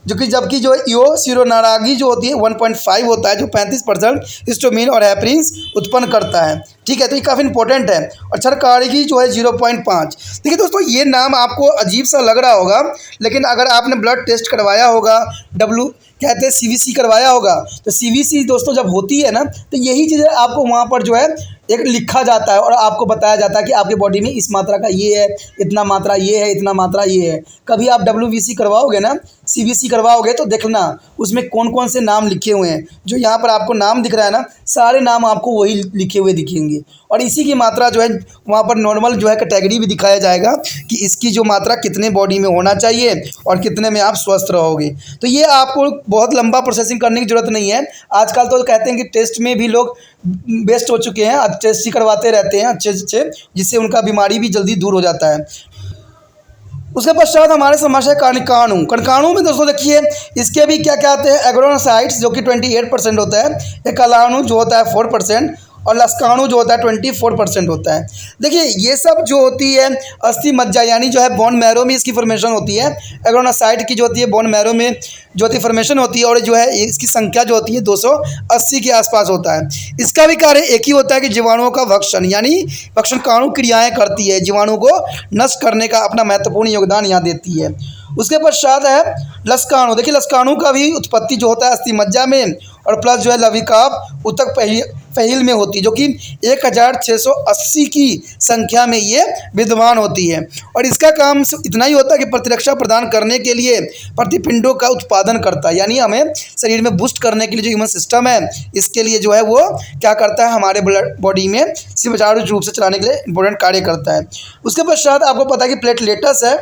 जबकि जो इओसिरोनारागी जो होती है 1.5 होता है, जो 35% हिस्टोमीन और हेपरिन्स उत्पन्न करता है। ठीक है, तो ये काफ़ी इंपॉर्टेंट है। और क्षरकारिकी जो है 0.5। देखिए दोस्तों, ये नाम आपको अजीब सा लग रहा होगा, लेकिन अगर आपने ब्लड टेस्ट करवाया होगा, कहते हैं CVC करवाया होगा, तो CVC दोस्तों जब होती है ना, तो यही चीज़ें आपको वहाँ पर जो है एक लिखा जाता है और आपको बताया जाता है कि आपके बॉडी में इस मात्रा का ये है, इतना मात्रा ये है, इतना मात्रा ये है। कभी आप WBC करवाओगे ना, CVC करवाओगे, तो देखना उसमें कौन कौन से नाम लिखे हुए हैं। जो यहाँ पर आपको नाम दिख रहा है ना, सारे नाम आपको वही लिखे हुए दिखेंगे और इसी की मात्रा जो है वहाँ पर नॉर्मल जो है कैटेगरी भी दिखाया जाएगा कि इसकी जो मात्रा कितने बॉडी में होना चाहिए और कितने में आप स्वस्थ रहोगे। तो ये आपको बहुत लंबा प्रोसेसिंग करने की ज़रूरत नहीं है। आजकल तो कहते हैं कि टेस्ट में भी लोग बेस्ट हो चुके हैं, अब टेस्ट ही करवाते रहते हैं अच्छे, जिससे उनका बीमारी भी जल्दी दूर हो जाता है। उसके पश्चात हमारे समस्या कणकाणु। कणकाणु में दोस्तों देखिए, इसके भी क्या क्या आते हैं, एग्रोनोसाइट्स जो कि 28% होता है, एक कलाणु जो होता है 4% और लस्काणु जो होता है 24% होता है। देखिए ये सब जो होती है अस्थि मज्जा यानी जो है बोन मैरो में इसकी फॉर्मेशन होती है। एग्रोनोसाइट की जो होती है बोन मैरो में जो होती फॉर्मेशन होती है और जो है इसकी संख्या जो होती है 280 के आसपास होता है। इसका भी कार्य एक ही होता है कि जीवाणुओं का भक्षण यानी भक्षणकाणु क्रियाएँ करती है, जीवाणु को नष्ट करने का अपना महत्वपूर्ण योगदान यहाँ देती है। उसके पश्चात है लस्काणु। देखिए लस्काणु का भी उत्पत्ति जो होता है अस्थि मज्जा में और प्लस जो है लविकाप उतक पहिल में होती है, जो कि 1680 की संख्या में ये विद्यमान होती है। और इसका काम इतना ही होता है कि प्रतिरक्षा प्रदान करने के लिए प्रतिपिंडों का उत्पादन करता है, यानी हमें शरीर में बूस्ट करने के लिए जो ह्यूमन सिस्टम है इसके लिए जो है वो क्या करता है, हमारे बॉडी में सुचारू रूप से चलाने के लिए इंपॉर्टेंट कार्य करता है। उसके पश्चात आपको पता है कि प्लेटलेटस है।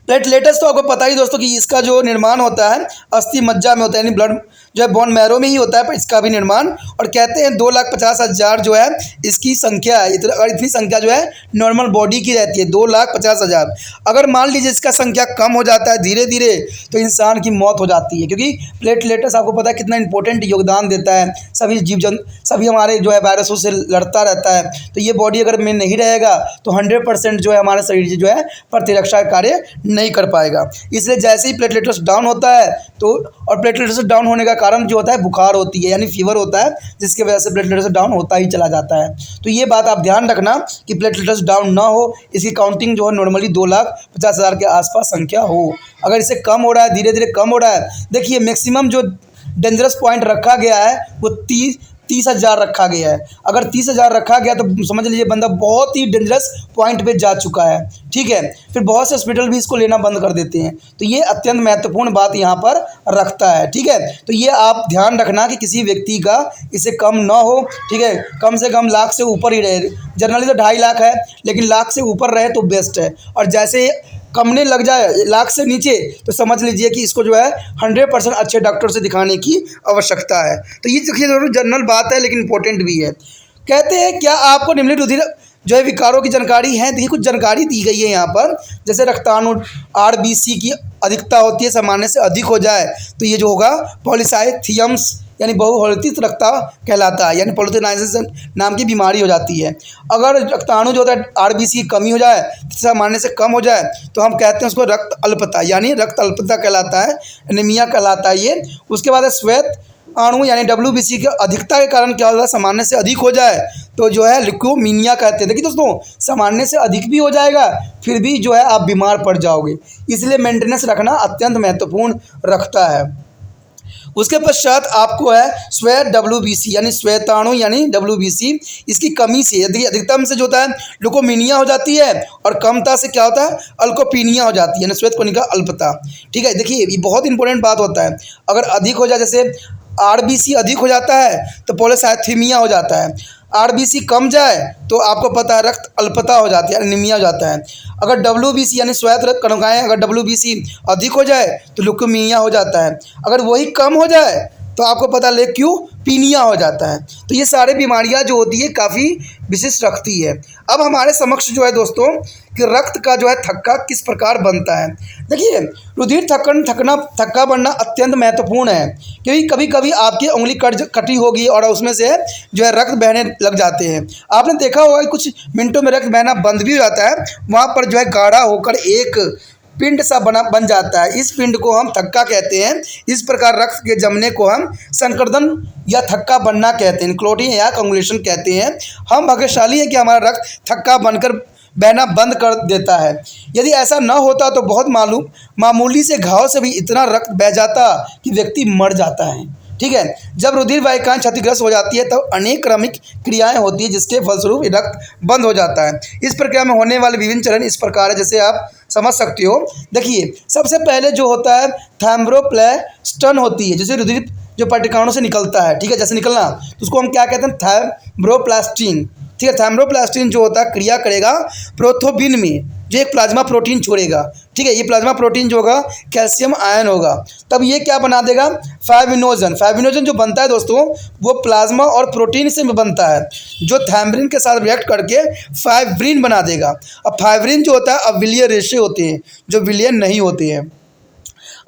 प्लेटलेटस तो आपको पता ही दोस्तों कि इसका जो निर्माण होता है अस्थि मज्जा में होता है, यानी ब्लड जो है बोन मैरो में ही होता है, पर इसका भी निर्माण और कहते हैं 2,50,000 जो है इसकी संख्या है। इतनी संख्या जो है नॉर्मल बॉडी की रहती है 2,50,000। अगर मान लीजिए इसका संख्या कम हो जाता है धीरे धीरे तो इंसान की मौत हो जाती है, क्योंकि प्लेटलेटस आपको पता है कितना इंपॉर्टेंट योगदान देता है। सभी हमारे जो है वायरसों से लड़ता रहता है, तो ये बॉडी अगर में नहीं रहेगा तो 100% जो है हमारे शरीर से जो है प्रतिरक्षा कार्य नहीं कर पाएगा। इसलिए जैसे ही प्लेटलेटस डाउन होता है तो और प्लेटलेटस डाउन होने का कारण जो होता है बुखार होती है, यानी फीवर होता है, जिसकी वजह से प्लेटलेटस डाउन होता ही चला जाता है। तो ये बात आप ध्यान रखना कि प्लेटलेटस डाउन ना हो, इसकी काउंटिंग जो है नॉर्मली 2,50,000 के आसपास संख्या हो। अगर इससे कम हो रहा है, धीरे धीरे कम हो रहा है, देखिए मैक्सिमम जो डेंजरस पॉइंट रखा गया है वो 30,000 रखा गया है। अगर 30,000 रखा गया तो समझ लीजिए बंदा बहुत ही डेंजरस पॉइंट पे जा चुका है। ठीक है, फिर बहुत से हॉस्पिटल भी इसको लेना बंद कर देते हैं। तो ये अत्यंत महत्वपूर्ण बात यहाँ पर रखता है। ठीक है, तो ये आप ध्यान रखना कि किसी व्यक्ति का इससे कम ना हो। ठीक है, कम से कम लाख से ऊपर ही रहे। जनरली तो 2.5 लाख है, लेकिन लाख से ऊपर रहे तो बेस्ट है। और जैसे कमने लग जाए लाख से नीचे तो समझ लीजिए कि इसको जो है 100% अच्छे डॉक्टर से दिखाने की आवश्यकता है। तो ये देखिए जनरल बात है लेकिन इंपॉर्टेंट भी है। कहते हैं क्या आपको निम्नलिखित रुधिर जो है विकारों की जानकारी है। देखिए कुछ जानकारी दी गई है यहाँ पर, जैसे रक्ताणु RBC की अधिकता होती है, सामान्य से अधिक हो जाए तो ये जो होगा पॉलीसाइथियम्स यानी बहुहर्तित रक्तता कहलाता है, यानी पॉलीथेनाइजेशन नाम की बीमारी हो जाती है। अगर रक्ताणु जो होता है RBC की कमी हो जाए, सामान्य से कम हो जाए, तो हम कहते हैं उसको रक्त अल्पता यानी रक्त अल्पता कहलाता है, एनीमिया कहलाता है ये। उसके बाद श्वेत अणु यानी WBC की अधिकता के कारण क्या होता है, सामान्य से अधिक हो जाए तो जो है ल्यूकोमीनिया कहते हैं। देखिए दोस्तों, सामान्य से अधिक भी हो जाएगा फिर भी जो है आप बीमार पड़ जाओगे, इसलिए मेंटेनेंस रखना अत्यंत महत्वपूर्ण रखता है। उसके पश्चात आपको है श्वेत WBC यानी श्वेताणु यानी WBC, इसकी कमी से यदि अधिकतम से जो होता है ल्यूकोमीनिया हो जाती है और कमता से क्या होता है अल्कोपीनिया हो जाती है यानी श्वेत कणिका अल्पता। ठीक है, देखिए ये बहुत इंपॉर्टेंट बात होता है। अगर अधिक हो जाए, जैसे RBC अधिक हो जाता है तो पॉलीसाइथीमिया हो जाता है। RBC कम जाए तो आपको पता है रक्त अल्पता हो जाती है, एनीमिया हो जाता है। अगर WBC यानी श्वेत रक्त कणिकाएं अगर WBC अधिक हो जाए तो ल्यूकेमिया हो जाता है। अगर वही कम हो जाए तो आपको पता ल्यूकोपीनिया हो जाता है। तो ये सारी बीमारियां जो होती है काफ़ी विशिष्ट रखती है। अब हमारे समक्ष जो है दोस्तों कि रक्त का जो है थक्का किस प्रकार बनता है। देखिए, रुधिर थक्का बनना अत्यंत महत्वपूर्ण है, क्योंकि कभी कभी आपकी उंगली कटी होगी और उसमें से जो है रक्त बहने लग जाते हैं। आपने देखा होगा कि कुछ मिनटों में रक्त बहना बंद भी हो जाता है, वहाँ पर जो है गाढ़ा होकर एक पिंड सा बन जाता है। इस पिंड को हम थक्का कहते हैं। इस प्रकार रक्त के जमने को हम संकर्दन या थक्का बनना कहते हैं, क्लॉटिंग या कंगुलेशन कहते हैं। हम भाग्यशाली हैं कि हमारा रक्त थक्का बनकर बहना बंद कर देता है। यदि ऐसा न होता तो बहुत मामूली से घाव से भी इतना रक्त बह जाता कि व्यक्ति मर जाता है। ठीक है, जब रुधिर वाहिकाएं क्षतिग्रस्त हो जाती है तब अनेक क्रमिक क्रियाएं होती है, जिसके फलस्वरूप रक्त बंद हो जाता है। इस प्रक्रिया में होने वाले विभिन्न चरण इस प्रकार है, जैसे आप समझ सकते हो। देखिए, सबसे पहले जो होता है थैम्ब्रोप्लास्टन होती है, जैसे रुधिर जो पट्टिकाओं से निकलता है, ठीक है, जैसे निकलना, तो उसको हम क्या कहते हैं, थैम्ब्रोप्लास्टिन। ठीक है, थैम्ब्रोप्लास्टिन जो होता है क्रिया करेगा प्रोथोबिन में, जो एक प्लाज्मा प्रोटीन छोड़ेगा। ठीक है, ये प्लाज्मा प्रोटीन जो होगा कैल्शियम आयन होगा, तब ये क्या बना देगा, फाइब्रिनोजन जो बनता है दोस्तों, वो प्लाज्मा और प्रोटीन से बनता है, जो थैम्ब्रिन के साथ रिएक्ट करके फाइब्रिन बना देगा। अब फाइब्रिन जो होता है अविलीय रेशे होते हैं, जो विलीय नहीं होते हैं।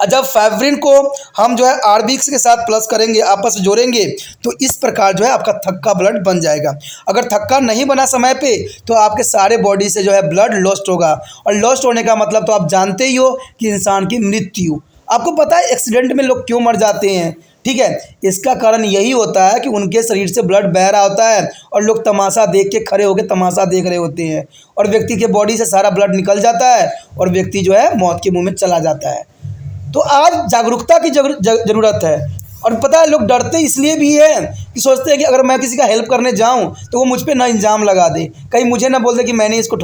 और जब फाइब्रिन को हम जो है आरबीएक्स के साथ प्लस करेंगे, आपस में जोड़ेंगे, तो इस प्रकार जो है आपका थक्का ब्लड बन जाएगा। अगर थक्का नहीं बना समय पे तो आपके सारे बॉडी से जो है ब्लड लॉस्ट होगा, और लॉस्ट होने का मतलब तो आप जानते ही हो कि इंसान की मृत्यु। आपको पता है एक्सीडेंट में लोग क्यों मर जाते हैं? ठीक है, इसका कारण यही होता है कि उनके शरीर से ब्लड बह रहा होता है और लोग तमाशा देख के खड़े होकर तमाशा देख रहे होते हैं, और व्यक्ति के बॉडी से सारा ब्लड निकल जाता है और व्यक्ति जो है मौत के मुँह में चला जाता है। तो आज जागरूकता की ज़रूरत है। और पता है, लोग डरते इसलिए भी है कि सोचते हैं कि अगर मैं किसी का हेल्प करने जाऊं तो वो मुझ पे ना इल्ज़ाम लगा दे, कहीं मुझे ना बोल दे कि मैंने इसको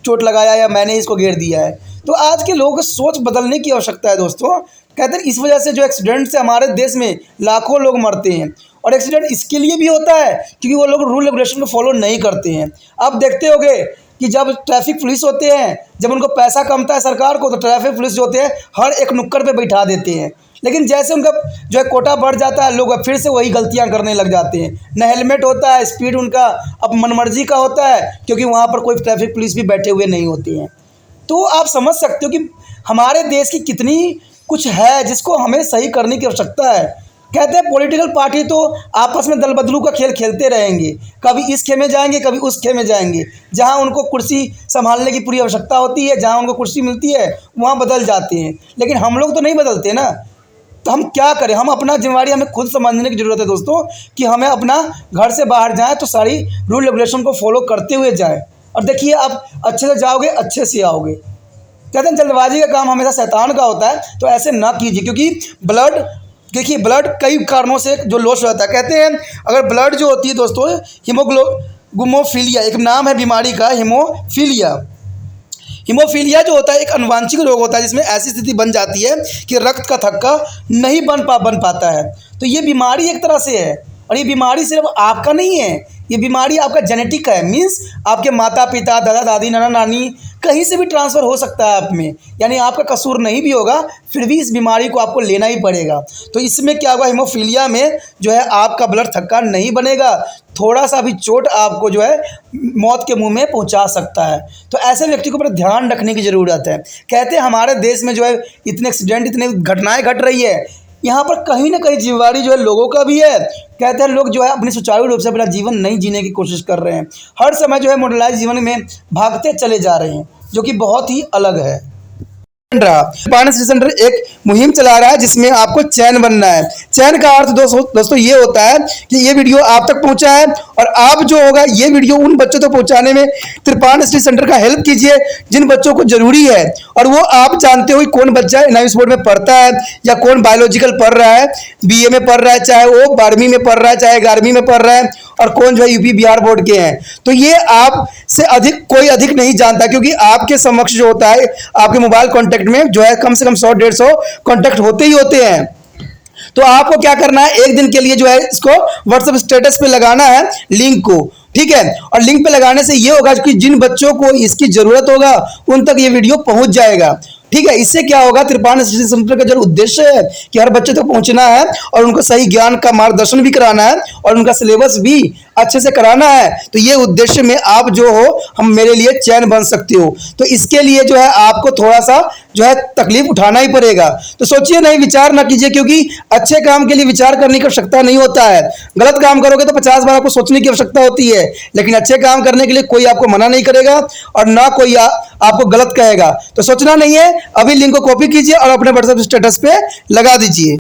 चोट लगाया या मैंने इसको घेर दिया है। तो आज के लोगों को सोच बदलने की आवश्यकता है दोस्तों। कहते हैं इस वजह से जो एक्सीडेंट से हमारे देश में लाखों लोग मरते हैं, और एक्सीडेंट इसके लिए भी होता है क्योंकि वो लोग रूल रेगुलेशन को फॉलो नहीं करते हैं। आप देखते होंगे कि जब ट्रैफिक पुलिस होते हैं, जब उनको पैसा कमता है सरकार को, तो ट्रैफिक पुलिस जो होते हैं हर एक नुक्कड़ पे बैठा देते हैं, लेकिन जैसे उनका जो है कोटा बढ़ जाता है, लोग फिर से वही गलतियां करने लग जाते हैं। न हेलमेट होता है, स्पीड उनका अब मनमर्जी का होता है, क्योंकि वहाँ पर कोई ट्रैफिक पुलिस भी बैठे हुए नहीं होती हैं। तो आप समझ सकते हो कि हमारे देश की कितनी कुछ है जिसको हमें सही करने की आवश्यकता है। कहते हैं पॉलिटिकल पार्टी तो आपस में दल बदलू का खेल खेलते रहेंगे, कभी इस खेमे जाएंगे कभी उस खेमे जाएंगे, जहां उनको कुर्सी संभालने की पूरी आवश्यकता होती है, जहां उनको कुर्सी मिलती है वहां बदल जाते हैं। लेकिन हम लोग तो नहीं बदलते ना, तो हम क्या करें? हम अपना जिम्मेवारी हमें खुद समझने की ज़रूरत है दोस्तों, कि हमें अपना घर से बाहर जाएँ तो सारी रूल रेगुलेशन को फॉलो करते हुए जाएँ। और देखिए, आप अच्छे से जाओगे अच्छे से आओगे। कहते हैं जल्दबाजी का काम हमेशा शैतान का होता है, तो ऐसे ना कीजिए, क्योंकि ब्लड, देखिए ब्लड कई कारणों से जो लॉस हो जाता है। कहते हैं अगर ब्लड जो होती है दोस्तों, हीमोफीलिया एक नाम है बीमारी का, हीमोफीलिया जो होता है एक अनुवांशिक रोग होता है, जिसमें ऐसी स्थिति बन जाती है कि रक्त का थक्का नहीं बन पाता है। तो ये बीमारी एक तरह से है, और ये बीमारी सिर्फ आपका नहीं है, ये बीमारी आपका जेनेटिक है। मीन्स आपके माता पिता, दादा दादी, नाना नानी कहीं से भी ट्रांसफ़र हो सकता है आप में, यानी आपका कसूर नहीं भी होगा, फिर भी इस बीमारी को आपको लेना ही पड़ेगा। तो इसमें क्या होगा, हीमोफीलिया में जो है आपका ब्लड थक्का नहीं बनेगा, थोड़ा सा भी चोट आपको जो है मौत के मुंह में पहुंचा सकता है। तो ऐसे व्यक्ति को ऊपर ध्यान रखने की ज़रूरत है। कहते हैं हमारे देश में जो है इतने एक्सीडेंट, इतने घटनाएँ घट रही है, यहाँ पर कहीं ना कहीं जिम्मेवारी जो है लोगों का भी है। कहते हैं लोग जो है अपनी सुचारू रूप से अपना जीवन नहीं जीने की कोशिश कर रहे हैं, हर समय जो है मॉडर्नाइज जीवन में भागते चले जा रहे हैं, जो कि बहुत ही अलग है। पार्टनर सेंटर एक मुहिम चला रहा है जिसमें आपको चैन बनना है। चैन का अर्थ दोस्तों ये होता है कि ये वीडियो आप तक पहुंचा है, और आप जो होगा ये वीडियो उन बच्चों तक पहुंचाने में त्रिपाण स्टडी सेंटर का हेल्प कीजिए जिन बच्चों को जरूरी है। और वो आप जानते हो कौन बच्चा एनआईवीएस बोर्ड में पढ़ता है, या कौन बायोलॉजिकल पढ़ रहा है, बीए में पढ़ रहा है, चाहे वो 12वीं में पढ़ रहा है, चाहे 11वीं में पढ़ रहा है, और कौन जो है यूपी बिहार बोर्ड के हैं। तो ये आप से अधिक कोई अधिक नहीं जानता, क्योंकि आपके समक्ष जो होता है आपके मोबाइल कॉन्टैक्ट में जो है कम से कम 100-150 कॉन्टैक्ट होते ही होते हैं। तो आपको क्या करना है, एक दिन के लिए जो है इसको व्हाट्सएप स्टेटस पे लगाना है लिंक को, ठीक है। और लिंक पे लगाने से ये होगा कि जिन बच्चों को इसकी जरूरत होगा उन तक ये वीडियो पहुंच जाएगा। ठीक है। इससे क्या होगा, त्रिपाठी स्टडी सेंटर का जो उद्देश्य है कि हर बच्चे तक पहुंचना है और उनको सही ज्ञान का मार्गदर्शन भी कराना है और उनका सिलेबस भी अच्छे से कराना है। तो ये उद्देश्य में आप जो हो हम मेरे लिए चैन बन सकते हो। तो इसके लिए जो है आपको थोड़ा सा जो है तकलीफ उठाना ही पड़ेगा। तो सोचिए नहीं, विचार ना कीजिए, क्योंकि अच्छे काम के लिए विचार करने की आवश्यकता नहीं होता है। गलत काम करोगे तो 50 बार आपको सोचने की आवश्यकता होती है, लेकिन अच्छे काम करने के लिए कोई आपको मना नहीं करेगा और ना कोई आपको गलत कहेगा। तो सोचना नहीं है, अभी लिंक को कॉपी कीजिए और अपने व्हाट्सएप स्टेटस पे लगा दीजिए।